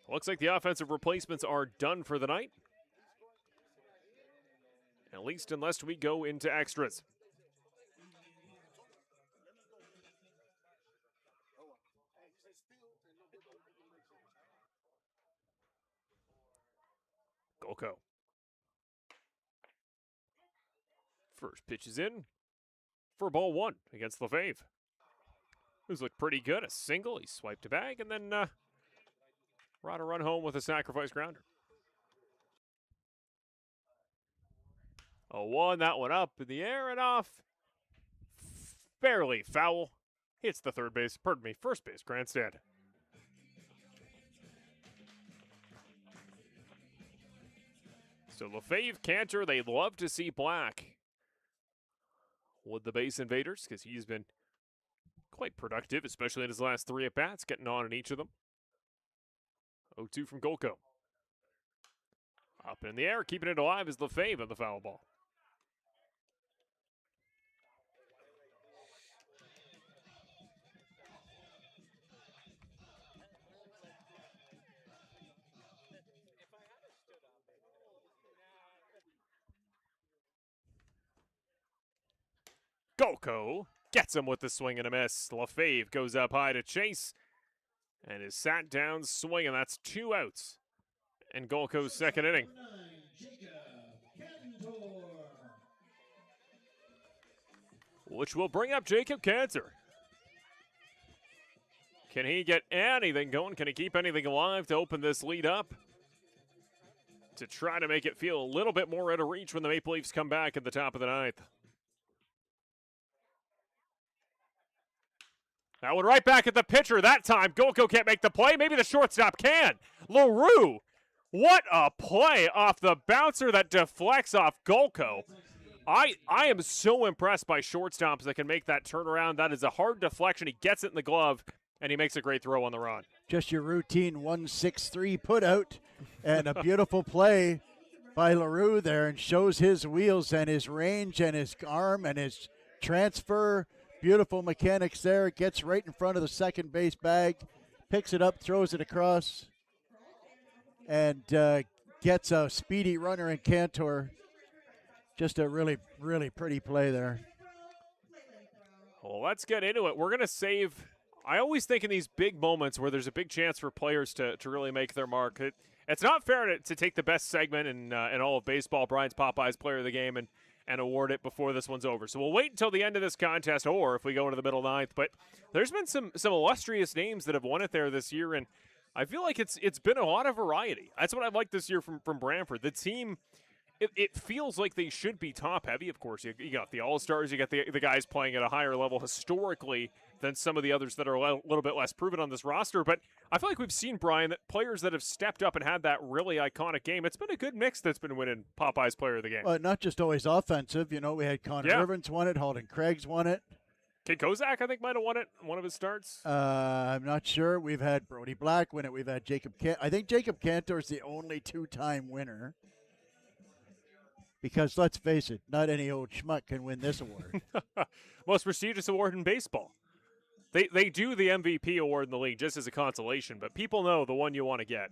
looks like the offensive replacements are done for the night. At least unless we go into extras. Golko. First pitch is in for ball 1 against Lefebvre. Who's looked pretty good. A single, he swiped a bag, and then brought a run home with a sacrifice grounder. 0-1, that one up in the air and off. Fairly foul. Hits the first base grandstand. So Lefebvre, Cantor, they love to see black with the Base Invaders because he's been quite productive, especially in his last 3 at-bats, getting on in each of them. 0-2 from Golko. Up in the air, keeping it alive is Lefebvre on the foul ball. Golko gets him with the swing and a miss. Lefebvre goes up high to chase and is sat down swinging. That's 2 outs in Golko's second inning. Which will bring up Jacob Cantor. Can he get anything going? Can he keep anything alive to open this lead up? to try to make it feel a little bit more out of reach when the Maple Leafs come back at the top of the ninth. That one right back at the pitcher that time. Golko can't make the play. Maybe the shortstop can. LaRue, what a play off the bouncer that deflects off Golko. I am so impressed by shortstops that can make that turnaround. That is a hard deflection. He gets it in the glove, and he makes a great throw on the run. Just your routine 1-6-3 put out, and a beautiful play by LaRue there, and shows his wheels and his range and his arm and his transfer. Beautiful mechanics there. Gets right in front of the second base bag, picks it up, throws it across, and gets a speedy runner in Cantor. Just a really, really pretty play there. Well, let's get into it. We're going to save. I always think in these big moments where there's a big chance for players to really make their mark, it's not fair to take the best segment in all of baseball, Brian's Popeyes Player of the Game, and award it before this one's over. So we'll wait until the end of this contest, or if we go into the middle ninth. But there's been some illustrious names that have won it there this year, and I feel like it's been a lot of variety. That's what I like this year from Brantford. The team, it feels like they should be top-heavy. Of course, you got the All-Stars, you got the guys playing at a higher level historically than some of the others that are a little bit less proven on this roster. But I feel like we've seen, Brian, that players that have stepped up and had that really iconic game, it's been a good mix that's been winning Popeyes Player of the Game. Well, not just always offensive. You know, we had Connor Irvin's won it, Halden Craig's won it. Kid Kozak, I think, might have won it in one of his starts. I'm not sure. We've had Brody Black win it. We've had Jacob I think Jacob Cantor's the only two-time winner. Because let's face it, not any old schmuck can win this award. Most prestigious award in baseball. They do the MVP award in the league just as a consolation, but people know the one you want to get.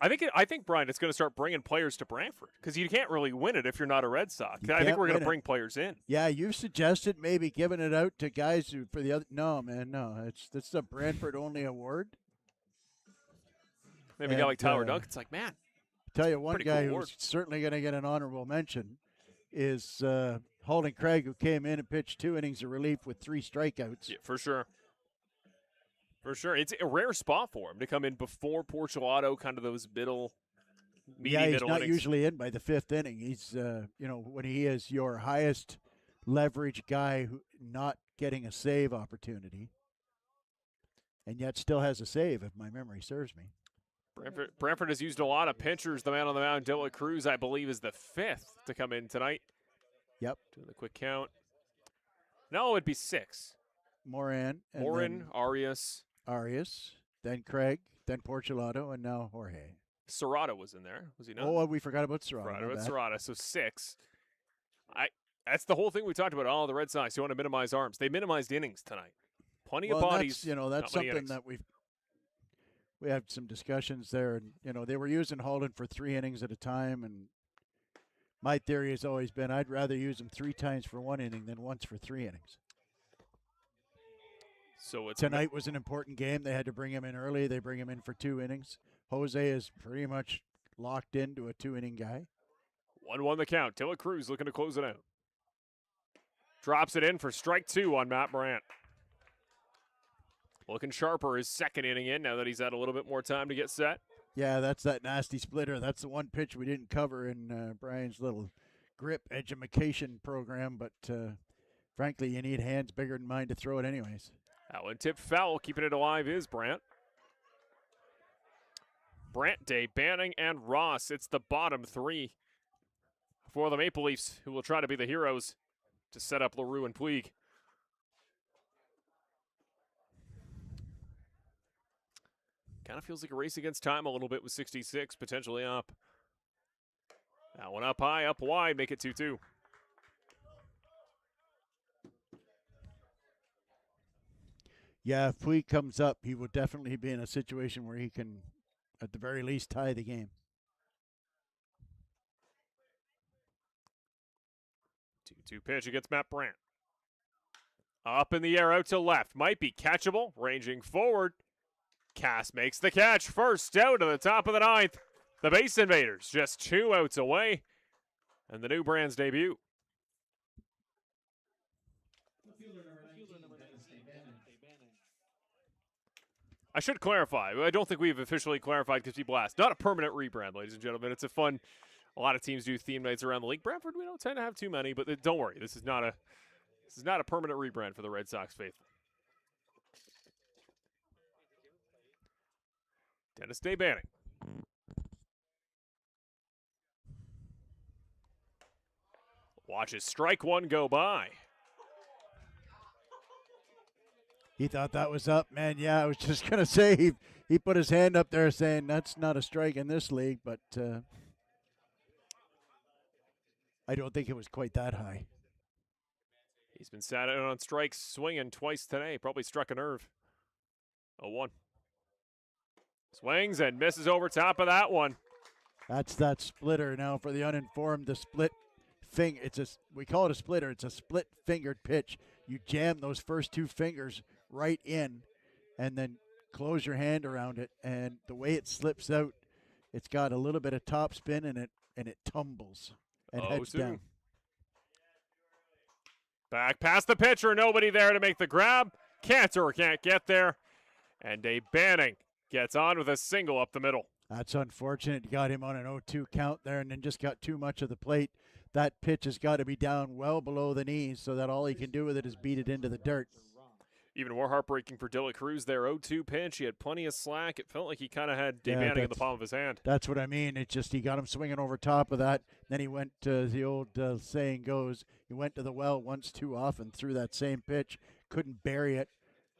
I think Brian, it's going to start bringing players to Brantford because you can't really win it if you're not a Red Sox. I think we're going to bring players in. Yeah, you suggested maybe giving it out to guys who for the other. No, man, no. It's a Brantford only award. Maybe a guy like Tyler Dunk. It's like, man. Tell you one guy who's certainly going to get an honorable mention is Halden Craig, who came in and pitched 2 innings of relief with 3 strikeouts. Yeah, for sure. For sure. It's a rare spot for him to come in before Porcelato, kind of those middle he's not innings. Usually in by the 5th inning. He's, when he is your highest leverage guy who not getting a save opportunity, and yet still has a save, if my memory serves me. Brantford has used a lot of pitchers. The man on the mound, De La Cruz, I believe, is the 5th to come in tonight. Yep. Doing the quick count. No, it'd be 6. Moran, Arias, then Craig, then Porcelato, and now Jorge. Serrata was in there. Was he not? Oh, we forgot about Serrata. Serrata, so 6. That's the whole thing we talked about. Oh, the Red Sox, you want to minimize arms. They minimized innings tonight. Plenty of bodies. That's something that we had some discussions there, and they were using Halden for 3 innings at a time, and my theory has always been I'd rather use him 3 times for 1 inning than once for 3 innings. So tonight was an important game. They had to bring him in early. They bring him in for 2 innings. Jose is pretty much locked into a 2-inning guy. 1-1 the count. De La Cruz looking to close it out. Drops it in for strike 2 on Matt Brandt. Looking sharper his 2nd inning in now that he's had a little bit more time to get set. Yeah, that's that nasty splitter. That's the one pitch we didn't cover in Brian's little grip education program, but frankly, you need hands bigger than mine to throw it anyways. That one tipped foul. Keeping it alive is Brandt. Brandt, Day, Banning, and Ross. It's the bottom 3 for the Maple Leafs, who will try to be the heroes to set up LaRue and Puig. Kind of feels like a race against time a little bit with 66 potentially up. That one up high, up wide, make it 2-2. Yeah, if Puig comes up, he will definitely be in a situation where he can, at the very least, tie the game. 2-2 pitch against Matt Brandt. Up in the air, out to left. Might be catchable. Ranging forward. Cass makes the catch. First out of the top of the 9th. The Base Invaders just 2 outs away. And the new Brand's debut. I should clarify. I don't think we've officially clarified because people ask. Not a permanent rebrand, ladies and gentlemen. It's a fun. A lot of teams do theme nights around the league. Brantford, we don't tend to have too many, but don't worry. This is not a permanent rebrand for the Red Sox faithful. Dennis Day Banning. Watches strike one go by. He thought that was up, man. Yeah, I was just going to say he put his hand up there saying that's not a strike in this league, but I don't think it was quite that high. He's been sat out on strikes swinging twice today. Probably struck a nerve. 0-1. Swings and misses over top of that one. That's that splitter now for the uninformed. The split finger. We call it a splitter. It's a split-fingered pitch. You jam those first two fingers right in, and then close your hand around it. And the way it slips out, it's got a little bit of top spin in it, and it tumbles and heads down. Back past the pitcher. Nobody there to make the grab. Cantor can't get there, and Day Banning gets on with a single up the middle. That's unfortunate. You got him on an 0-2 count there and then just got too much of the plate. That pitch has got to be down well below the knees so that all he can do with it is beat it into the dirt. Even more heartbreaking for De La Cruz there. 0-2 pitch. He had plenty of slack. It felt like he kind of had Day Banning in the palm of his hand. That's what I mean. It's just he got him swinging over top of that. Then he went, as the old saying goes, he went to the well once too often through that same pitch. Couldn't bury it.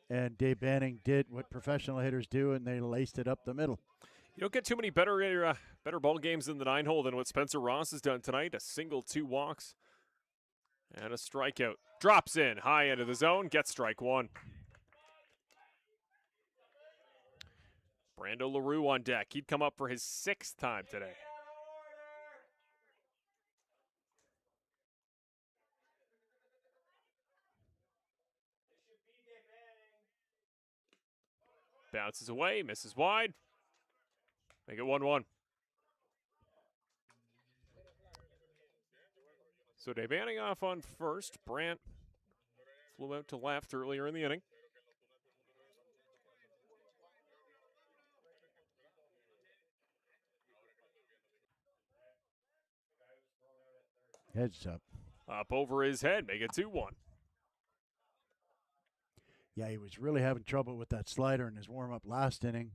And Day Banning did what professional hitters do, and they laced it up the middle. You don't get too many better ball games in the 9-hole than what Spencer Ross has done tonight. A single, 2 walks, and a strikeout. Drops in, high end of the zone, gets strike one. Brando LaRue on deck. He'd come up for his 6th time today. Bounces away, misses wide. Make it 1-1. So Day Banning off on first. Brant flew out to left earlier in the inning. Heads up. Up over his head, make it 2-1. Yeah, he was really having trouble with that slider in his warm-up last inning.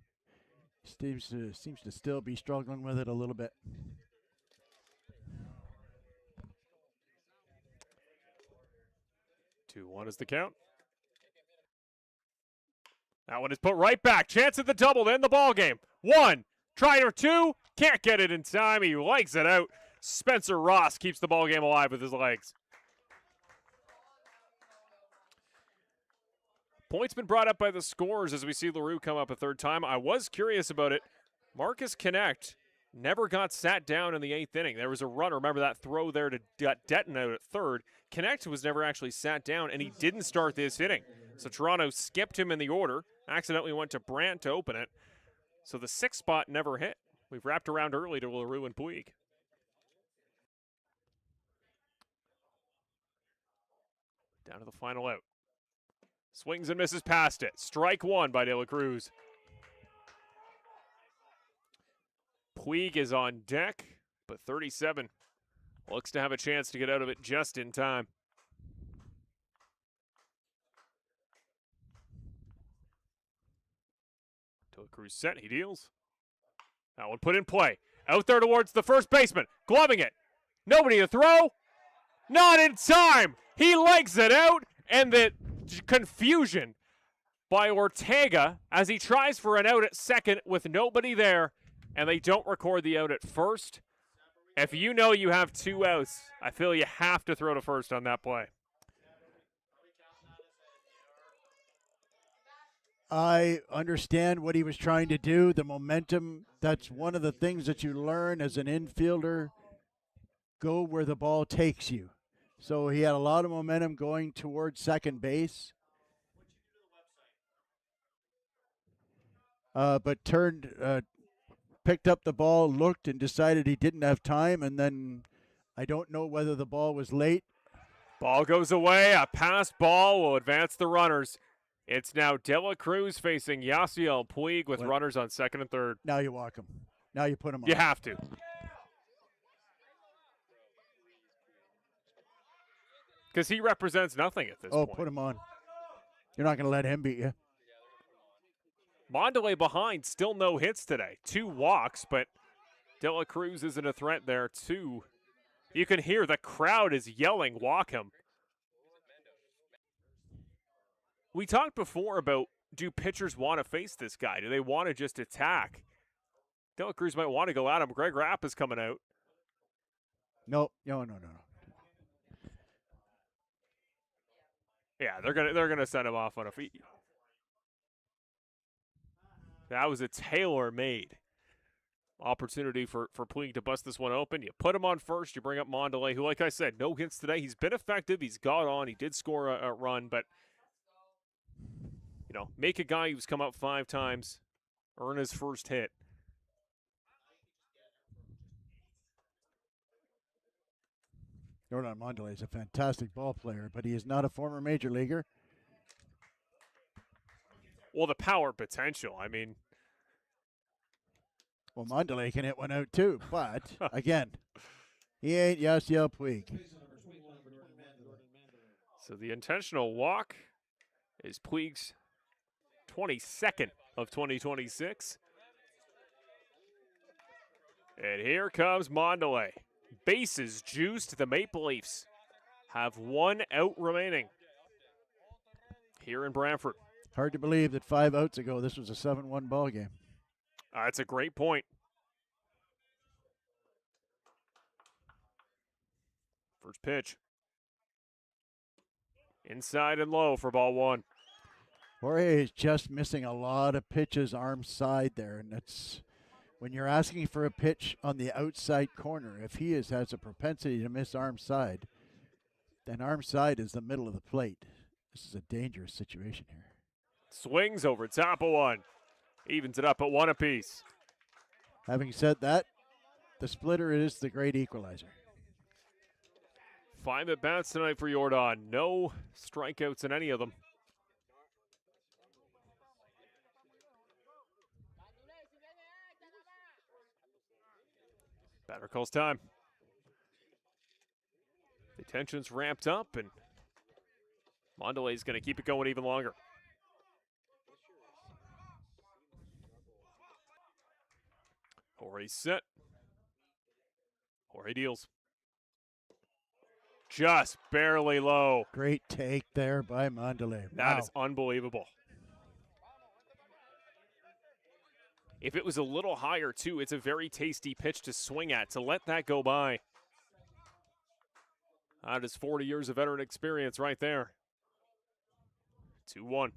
Seems to still be struggling with it a little bit. Two one is the count. That one is put right back. Chance at the double to end the ball game. 1, try or 2, can't get it in time. He legs it out. Spencer Ross keeps the ball game alive with his legs. Point's been brought up by the scorers as we see LaRue come up a 3rd time. I was curious about it. Marcus Connect never got sat down in the 8th inning. There was a run. Remember that throw there to Detton out at 3rd. Connect was never actually sat down, and he didn't start this inning. So Toronto skipped him in the order, accidentally went to Brant to open it. So the 6th spot never hit. We've wrapped around early to LaRue and Puig. Down to the final out. Swings and misses past it. Strike one by De La Cruz. Puig is on deck, but 37 looks to have a chance to get out of it just in time. De La Cruz set, he deals. That one put in play. Out there towards the first baseman, gloving it. Nobody to throw. Not in time. He legs it out, and the confusion by Ortega as he tries for an out at second with nobody there, and they don't record the out at first. If you know you have 2 outs, I feel you have to throw to first on that play. I understand what he was trying to do. The momentum, that's one of the things that you learn as an infielder. Go where the ball takes you. So he had a lot of momentum going towards second base. But picked up the ball, looked, and decided he didn't have time. And then I don't know whether the ball was late. Ball goes away. A passed ball will advance the runners. It's now Dela Cruz facing Yasiel Puig with runners on second and third. Now you walk him. Now you put him on. You have to. Because he represents nothing at this point. Oh, put him on. You're not going to let him beat you. Mondelez behind, still no hits today. 2 walks, but Dela Cruz isn't a threat there, too. You can hear the crowd is yelling, walk him. We talked before about, do pitchers want to face this guy? Do they want to just attack? Dela Cruz might want to go at him. Greg Rapp is coming out. No. No. Yeah, they're gonna send him off on a feet. That was a tailor-made opportunity for Puig to bust this one open. You put him on first. You bring up Mondelez, who, like I said, no hits today. He's been effective. He's got on. He did score a run, but make a guy who's come up 5 times earn his first hit. Jordan Mondelez is a fantastic ball player, but he is not a former major leaguer. Well, the power potential, I mean. Well, Mondelez can hit one out too, but again, he ain't Yasiel Puig. So the intentional walk is Puig's 22nd of 2026. And here comes Mondelez. Bases juiced. The Maple Leafs have 1 out remaining here in Brantford. Hard to believe that 5 outs ago this was a 7-1 ball game. That's a great point. First pitch. Inside and low for ball 1. Jorge is just missing a lot of pitches arm side there, and that's when you're asking for a pitch on the outside corner. If he has a propensity to miss arm side, then arm side is the middle of the plate. This is a dangerous situation here. Swings over top of 1. Evens it up at 1 apiece. Having said that, the splitter is the great equalizer. 5 at-bats tonight for Jordan. No strikeouts in any of them. Batter calls time. The tension's ramped up, and Mondelez is going to keep it going even longer. Jorge set. Jorge deals. Just barely low. Great take there by Mondelez. That is unbelievable. If it was a little higher, too, it's a very tasty pitch to swing at. To let that go by. That is 40 years of veteran experience right there. 2-1.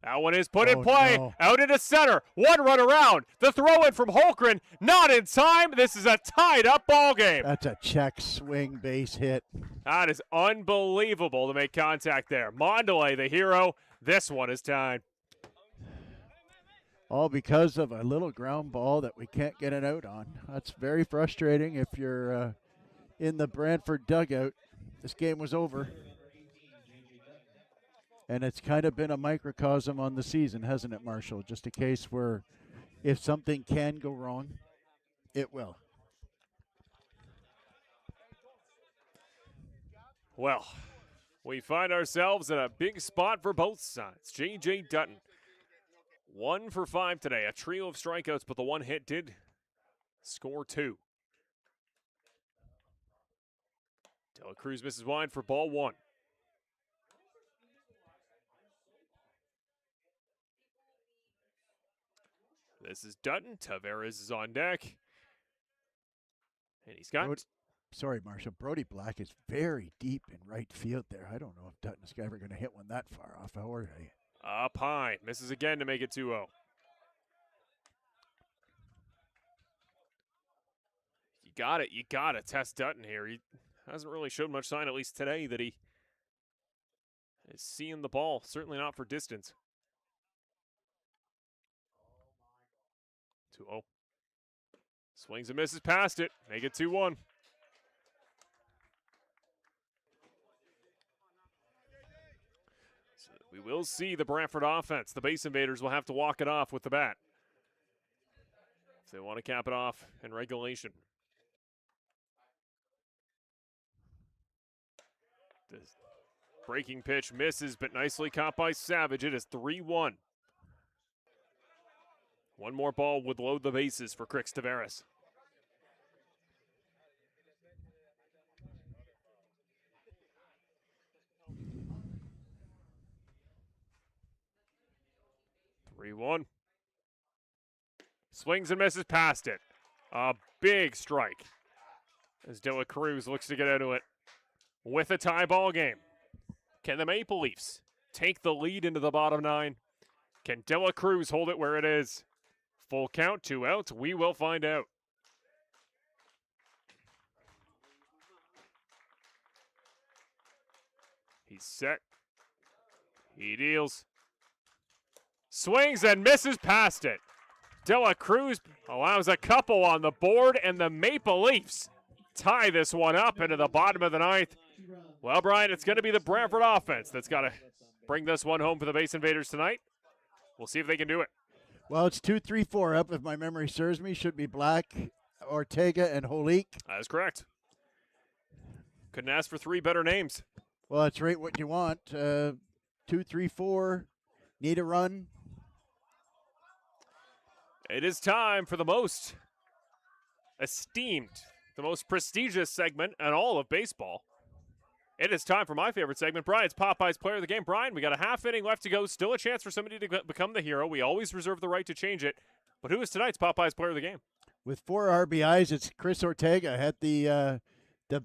That one is put in play. No. Out into center. 1 run around. The throw in from Holmgren. Not in time. This is a tied-up ball game. That's a check swing base hit. That is unbelievable to make contact there. Mondelez, the hero. This one is tied. All because of a little ground ball that we can't get it out on. That's very frustrating if you're in the Brantford dugout. This game was over. And it's kind of been a microcosm on the season, hasn't it, Marshall? Just a case where if something can go wrong, it will. Well, we find ourselves in a big spot for both sides. J.J. Dutton, 1 for 5 today. A trio of strikeouts, but the one hit did score 2. Dela Cruz misses wide for ball 1. This is Dutton. Tavares is on deck. And he's got... Sorry, Marshall. Brody Black is very deep in right field there. I don't know if Dutton's ever going to hit one that far off. How are they? Up high. Misses again to make it 2-0. You got to test Dutton here. He hasn't really showed much sign, at least today, that he is seeing the ball. Certainly not for distance. 2-0. Swings and misses past it. Make it 2-1. We will see the Brantford offense. The base invaders will have to walk it off with the bat if they want to cap it off in regulation. The breaking pitch misses, but nicely caught by Savage. It is 3-1. One more ball would load the bases for Crix Tavares. Swings and misses past it. A big strike as De La Cruz looks to get into it with a tie ball game. Can the Maple Leafs take the lead into the bottom 9? Can De La Cruz hold it where it is? Full count, 2 outs. We will find out. He's set. He deals. Swings and misses past it. De La Cruz allows a couple on the board, and the Maple Leafs tie this one up into the bottom of the 9th. Well, Brian, it's going to be the Brantford offense that's got to bring this one home for the base invaders tonight. We'll see if they can do it. Well, it's 2-3-4 up, if my memory serves me. Should be Black, Ortega, and Holik. That is correct. Couldn't ask for 3 better names. Well, that's right what you want. 2-3-4, need a run. It is time for the most esteemed, the most prestigious segment in all of baseball. It is time for my favorite segment, Brian's Popeye's Player of the Game. Brian, we got a half inning left to go. Still a chance for somebody to become the hero. We always reserve the right to change it. But who is tonight's Popeye's Player of the Game? With 4 RBIs, it's Chris Ortega. Had the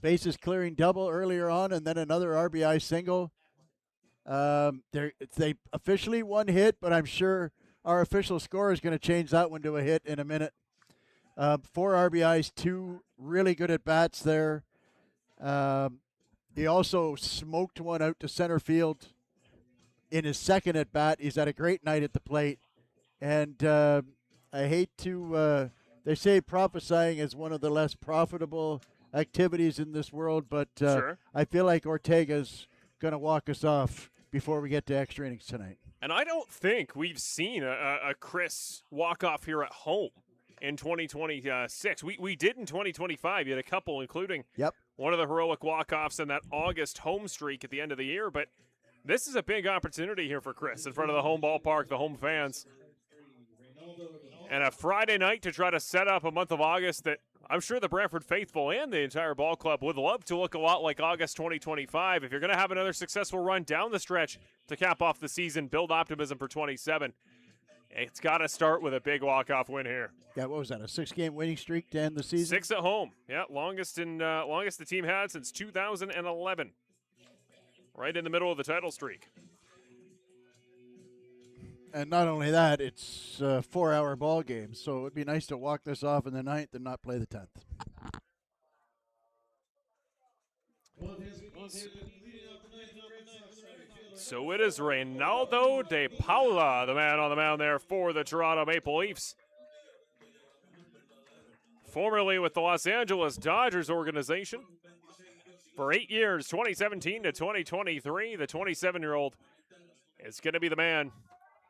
bases clearing double earlier on, and then another RBI single. They officially 1 hit, but I'm sure our official score is going to change that one to a hit in a minute. 4 RBIs, 2 really good at bats there. He also smoked one out to center field in his second at bat. He's had a great night at the plate. And I hate to, they say prophesying is one of the less profitable activities in this world, but Sure. I feel like Ortega's going to walk us off before we get to extra innings tonight. And I don't think we've seen a Chris walk-off here at home in 2026. We did in 2025. You had a couple, including one of the heroic walk-offs in that August home streak at the end of the year. But this is a big opportunity here for Chris in front of the home ballpark, the home fans. And a Friday night to try to set up a month of August that I'm sure the Brantford faithful and the entire ball club would love to look a lot like August 2025. If you're going to have another successful run down the stretch to cap off the season, build optimism for 27, it's got to start with a big walk-off win here. Yeah, what was that, a 6-game winning streak to end the season? 6 at home. Yeah, longest the team had since 2011. Right in the middle of the title streak. And not only that, it's a 4-hour ball game, so it would be nice to walk this off in the 9th and not play the 10th. So it is Reynaldo de Paula, the man on the mound there for the Toronto Maple Leafs. Formerly with the Los Angeles Dodgers organization. For 8 years, 2017 to 2023, the 27-year-old is going to be the man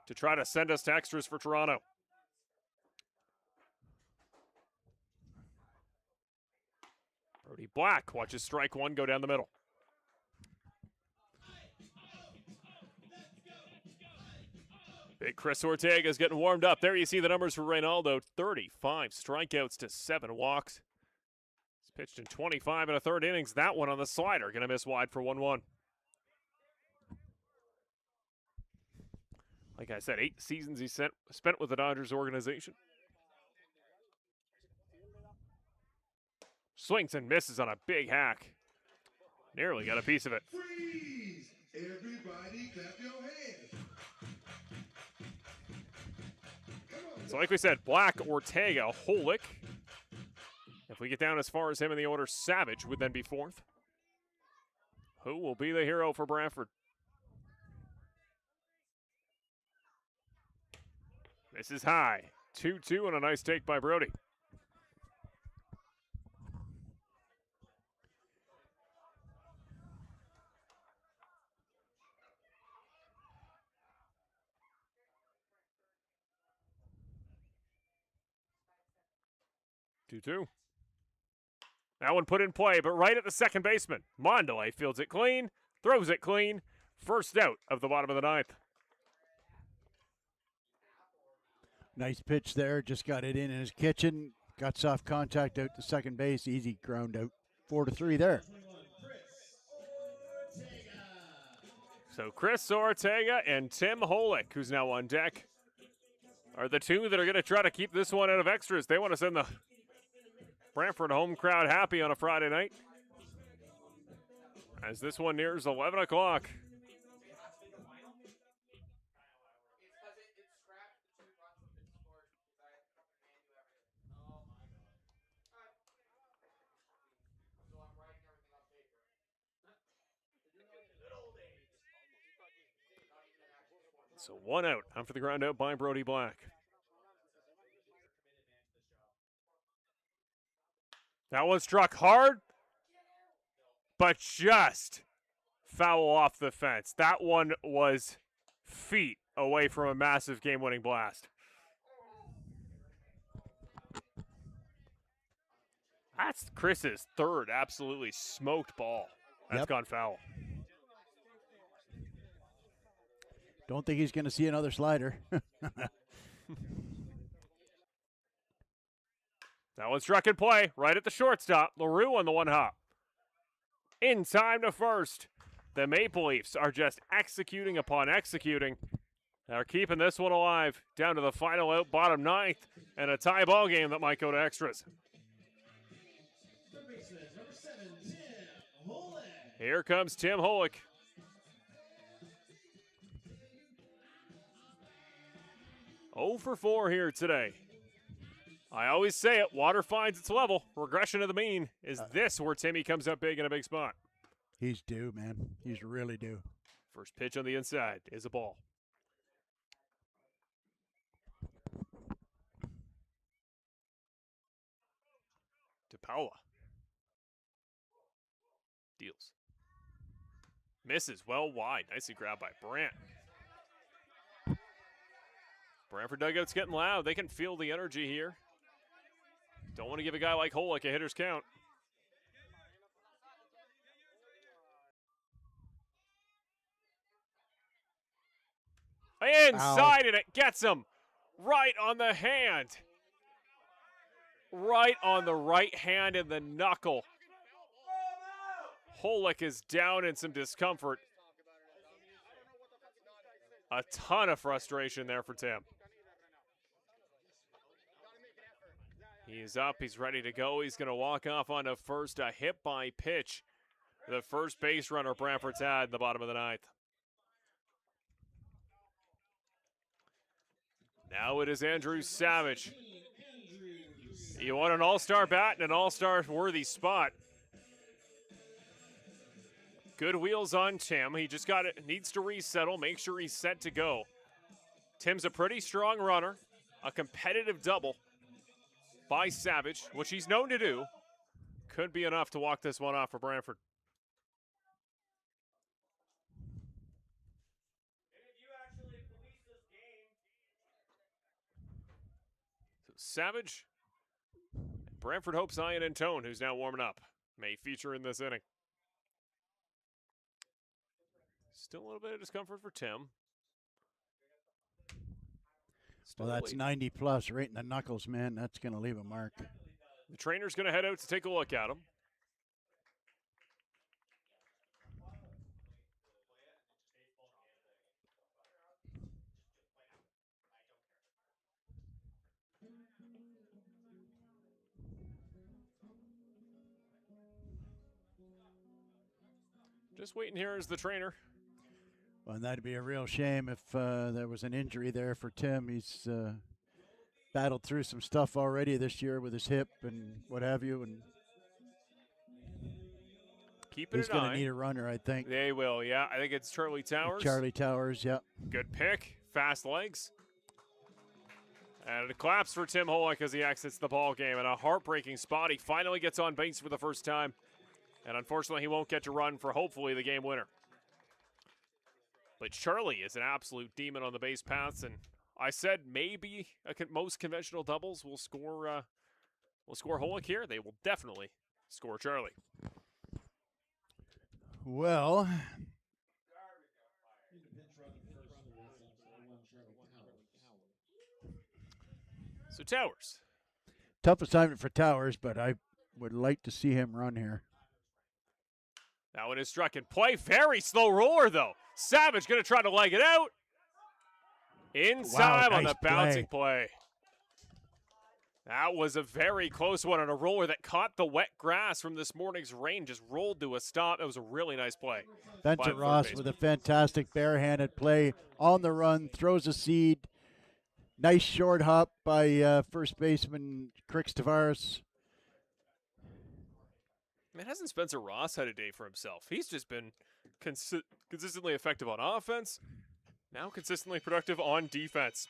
to try to send us to extras for Toronto. Brody Black watches strike 1 go down the middle. Big Chris Ortega is getting warmed up. There you see the numbers for Reynaldo. 35 strikeouts to 7 walks. He's pitched in 25 and a third innings. That one on the slider. Going to miss wide for 1-1. Like I said, 8 seasons he spent with the Dodgers organization. Swings and misses on a big hack. Nearly got a piece of it. Freeze! Everybody clap your hands. So like we said, Black, Ortega, Holik. If we get down as far as him in the order, Savage would then be 4th. Who will be the hero for Brantford? This is high. 2-2 and a nice take by Brody. 2-2. That one put in play, but right at the second baseman. Mondelez fields it clean, throws it clean. First out of the bottom of the ninth. Nice pitch there. Just got it in his kitchen. Got soft contact out to second base. Easy ground out. 4-3 there. So Chris Ortega and Tim Holick, who's now on deck, are the two that are going to try to keep this one out of extras. They want to send the Brantford home crowd happy on a Friday night, as this one nears 11 o'clock. So one out after the ground out by Brody Black. That one struck hard, but just foul off the fence. That one was feet away from a massive game-winning blast. That's Chris's third absolutely smoked ball. That's gone foul. Don't think he's going to see another slider. That one struck in play right at the shortstop. LaRue on the one hop. In time to first. The Maple Leafs are just executing upon executing. They're keeping this one alive down to the final out, bottom ninth, and a tie ball game that might go to extras. Here comes Tim Holick. Oh for 4 here today. I always say it, water finds its level. Regression to the mean. Is this where Timmy comes up big in a big spot? He's due, man. He's really due. First pitch on the inside is a ball. DePaula. Deals. Misses well wide. Nicely grabbed by Brant. Brantford dugout's getting loud. They can feel the energy here. Don't want to give a guy like Holick a hitter's count. Inside, and it gets him right on the hand. Right on the right hand and the knuckle. Holick is down in some discomfort. A ton of frustration there for Tim. He's up, he's ready to go. He's going to walk off onto first. A hit by pitch. The first base runner Brantford's had in the bottom of the ninth. Now it is Andrew Savage. You want an all-star bat and an all-star worthy spot. Good wheels on Tim. He just needs to resettle, make sure he's set to go. Tim's a pretty strong runner. A competitive double by Savage, which he's known to do. Could be enough to walk this one off for Brantford. So Savage, Brantford hopes Ian Antone, who's now warming up, may feature in this inning. Still a little bit of discomfort for Tim. Well, that's 90 plus right in the knuckles, man. That's going to leave a mark. The trainer's going to head out to take a look at him. Just waiting here as the trainer. Well, and that'd be a real shame if there was an injury there for Tim. He's battled through some stuff already this year with his hip and what have you, and he's going to need a runner, I think. They will, yeah. I think it's Charlie Towers. Charlie Towers, yeah. Good pick, fast legs. And a collapse for Tim Holick as he exits the ball game. And a heartbreaking spot. He finally gets on base for the first time. And unfortunately, he won't get to run for hopefully the game winner. But Charlie is an absolute demon on the base paths, and I said maybe most conventional doubles will score will score Holick here. They will definitely score Charlie. Well, So Towers. tough assignment for Towers, but I would like to see him run here. That one is struck in play. Very slow roller, though. Savage going to try to leg it out. Inside Wow, on nice the bouncing play. That was a very close one on a roller that caught the wet grass from this morning's rain, just rolled to a stop. It was a really nice play. Spencer Ross with a fantastic barehanded play on the run, throws a seed. Nice short hop by first baseman Crix Tavares. Man, hasn't Spencer Ross had a day for himself? He's just been consistently effective on offense, now consistently productive on defense.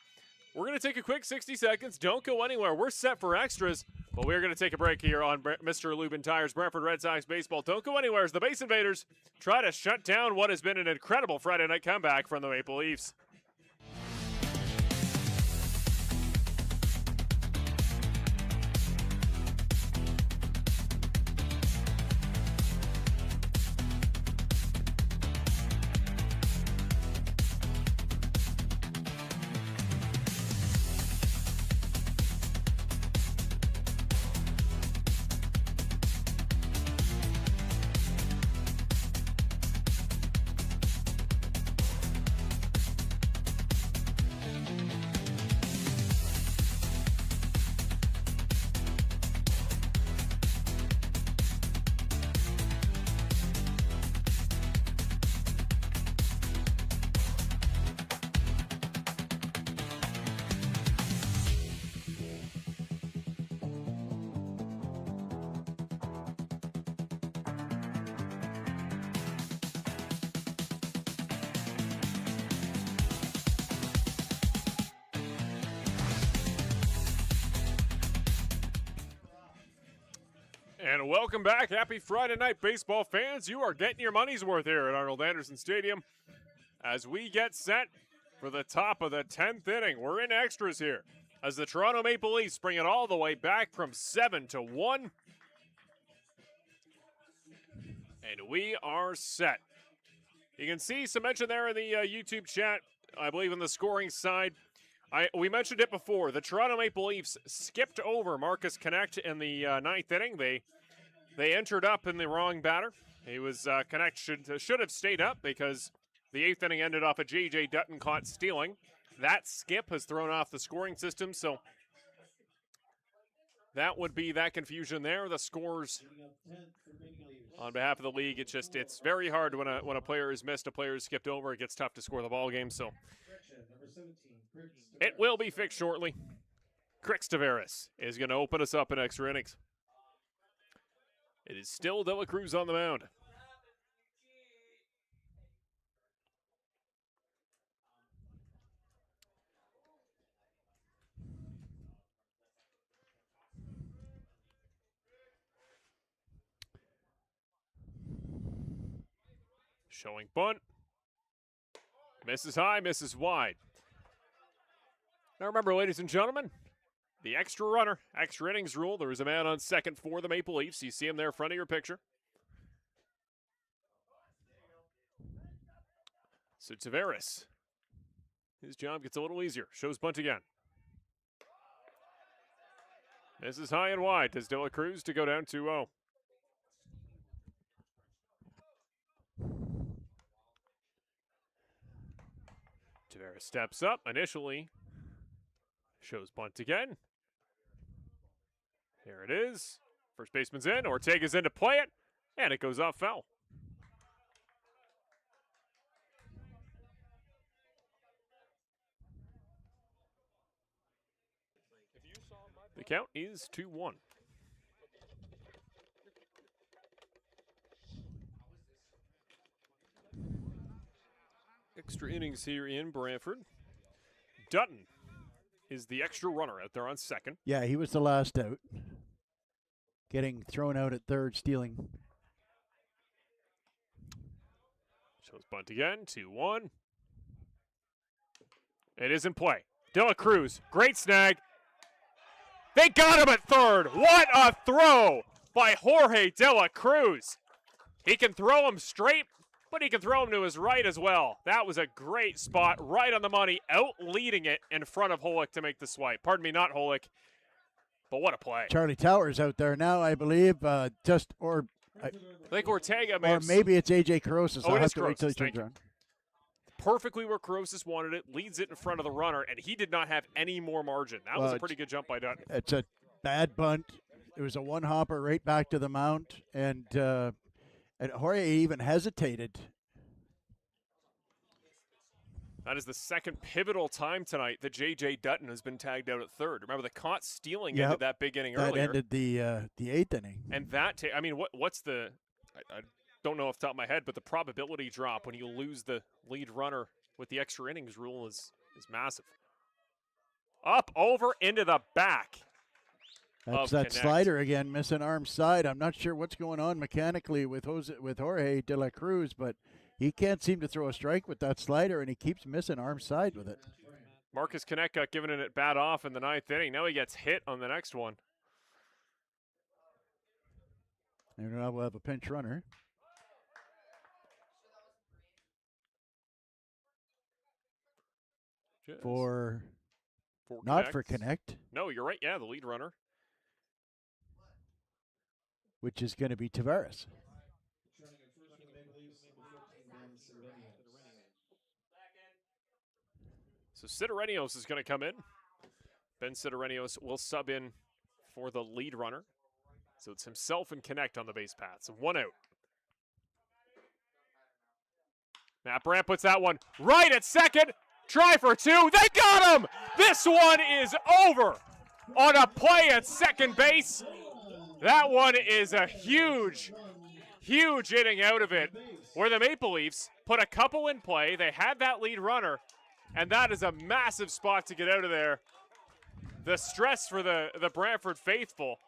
We're going to take a quick 60 seconds. Don't go anywhere. We're set for extras, but we're going to take a break here on Mr. Lubin Tires, Brantford Red Sox baseball. Don't go anywhere as the Base Invaders try to shut down what has been an incredible Friday night comeback from the Maple Leafs. And welcome back. Happy Friday night, baseball fans. You are getting your money's worth here at Arnold Anderson Stadium as we get set for the top of the 10th inning. We're in extras here as the Toronto Maple Leafs bring it all the way back from 7-1. And we are set. You can see some mention there in the YouTube chat, I believe in the scoring side. We mentioned it before. The Toronto Maple Leafs skipped over Marcus Connect in the ninth inning. They entered up in the wrong batter. He was Connect should have stayed up because the eighth inning ended off a J.J. Dutton caught stealing. That skip has thrown off the scoring system, so that would be that confusion there. The scores on behalf of the league, it's very hard when a player is missed, a player is skipped over. It gets tough to score the ball game, so it will be fixed shortly. Crix Tavares is going to open us up in extra innings. It is still De La Cruz on the mound. Showing bunt. Misses high, misses wide. Now remember, ladies and gentlemen, the extra runner, extra innings rule. There is a man on second for the Maple Leafs. You see him there in front of your picture. So Tavares, his job gets a little easier. Shows bunt again. Misses high and wide. Does De La Cruz to go down 2-0. Tavares steps up initially. Shows bunt again. Here it is. First baseman's in. Ortega's in to play it. And it goes off foul. The count is 2-1. Extra innings here in Brantford. Dutton is the extra runner out there on second. Yeah, he was the last out. Getting thrown out at third, stealing. Shows bunt again, 2-1. It is in play. De La Cruz, great snag. They got him at third. What a throw by Jorge De La Cruz. He can throw him straight, but he can throw him to his right as well. That was a great spot, right on the money, out leading it in front of Holick to make the swipe. Pardon me, not Holick, but what a play. Charlie Towers out there now, I believe. I think Ortega may or have maybe it's AJ Carosis. Oh, I'll it have is to wait till he Carosis, turns thank you. around. perfectly where Carosis wanted it, leads it in front of the runner, and he did not have any more margin. That was a pretty good jump by Dutton. It's a bad bunt. It was a one-hopper right back to the mount, and Jorge even hesitated. That is the second pivotal time tonight that J.J. Dutton has been tagged out at third. Remember, the caught stealing ended that big inning that earlier. That ended the eighth inning. And that, I mean, what's the, I don't know off the top of my head, but the probability drop when you lose the lead runner with the extra innings rule is massive. Up, over, into the back. That's that slider again, missing arm side. I'm not sure what's going on mechanically with Jorge De La Cruz, but he can't seem to throw a strike with that slider, and he keeps missing arm side with it. Marcus Connect got given it at bat off in the ninth inning. Now he gets hit on the next one. And now we'll have a pinch runner. For not for Connect. No, you're right. Yeah, the lead runner. Which is going to be Tavares. So Sidorenios is going to come in. Ben Sidorenios will sub in for the lead runner. So it's himself and Connect on the base path. So 1 out. Matt Brandt puts that one right at second. Try for 2. They got him! This one is over on a play at second base. That one is a huge, huge inning out of it, where the Maple Leafs put a couple in play. They had that lead runner, and that is a massive spot to get out of there. The stress for the Brantford faithful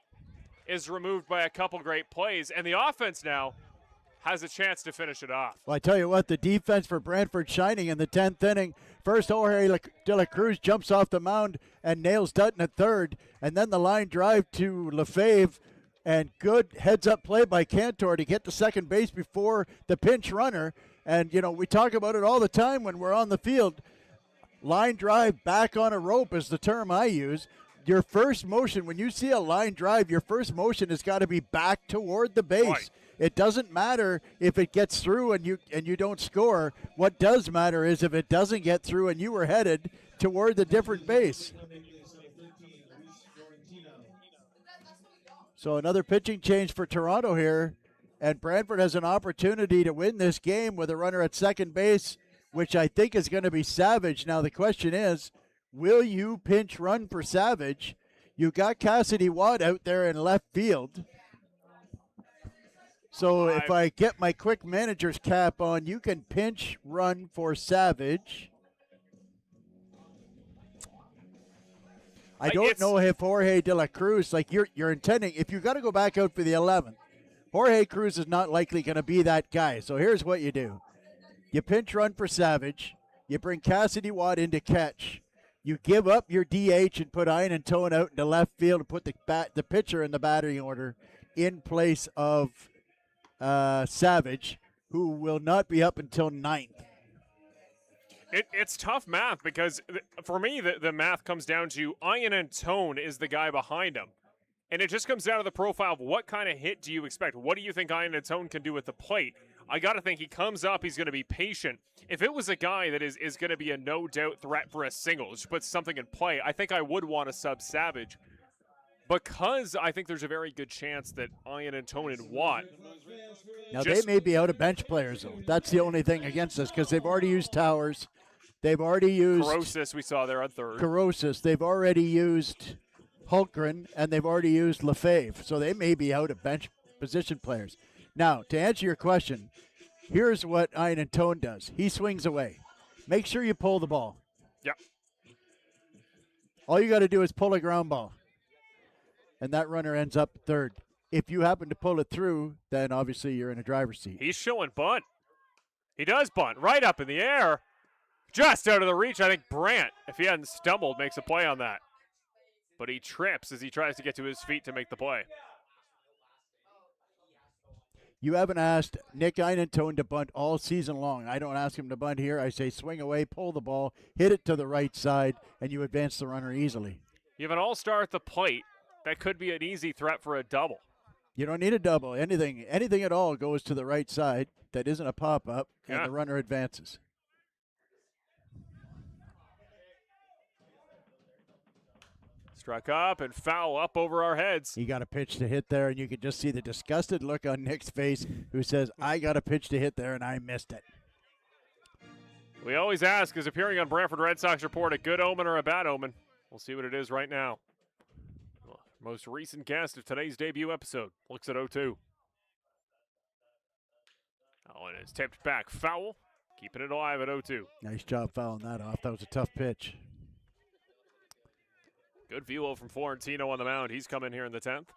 is removed by a couple great plays, and the offense now has a chance to finish it off. Well, I tell you what, the defense for Brantford shining in the 10th inning. First, Jorge De La Cruz jumps off the mound and nails Dutton at third, and then the line drive to Lefebvre, and good heads-up play by Cantor to get to second base before the pinch runner. And, you know, we talk about it all the time when we're on the field. Line drive back on a rope is the term I use. Your first motion, when you see a line drive, your first motion has got to be back toward the base. Right. It doesn't matter if it gets through and you don't score. What does matter is if it doesn't get through and you were headed toward the different base. So another pitching change for Toronto here, and Brantford has an opportunity to win this game with a runner at second base, which I think is going to be Savage. Now the question is, will you pinch run for Savage? You got Cassidy Watt out there in left field. So if I get my quick manager's cap on, you can pinch run for Savage. I don't know if Jorge De La Cruz, like you're intending, if you got to go back out for the 11th, Jorge Cruz is not likely going to be that guy. So here's what you do. You pinch run for Savage. You bring Cassidy Watt in to catch. You give up your DH and put Ian and Tone out into left field and put the pitcher in the batting order in place of Savage, who will not be up until 9th. It's tough math because for me, the math comes down to Ian and Tone is the guy behind him. And it just comes down to the profile of what kind of hit do you expect? What do you think Ian and Tone can do at the plate? I got to think he comes up, he's going to be patient. If it was a guy that is going to be a no-doubt threat for a single, just put something in play, I think I would want to sub Savage. Because I think there's a very good chance that Ian and Tone and Watt. Now, they may be out of bench players, though. That's the only thing against us, because they've already used Towers. They've already used Carosis, we saw there on third. Carosis. They've already used Hultgren, and they've already used Lefebvre. So they may be out of bench position players. Now, to answer your question, here's what Ian and Tone does. He swings away. Make sure you pull the ball. Yep. All you got to do is pull a ground ball. And that runner ends up third. If you happen to pull it through, then obviously you're in a driver's seat. He's showing bunt. He does bunt right up in the air. Just out of the reach. I think Brandt, if he hadn't stumbled, makes a play on that. but he trips as he tries to get to his feet to make the play. You haven't asked Nick Einentone to bunt all season long. I don't ask him to bunt here. I say swing away, pull the ball, hit it to the right side, and you advance the runner easily. You have an all-star at the plate. That could be an easy threat for a double. You don't need a double. Anything at all goes to the right side that isn't a pop-up, and Yeah. the runner advances. Struck up and foul up over our heads. He got a pitch to hit there, and you could just see the disgusted look on Nick's face, who says, I got a pitch to hit there, and I missed it. We always ask, is appearing on Brantford Red Sox Report a good omen or a bad omen? We'll see what it is right now. Most recent guest of today's debut episode looks at 0-2. Oh, and it's tipped back. Foul. Keeping it alive at 0-2. Nice job fouling that off. That was a tough pitch. Good velo from Florentino on the mound. He's come in here in the 10th.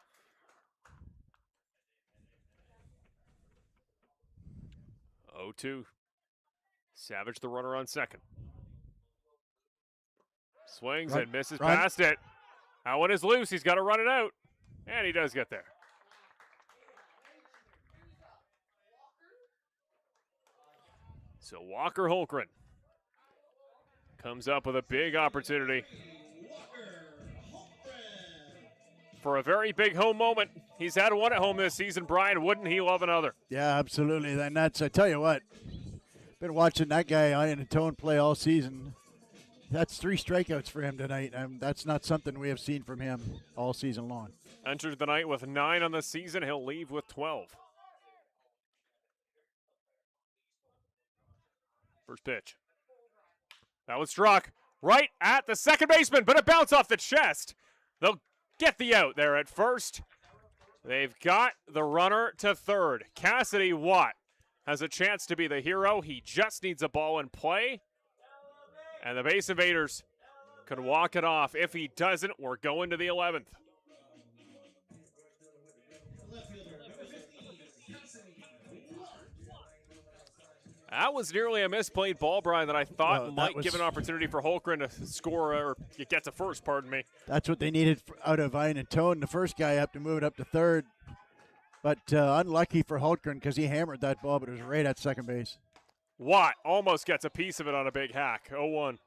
0-2. Savage the runner on second. Swings and misses past it. That one is loose. He's got to run it out. And he does get there. So Walker Holmgren comes up with a big opportunity for a very big home moment. He's had one at home this season, Brian. Wouldn't he love another? Yeah, absolutely. Then that's, I tell you what, been watching that guy Einentone play all season. That's 3 strikeouts for him tonight. That's not something we have seen from him all season long. Entered the night with 9 on the season. He'll leave with 12. First pitch. That was struck right at the second baseman, but it bounced off the chest. They'll get the out there at first. They've got the runner to third. Cassidy Watt has a chance to be the hero. He just needs a ball in play. And the base invaders can walk it off. If he doesn't, we're going to the 11th. That was nearly a misplayed ball, Brian, that I thought might give an opportunity for Holmgren to score or get to first, pardon me. That's what they needed out of Einentone. The first guy up to move it up to third. But unlucky for Holmgren because he hammered that ball, but it was right at second base. Watt almost gets a piece of it on a big hack. 0-1.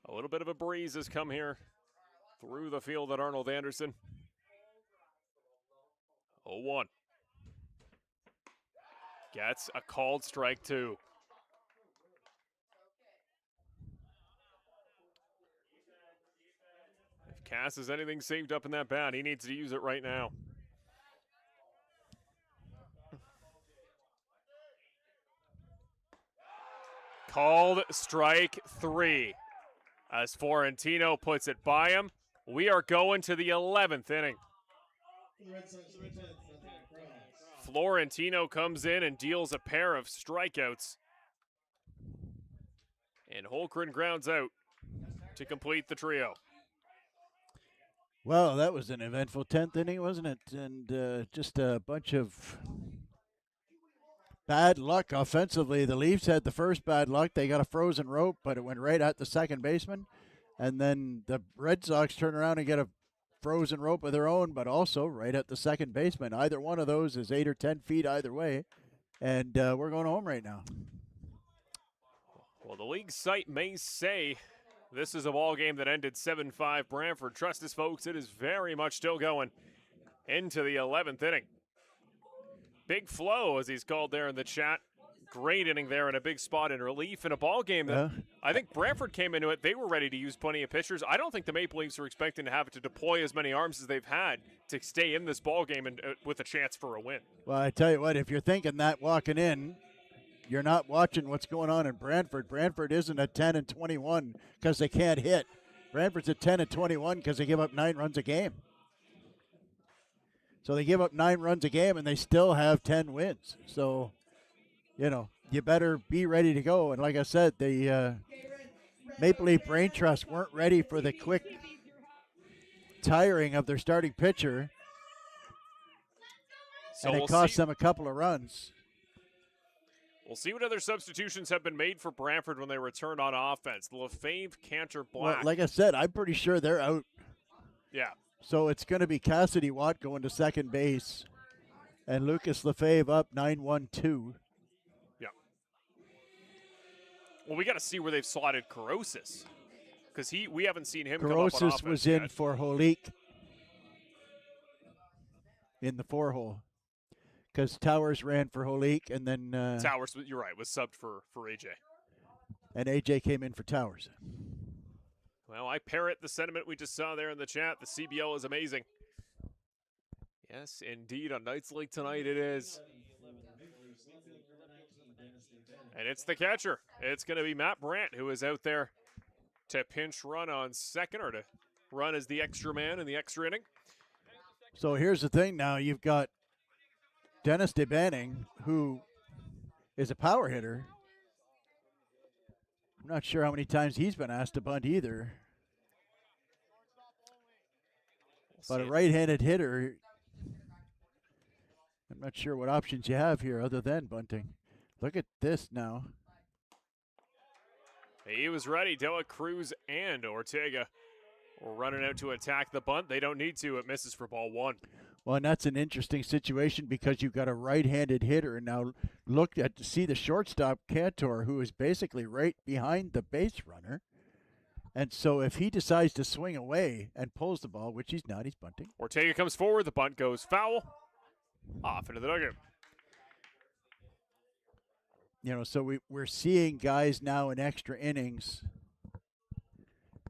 A little bit of a breeze has come here through the field at Arnold Anderson. 0-1. Gets a called strike, too. If Cass has anything saved up in that bat, he needs to use it right now. Called strike 3. As Florentino puts it by him, we are going to the 11th inning. Florentino comes in and deals a pair of strikeouts. And Holmgren grounds out to complete the trio. Well, that was an eventful 10th inning, wasn't it? And just a bunch of bad luck offensively. The Leafs had the first bad luck. They got a frozen rope, but it went right at the second baseman. And then the Red Sox turn around and get a frozen rope of their own, but also right at the second baseman. Either one of those is 8 or 10 feet either way. And we're going home right now. Well, the league site may say this is a ball game that ended 7-5 Brantford. Trust us, folks, it is very much still going into the 11th inning. Big Flo, as he's called there in the chat. Great inning there and a big spot in relief in a ball game that I think Brantford came into it. They were ready to use plenty of pitchers. I don't think the Maple Leafs are expecting to have to deploy as many arms as they've had to stay in this ball game and with a chance for a win. Well, I tell you what, if you're thinking that walking in, you're not watching what's going on in Brantford. Brantford isn't at 10-21 because they can't hit. Brantford's at 10-21 because they give up 9 runs a game. So they give up 9 runs a game and they still have 10 wins. So, you know, you better be ready to go. And like I said, the Maple Leaf Brain Trust weren't ready for the quick tiring of their starting pitcher, So and it cost them a couple of runs. We'll see what other substitutions have been made for Brantford when they return on offense. Lefebvre, Cantor, Black. Well, like I said, I'm pretty sure they're out. Yeah. So it's going to be Cassidy Watt going to second base, and Lucas Lefebvre up 9-1-2. Yeah. Well, we got to see where they've slotted Carosis, because we haven't seen him come up on offense Carosis was in yet. for Holik in the 4-hole, because Towers ran for Holik, and then Towers, you're right, was subbed for AJ. And AJ came in for Towers. Well, I parrot the sentiment we just saw there in the chat. The CBL is amazing. Yes, indeed. On nights like tonight, it is. And it's the catcher. It's going to be Matt Brandt, who is out there to pinch run on second, or to run as the extra man in the extra inning. So here's the thing now. You've got Dennis DeBanning, who is a power hitter. I'm not sure how many times he's been asked to bunt either. But a right-handed hitter, I'm not sure what options you have here other than bunting. Look at this now. He was ready. Dela Cruz and Ortega were running out to attack the bunt. They don't need to. It misses for ball one. Well, and that's an interesting situation because you've got a right-handed hitter. And now look at to see the shortstop, Cantor, who is basically right behind the base runner. And so if he decides to swing away and pulls the ball, which he's not, he's bunting. Ortega comes forward. The bunt goes foul. Off into the dugout. You know, so we're seeing guys now in extra innings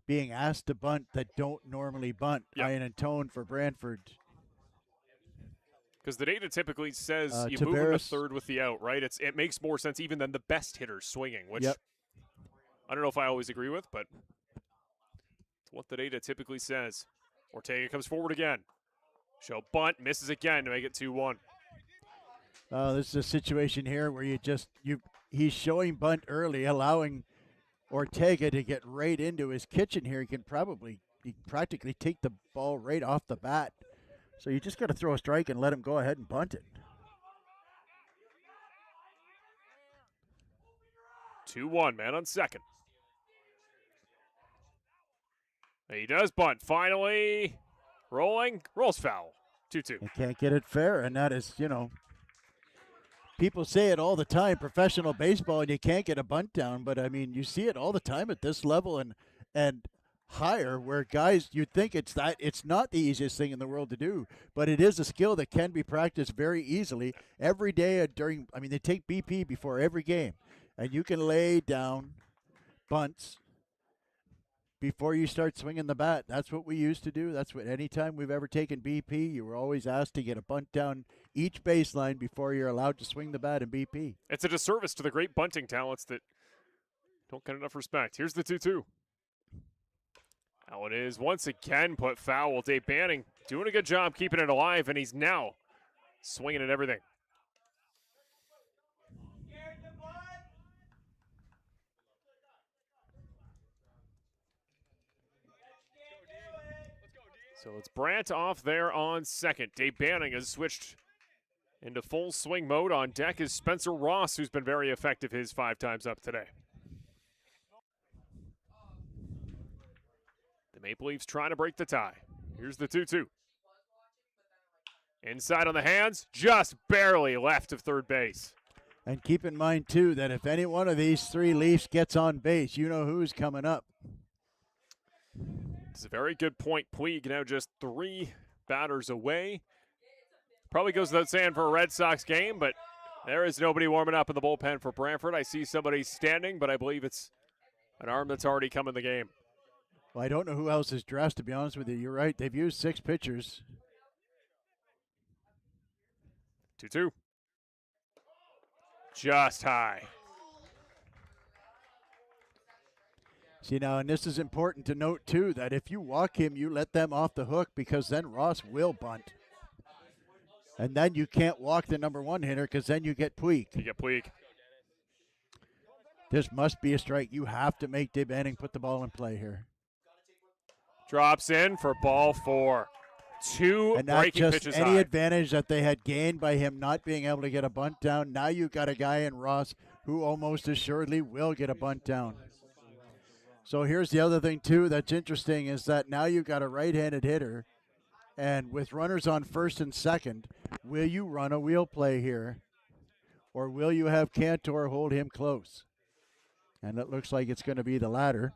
being asked to bunt that don't normally bunt. Yep. Ryan and Tone for Brantford. Because the data typically says you Tavares. move him to third with the out, right? It makes more sense even than the best hitters swinging, which Yep. I don't know if I always agree with, but it's what the data typically says. Ortega comes forward again. She'll bunt, misses again to make it 2-1. This is a situation here where he's showing bunt early, allowing Ortega to get right into his kitchen here. He can practically take the ball right off the bat. So you just got to throw a strike and let him go ahead and bunt it. 2-1, man on second. He does bunt. Finally, rolls foul. 2-2. You can't get it fair, and that is, people say it all the time, professional baseball, and you can't get a bunt down. But, I mean, you see it all the time at this level and higher, where guys, you'd think it's not the easiest thing in the world to do, but it is a skill that can be practiced very easily every day they take BP before every game, and you can lay down bunts before you start swinging the bat. That's what we used to do. That's what anytime we've ever taken BP, you were always asked to get a bunt down each baseline before you're allowed to swing the bat in BP. It's a disservice to the great bunting talents that don't get enough respect. Here's the 2-2. Now it is once again put foul. Dave Banning doing a good job keeping it alive, and he's now swinging at everything. So it's Brandt off there on second. Dave Banning has switched into full swing mode. On deck is Spencer Ross, who's been very effective his 5 times up today. The Maple Leafs trying to break the tie. Here's the 2-2. Inside on the hands, just barely left of third base. And keep in mind, too, that if any one of these 3 Leafs gets on base, you know who's coming up. It's a very good point. Puig now just 3 batters away. Probably goes without saying for a Red Sox game, but there is nobody warming up in the bullpen for Brantford. I see somebody standing, but I believe it's an arm that's already come in the game. Well, I don't know who else is dressed, to be honest with you. You're right. They've used 6 pitchers. 2-2. Just high. See, now, and this is important to note, too, that if you walk him, you let them off the hook, because then Ross will bunt. And then you can't walk the number 1 hitter, because then you get Puig. You get Puig. This must be a strike. You have to make Dave Banning put the ball in play here. Drops in for ball 4. Two And not breaking just pitches any high. advantage that they had gained by him not being able to get a bunt down. Now you've got a guy in Ross who almost assuredly will get a bunt down. So here's the other thing, too, that's interesting is that now you've got a right-handed hitter, and with runners on first and second, will you run a wheel play here, or will you have Cantor hold him close? And it looks like it's going to be the latter.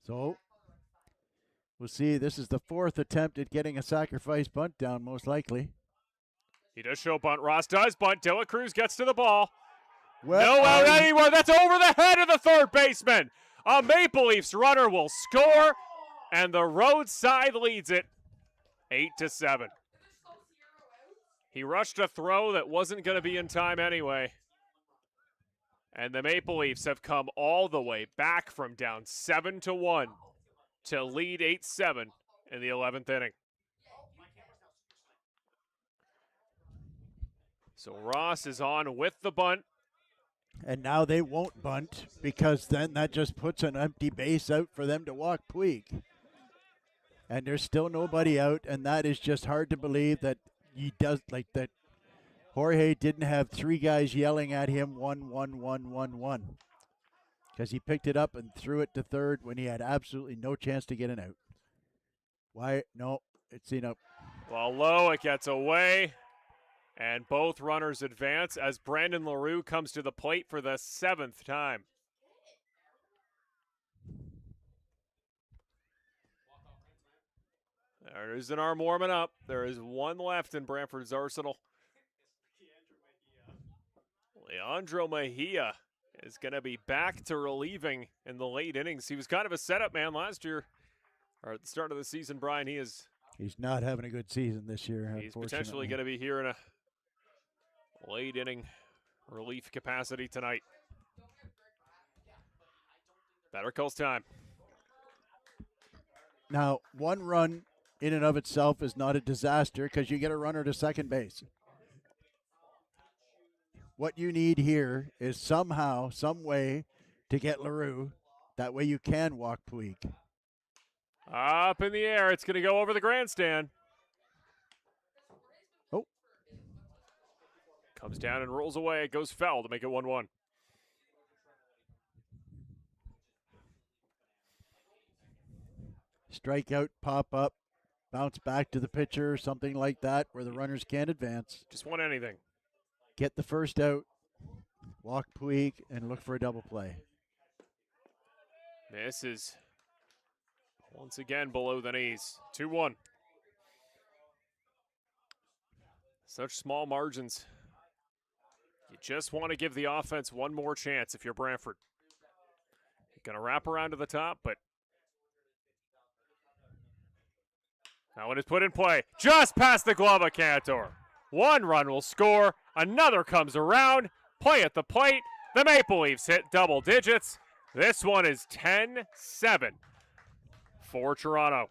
So we'll see. This is the 4th attempt at getting a sacrifice bunt down, most likely. He does show bunt. Ross does bunt. De La Cruz gets to the ball. Well, No out anywhere. That's over the head of the third baseman. A Maple Leafs runner will score, and the roadside leads it 8-7. He rushed a throw that wasn't going to be in time anyway. And the Maple Leafs have come all the way back from down 7-1 to lead 8-7 in the 11th inning. So Ross is on with the bunt. And now they won't bunt because then that just puts an empty base out for them to walk Puig. And there's still nobody out, and that is just hard to believe that he does like that. Jorge didn't have 3 guys yelling at him 1-1-1-1-1 because he picked it up and threw it to third when he had absolutely no chance to get an out. Why? No, it's enough. Well, low, it gets away. And both runners advance as Brandon LaRue comes to the plate for the 7th time. There is an arm warming up. There is one left in Brantford's arsenal. Leandro Mejia is going to be back to relieving in the late innings. He was kind of a setup man last year, or at the start of the season, Brian. He's not having a good season this year. He's potentially going to be here in a late inning relief capacity tonight. Better calls time. Now, 1 run in and of itself is not a disaster because you get a runner to second base. What you need here is somehow, some way to get LaRue. That way you can walk Puig. Up in the air. It's going to go over the grandstand. Oh. Comes down and rolls away. It goes foul to make it 1-1. Strikeout, pop up, bounce back to the pitcher, something like that where the runners can't advance. Just want anything. Get the first out, walk Puig, and look for a double play. This is once again below the knees. 2-1. Such small margins. You just want to give the offense one more chance if you're Brantford. You're going to wrap around to the top, but that one is put in play. Just past the glove of Cantor. 1 run will score. Another comes around. Play at the plate. The Maple Leafs hit double digits. This one is 10-7 for Toronto.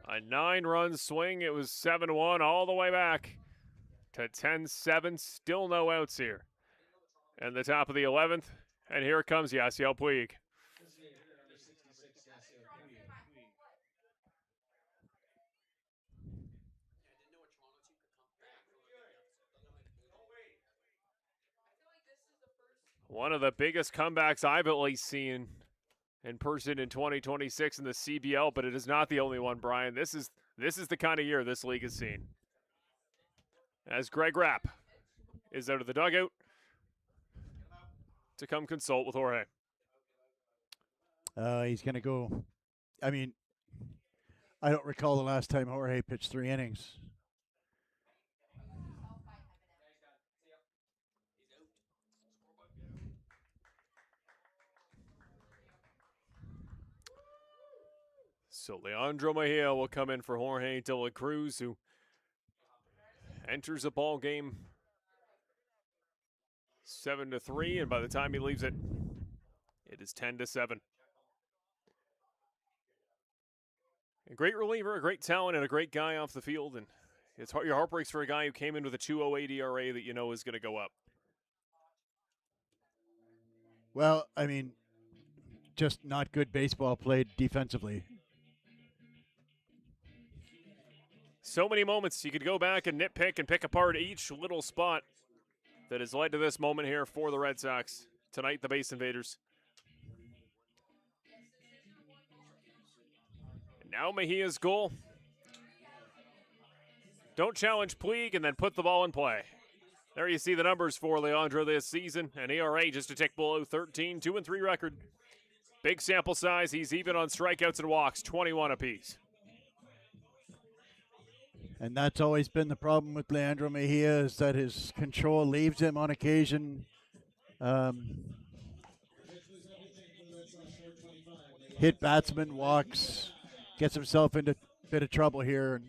A 9-run swing. It was 7-1 all the way back to 10-7. Still no outs here. And the top of the 11th. And here comes Yasiel Puig. One of the biggest comebacks I've at least seen in person in 2026 in the CBL, but it is not the only one, Brian. This is the kind of year this league has seen. As Greg Rapp is out of the dugout to come consult with Jorge. He's going to go. I mean, I don't recall the last time Jorge pitched 3 innings. So Leandro Mejia will come in for Jorge De La Cruz, who enters a ball game 7-3, and by the time he leaves it, it is 10-7. A great reliever, a great talent, and a great guy off the field, and Your heart breaks for a guy who came in with a 2.08 ERA that you know is going to go up. Well, I mean, just not good baseball played defensively. So many moments you could go back and nitpick and pick apart each little spot that has led to this moment here for the Red Sox. Tonight, the Base Invaders. And now Mejia's goal. Don't challenge Puig and then put the ball in play. There you see the numbers for Leandro this season. An ERA just a tick below 13, 2-3 record. Big sample size. He's even on strikeouts and walks, 21 apiece. And that's always been the problem with Leandro Mejia, is that his control leaves him on occasion. Hit batsman, walks, gets himself into a bit of trouble here.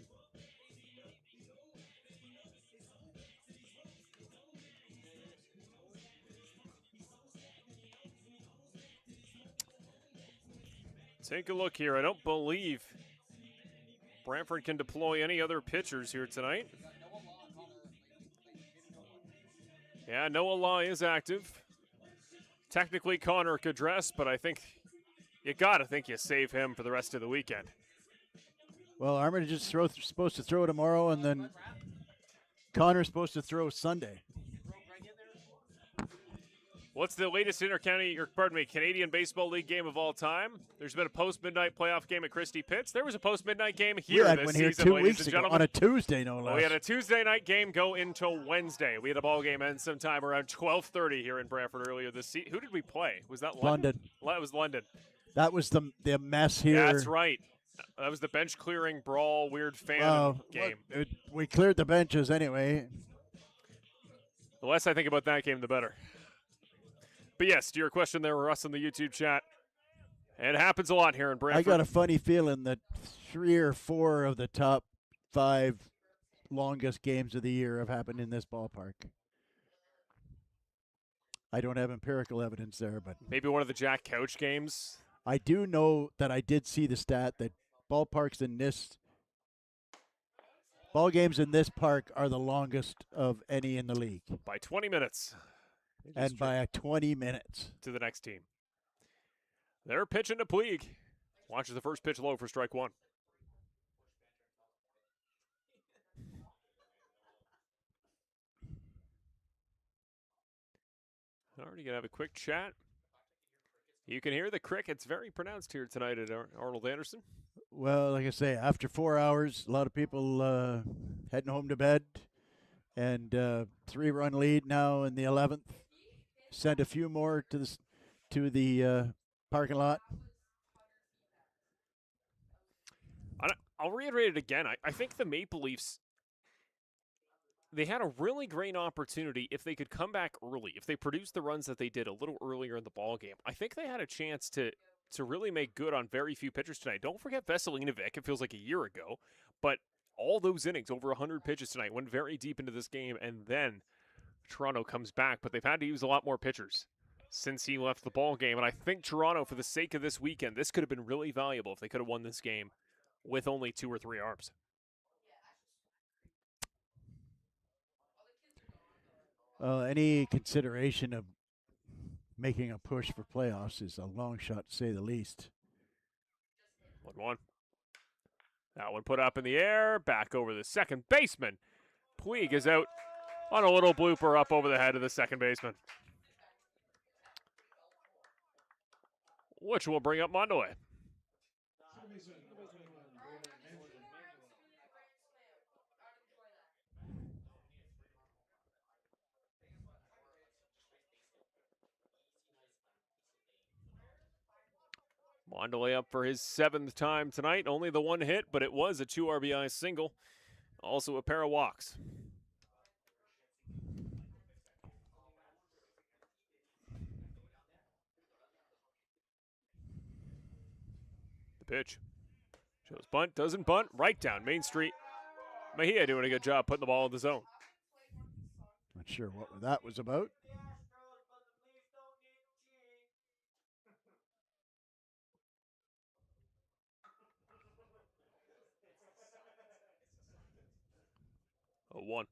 Take a look here. I don't believe Brantford can deploy any other pitchers here tonight. Yeah, Noah Law is active. Technically, Connor could dress, but I think you save him for the rest of the weekend. Well, Armitage is supposed to throw tomorrow, and then Connor's supposed to throw Sunday. What's the latest Canadian Baseball League game of all time? There's been a post-midnight playoff game at Christie Pitts. There was a post-midnight game here we had this one here season, 2 ladies weeks and ago, gentlemen. on a Tuesday, no less. We had a Tuesday night game go until Wednesday. We had a ball game end sometime around 12:30 here in Brantford earlier this season. Who did we play? Was that London? It was London. That was the mess here. That's right. That was the bench clearing brawl, weird fan game. We cleared the benches anyway. The less I think about that game, the better. But yes, to your question there, Russ in the YouTube chat, it happens a lot here in Brantford. I got a funny feeling that 3 or 4 of the top 5 longest games of the year have happened in this ballpark. I don't have empirical evidence there, but maybe one of the Jack Couch games. I do know that I did see the stat that ball games in this park are the longest of any in the league. By 20 minutes. And by 20 minutes. To the next team. They're pitching to Puig. Watches the first pitch low for strike one. Already going to have a quick chat. You can hear the crickets very pronounced here tonight at Arnold Anderson. Well, like I say, after 4 hours, a lot of people heading home to bed. And 3-run lead now in the 11th. Sent a few more to the parking lot. I'll reiterate it again. I think the Maple Leafs, they had a really great opportunity if they could come back early. If they produced the runs that they did a little earlier in the ballgame, I think they had a chance to really make good on very few pitchers tonight. Don't forget Veselinovic. It feels like a year ago. But all those innings, over 100 pitches tonight, went very deep into this game, and then Toronto comes back, but they've had to use a lot more pitchers since he left the ball game. And I think Toronto, for the sake of this weekend, this could have been really valuable if they could have won this game with only 2 or 3 arms. Any consideration of making a push for playoffs is a long shot, to say the least. 1-1. That one put up in the air, back over the second baseman. Puig is out on a little blooper up over the head of the second baseman, which will bring up Mondelez. Mondelez up for his 7th time tonight. Only the 1 hit, but it was a 2 RBI single. Also a pair of walks. The pitch. Shows bunt, doesn't bunt. Right down Main Street. Mejia doing a good job putting the ball in the zone. Not sure what that was about. 0-1.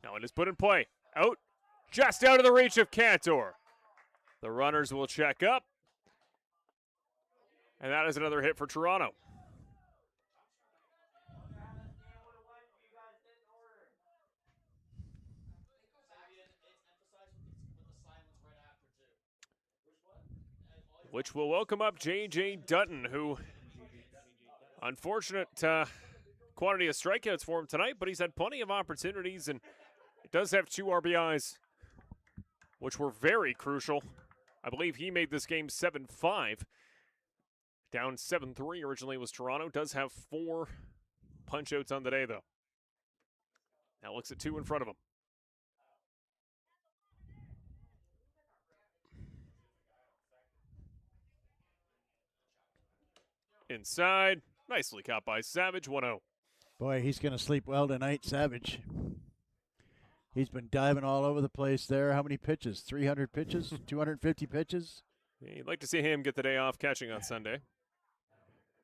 Now it is put in play. Out. Just out of the reach of Cantor. The runners will check up. And that is another hit for Toronto. Which will welcome up J.J. Dutton, who, unfortunate quantity of strikeouts for him tonight, but he's had plenty of opportunities and it does have 2 RBIs, which were very crucial. I believe he made this game 7-5. Down 7-3 originally was Toronto. Does have 4 punch-outs on the day, though. Now looks at 2 in front of him. Inside. Nicely caught by Savage. 1-0. Boy, he's going to sleep well tonight, Savage. He's been diving all over the place there. How many pitches? 300 pitches? 250 pitches? You'd like to see him get the day off catching on Sunday.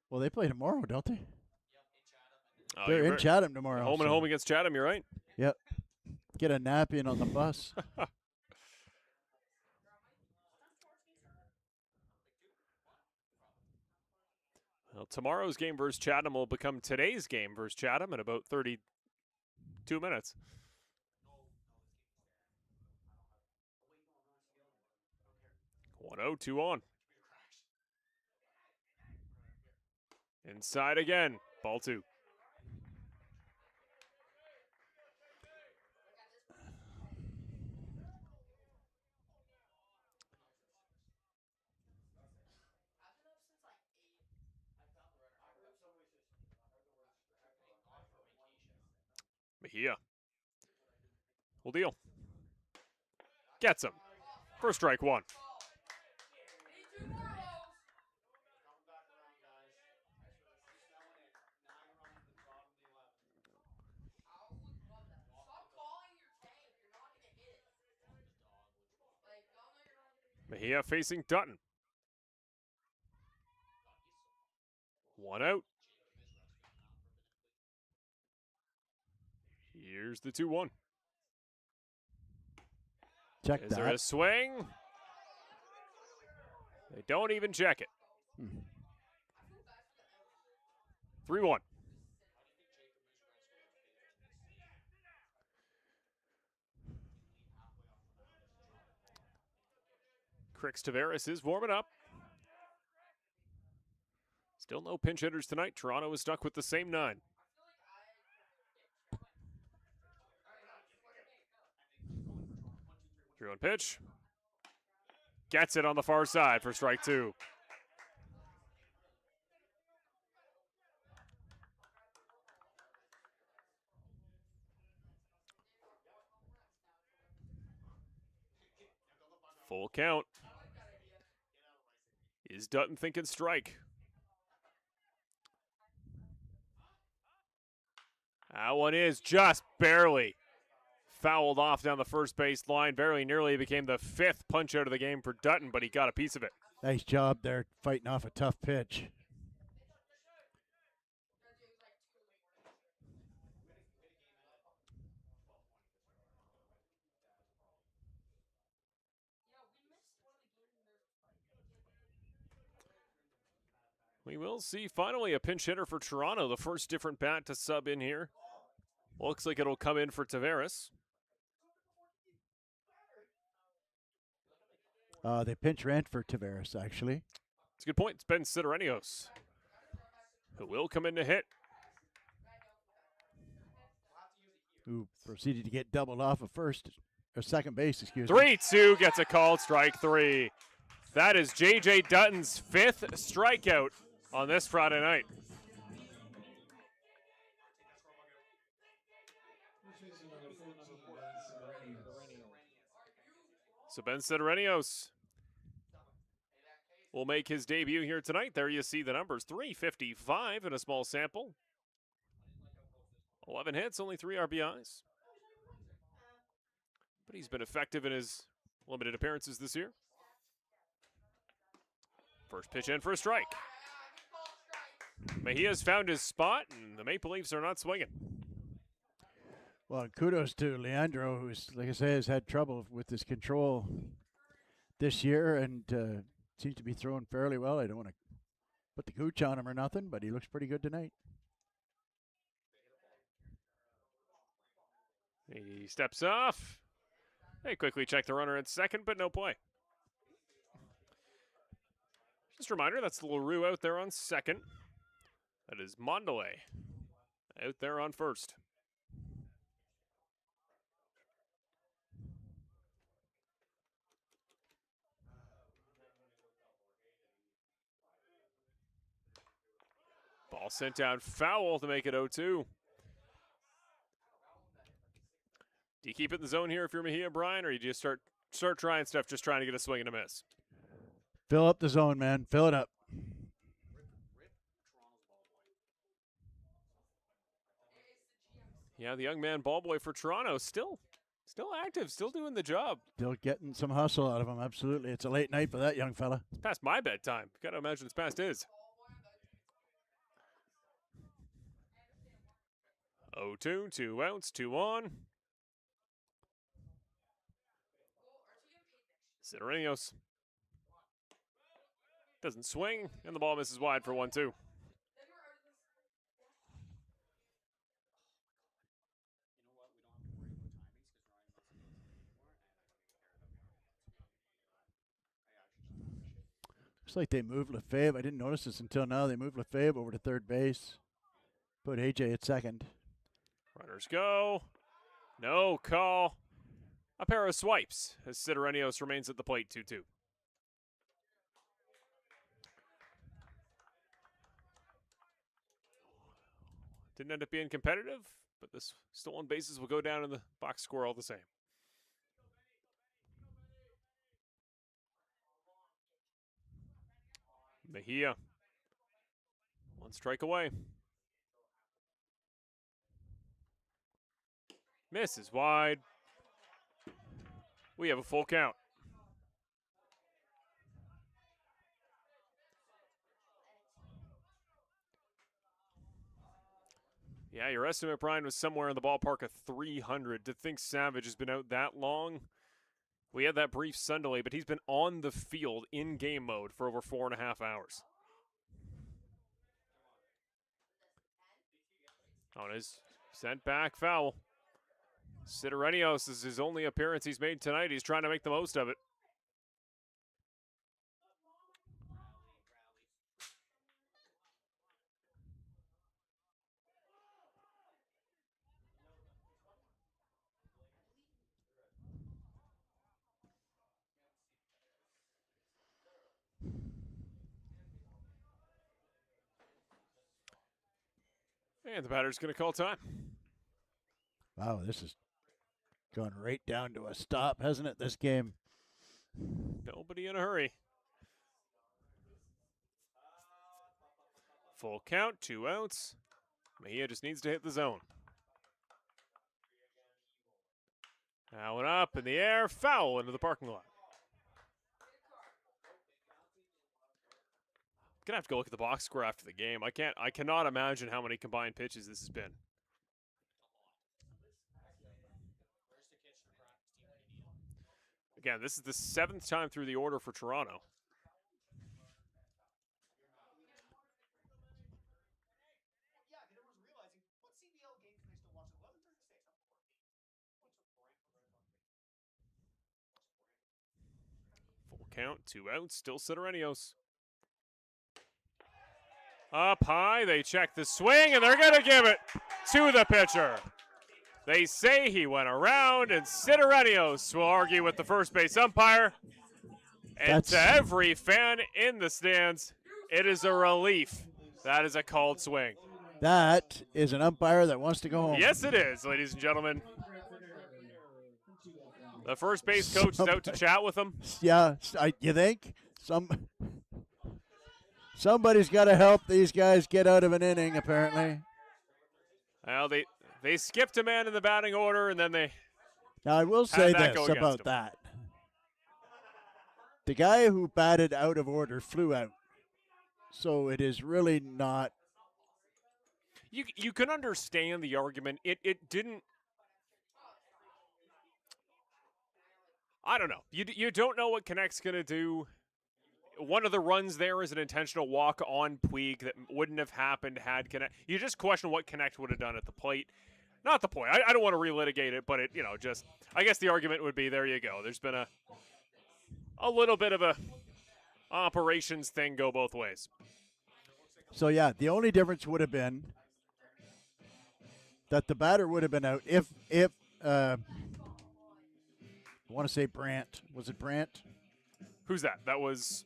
Well, they play tomorrow, don't they? Oh, They're in Chatham tomorrow. Home and home against Chatham, you're right. Yep. Get a nap in on the bus. Well, tomorrow's game versus Chatham will become today's game versus Chatham in about 32 minutes. (1-0), 2 on. Inside again. Ball 2. Mejia. Full deal. Gets him. First strike 1. Mejia facing Dutton. 1 out. Here's the 2-1. Check Is that. there a swing? They don't even check it. 3-1. Crix Tavares is warming up. Still no pinch hitters tonight. Toronto is stuck with the same 9. 3-1 pitch. Gets it on the far side for strike 2. Full count. Is Dutton thinking strike? That one is just barely fouled off down the first base line. Very nearly became the 5th punch out of the game for Dutton, but he got a piece of it. Nice job there fighting off a tough pitch. We will see finally a pinch hitter for Toronto, the first different bat to sub in here. Looks like it'll come in for Tavares. They pinch ran for Tavares, actually. It's a good point. It's Ben Sidorenios, who will come in to hit. Who proceeded to get doubled off of second base, excuse me. 3-2 gets a called strike 3. That is J.J. Dutton's 5th strikeout on this Friday night. So Ben Sidorenios will make his debut here tonight. There you see the numbers. 355 in a small sample. 11 hits, only 3 RBIs. But he's been effective in his limited appearances this year. First pitch in for a strike. Mejia's found his spot, and the Maple Leafs are not swinging. Well, kudos to Leandro, who's, like I say, has had trouble with his control this year and seems to be throwing fairly well. I don't want to put the gooch on him or nothing, but he looks pretty good tonight. He steps off. They quickly check the runner at second, but no play. Just a reminder, that's LaRue out there on second. That is Mondelez out there on first. Ball sent down foul to make it 0-2. Do you keep it in the zone here if you're Mejia, Brian, or you just start trying stuff, just trying to get a swing and a miss? Fill up the zone, man. Fill it up. Yeah, the young man ball boy for Toronto still active, still doing the job. Still getting some hustle out of him, absolutely. It's a late night for that young fella. It's past my bedtime. Got to imagine it's past his. 0-2, 2 outs, 2 on. Sidorinios doesn't swing, and the ball misses wide for 1-2. Looks like they moved Lefebvre. I didn't notice this until now. They moved Lefebvre over to third base. Put AJ at second. Runners go. No call. A pair of swipes as Sidorinios remains at the plate 2-2. Didn't end up being competitive, but the stolen bases will go down in the box score all the same. Mejia. 1 strike away. Misses wide. We have a full count. Yeah, your estimate, Brian, was somewhere in the ballpark of 300. To think Savage has been out that long. We had that brief sun delay, but he's been on the field in game mode for over 4.5 hours. On his sent back foul. Sidorinios is his only appearance he's made tonight. He's trying to make the most of it. And the batter's going to call time. Wow, this has gone right down to a stop, hasn't it, this game? Nobody in a hurry. Full count, 2 outs. Mejia just needs to hit the zone. Now one up in the air, foul into the parking lot. I'm gonna have to go look at the box score after the game. I cannot imagine how many combined pitches this has been. Again, this is the 7th time through the order for Toronto. Full count, 2 outs, still Sidorinios. Up high, they check the swing, and they're going to give it to the pitcher. They say he went around, and Sidorinios will argue with the first base umpire. And to every fan in the stands, it is a relief. That is a called swing. That is an umpire that wants to go home. Yes, it is, ladies and gentlemen. The first base coach is out to chat with him. Yeah, you think? Somebody's got to help these guys get out of an inning, apparently. Well, they skipped a man in the batting order, and then they Now, I will say that this go about against him. that. The guy who batted out of order flew out. So it is really not. You can understand the argument. It didn't. I don't know. You don't know what Connect's going to do. One of the runs there is an intentional walk on Puig that wouldn't have happened had Connect. You just question what Connect would have done at the plate. Not the point. I don't want to relitigate it, but just I guess the argument would be there you go. There's been a little bit of a operations thing go both ways. So yeah, the only difference would have been that the batter would have been out if I want to say Brant. Was it Brant? Who's that? That was.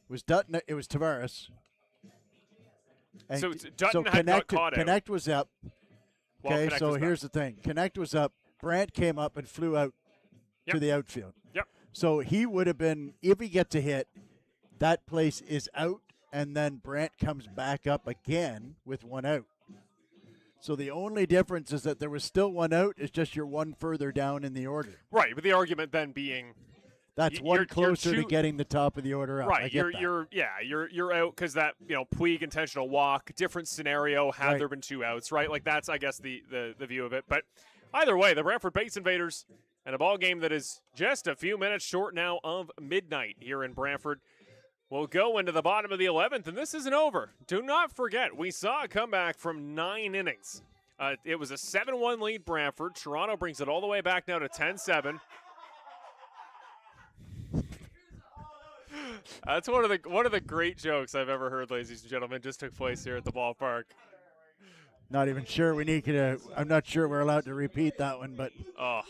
It was Dutton. It was Tavares. And So Dutton had got caught out. Connect was up. Okay, Connect so was here's back. the thing. Connect was up. Brant came up and flew out to the outfield. Yep. So he would have been, if he gets a hit, that place is out, and then Brant comes back up again with one out. So the only difference is that there was still one out. It's just you're one further down in the order. Right, but the argument then being That's one closer to getting the top of the order up. right. I get that. You're out because that Puig intentional walk, different scenario had Right. there been two outs, right? Like that's I guess the view of it. But either way, the Brantford Base Invaders and a ball game that is just a few minutes short now of midnight here in Brantford will go into the bottom of the 11th, and this isn't over. Do not forget, we saw a comeback from 9 innings. It was a 7-1 lead Brantford. Toronto brings it all the way back now to 10-7. That's one of the great jokes I've ever heard, ladies and gentlemen. Just took place here at the ballpark. Not even sure we need to. I'm not sure we're allowed to repeat that one, but Oh.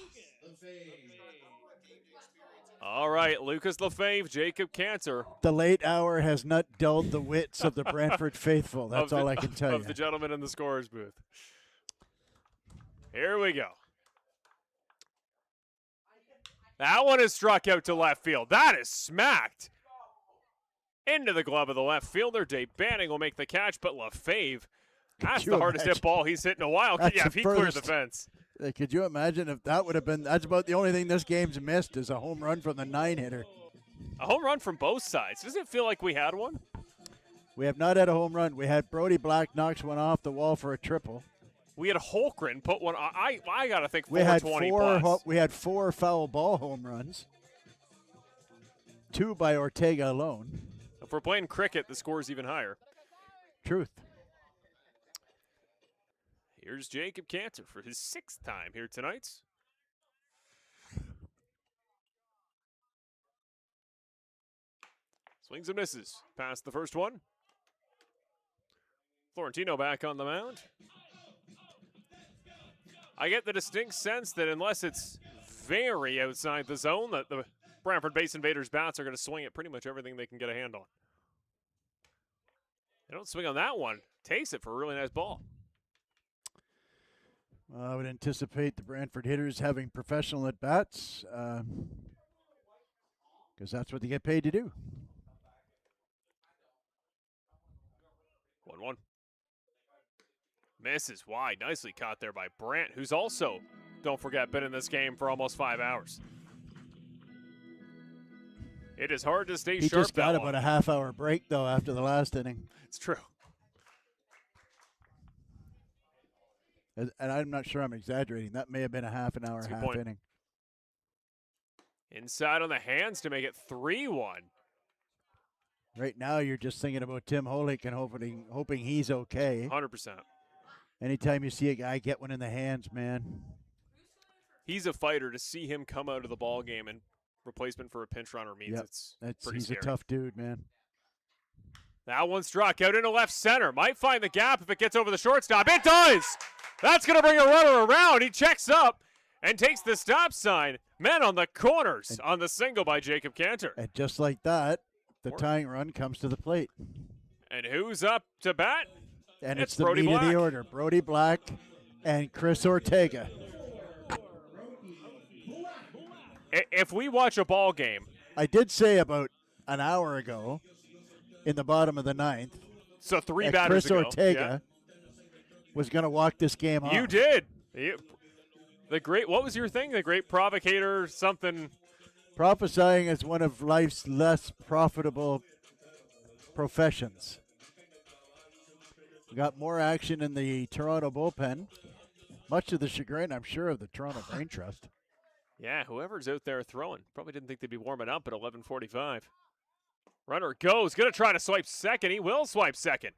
All right, Lucas Lefebvre, Jacob Cantor. the late hour has not dulled the wits of the Brantford faithful. That's all I can tell you. Of the gentleman in the scorer's booth. Here we go. That one is struck out to left field. That is smacked into the glove of the left fielder. Dave Banning will make the catch, but Lefebvre, that's the hardest hit ball he's hit in a while. That's Yeah, if the he cleared the furthest. fence. Could you imagine if that would have been? That's about the only thing this game's missed is a home run from the 9-hitter. A home run from both sides. Doesn't it feel like we had one? We have not had a home run. We had Brody Black knocks one off the wall for a triple. We had Holgren put one. I got to think We had 420 four. plus. We had 4 foul ball home runs. 2 by Ortega alone. If we're playing cricket, the score is even higher. Truth. Here's Jacob Cantor for his 6th time here tonight. Swings and misses past the first one. Florentino back on the mound. I get the distinct sense that unless it's very outside the zone, that the Brantford Base Invaders bats are going to swing at pretty much everything they can get a hand on. They don't swing on that one. Takes it for a really nice ball. I would anticipate the Brantford hitters having professional at bats because that's what they get paid to do. 1-1. Misses wide. Nicely caught there by Brant, who's also, don't forget, been in this game for almost 5 hours. It is hard to stay He sharp. just got about a half-hour break, though, after the last inning. It's true. And I'm not sure I'm exaggerating. That may have been a half an hour, That's a good half point. inning. Inside on the hands to make it 3-1. Right now, you're just thinking about Tim Holick and hoping he's okay. 100%. Anytime you see a guy get one in the hands, man. He's a fighter. To see him come out of the ball game and replacement for a pinch runner means it's pretty He's scary. a tough dude, man. That one struck out into left center. Might find the gap if it gets over the shortstop. It does! That's going to bring a runner around. He checks up and takes the stop sign. Men on the corners on the single by Jacob Cantor. And just like that, the tying run comes to the plate. And who's up to bat? And It's it's the Brody meat of Black. the order. Brody Black and Chris Ortega. If we watch a ball game, I did say about an hour ago in the bottom of the 9th so 3 that batters Chris ago. Ortega was going to walk this game off. You did. The great, what was your thing? The great provocator, something. Prophesying as one of life's less profitable professions. We got more action in the Toronto bullpen, much to the chagrin, I'm sure, of the Toronto Brain Trust. Yeah, whoever's out there throwing probably didn't think they'd be warming up at 11:45. Runner goes, going to try to swipe second. He will swipe second.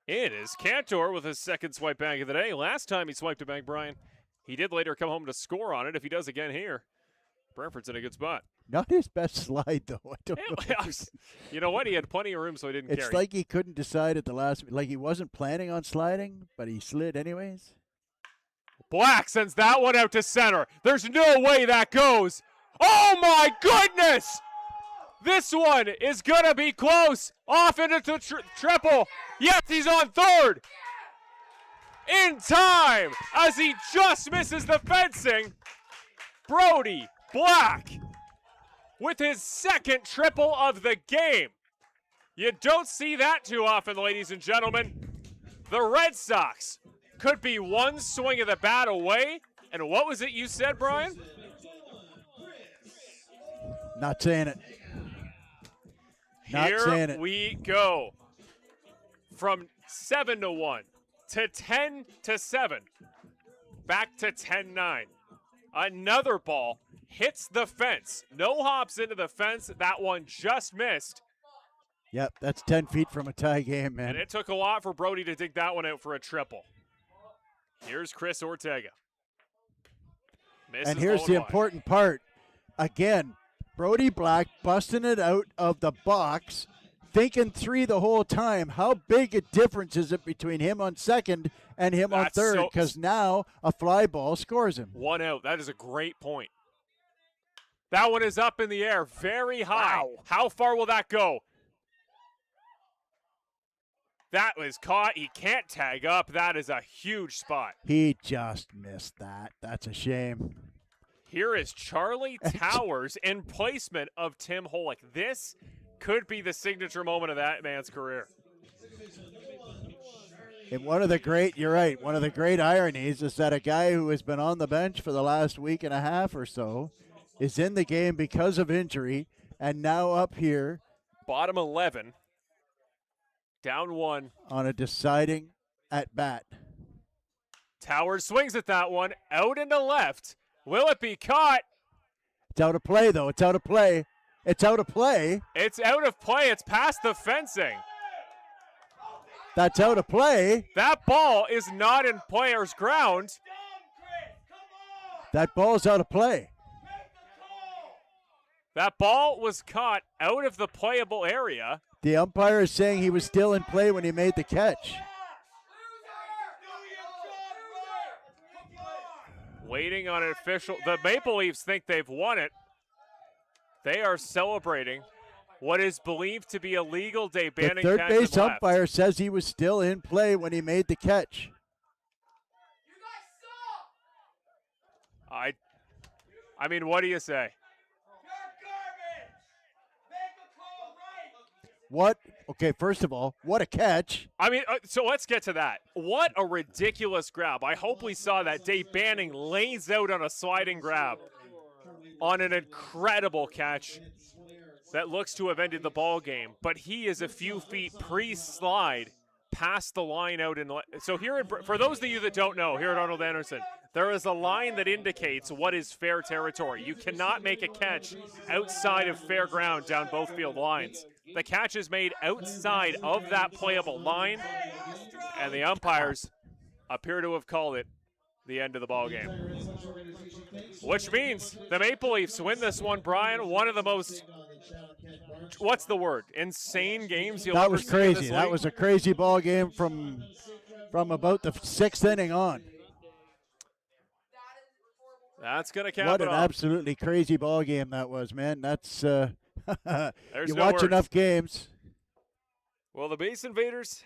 It is Cantor with his second swipe bag of the day. Last time he swiped a bag, Brian, he did later come home to score on it. If he does again here, Brantford's in a good spot. Not his best slide, though. I don't know. You know what? He had plenty of room, so he didn't carry. It's like he couldn't decide at the last, like he wasn't planning on sliding, but he slid anyways. Black sends that one out to center. There's no way that goes. Oh, my goodness! This one is going to be close. Off into the triple. Yes, he's on third. In time, as he just misses the fencing. Brody Black with his second triple of the game. You don't see that too often, ladies and gentlemen. The Red Sox could be one swing of the bat away. And what was it you said, Brian? Not saying it. Not saying it. Here we go. From 7-1 to 10-7. Back to 10-9. Another ball hits the fence. No hops into the fence. That one just missed. Yep, that's 10 feet from a tie game, man. And it took a lot for Brody to dig that one out for a triple. Here's Chris Ortega. Misses and here's the important part. Again, Brody Black busting it out of the box, thinking three the whole time. How big a difference is it between him on second and him on third? Because now a fly ball scores him. One out. That is a great point. That one is up in the air, very high. Wow. How far will that go? That was caught. He can't tag up. That is a huge spot. He just missed that. That's a shame. Here is Charlie Towers in placement of Tim Holick. This could be the signature moment of that man's career. And one of the great, you're right, one of the great ironies is that a guy who has been on the bench for the last week and a half or so is in the game because of injury and now up here. Bottom 11. Down one. On a deciding at bat. Towers swings at that one. Out into left. Will it be caught? It's out of play, though. It's out of play. It's out of play. It's out of play. It's past the fencing. That's out of play. That ball is not in player's ground. That ball's out of play. That ball was caught out of the playable area. The umpire is saying he was still in play when he made the catch. Waiting on an official. The Maple Leafs think they've won it. They are celebrating what is believed to be a legal day banning the third catch base umpire says he was still in play when he made the catch. I mean, what do you say? What? Okay, first of all, what a catch. I mean, so let's get to that. What a ridiculous grab. I hope we saw that. Dave Banning lays out on a sliding grab on an incredible catch that looks to have ended the ball game. But he is a few feet pre-slide past the line out in. So here, for those of you that don't know, here at Arnold Anderson, there is a line that indicates what is fair territory. You cannot make a catch outside of fair ground down both field lines. The catch is made outside of that playable line, and the umpires appear to have called it the end of the ball game. Which means the Maple Leafs win this one, Brian. One of the most, what's the word, insane games you'll ever see in this league. That was crazy. That was a crazy ball game from about the sixth inning on. That's going to cap What it an off. Absolutely crazy ball game that was, man. That's you no watch words. enough games. Well, the Base Invaders,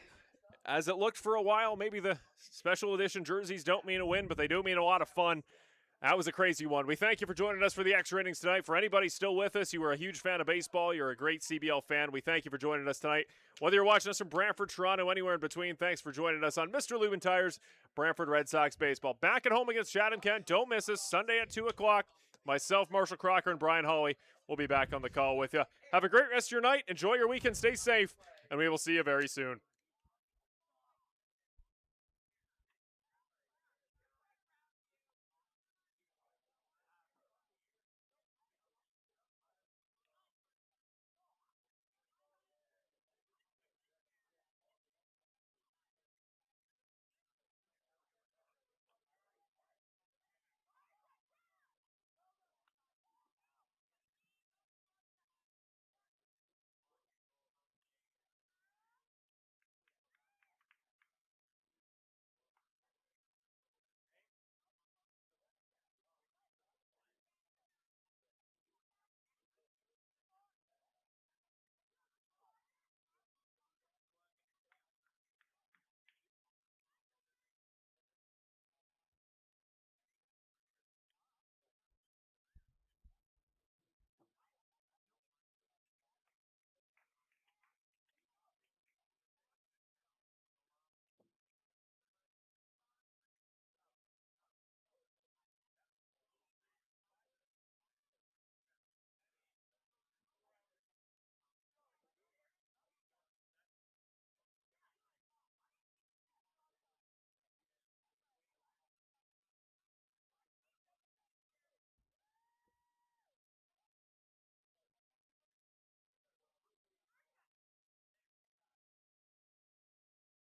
as it looked for a while, maybe the special edition jerseys don't mean a win, but they do mean a lot of fun. That was a crazy one. We thank you for joining us for the extra innings tonight. For anybody still with us, you are a huge fan of baseball, you're a great CBL fan, we thank you for joining us tonight. Whether you're watching us from Brantford, Toronto, anywhere in between, thanks for joining us on Mr. Lubin Tires, Brantford Red Sox Baseball. Back at home against Chatham-Kent. Don't miss us, Sunday at 2 o'clock. Myself, Marshall Crocker, and Brian Hawley will be back on the call with you. Have a great rest of your night. Enjoy your weekend. Stay safe. and we will see you very soon.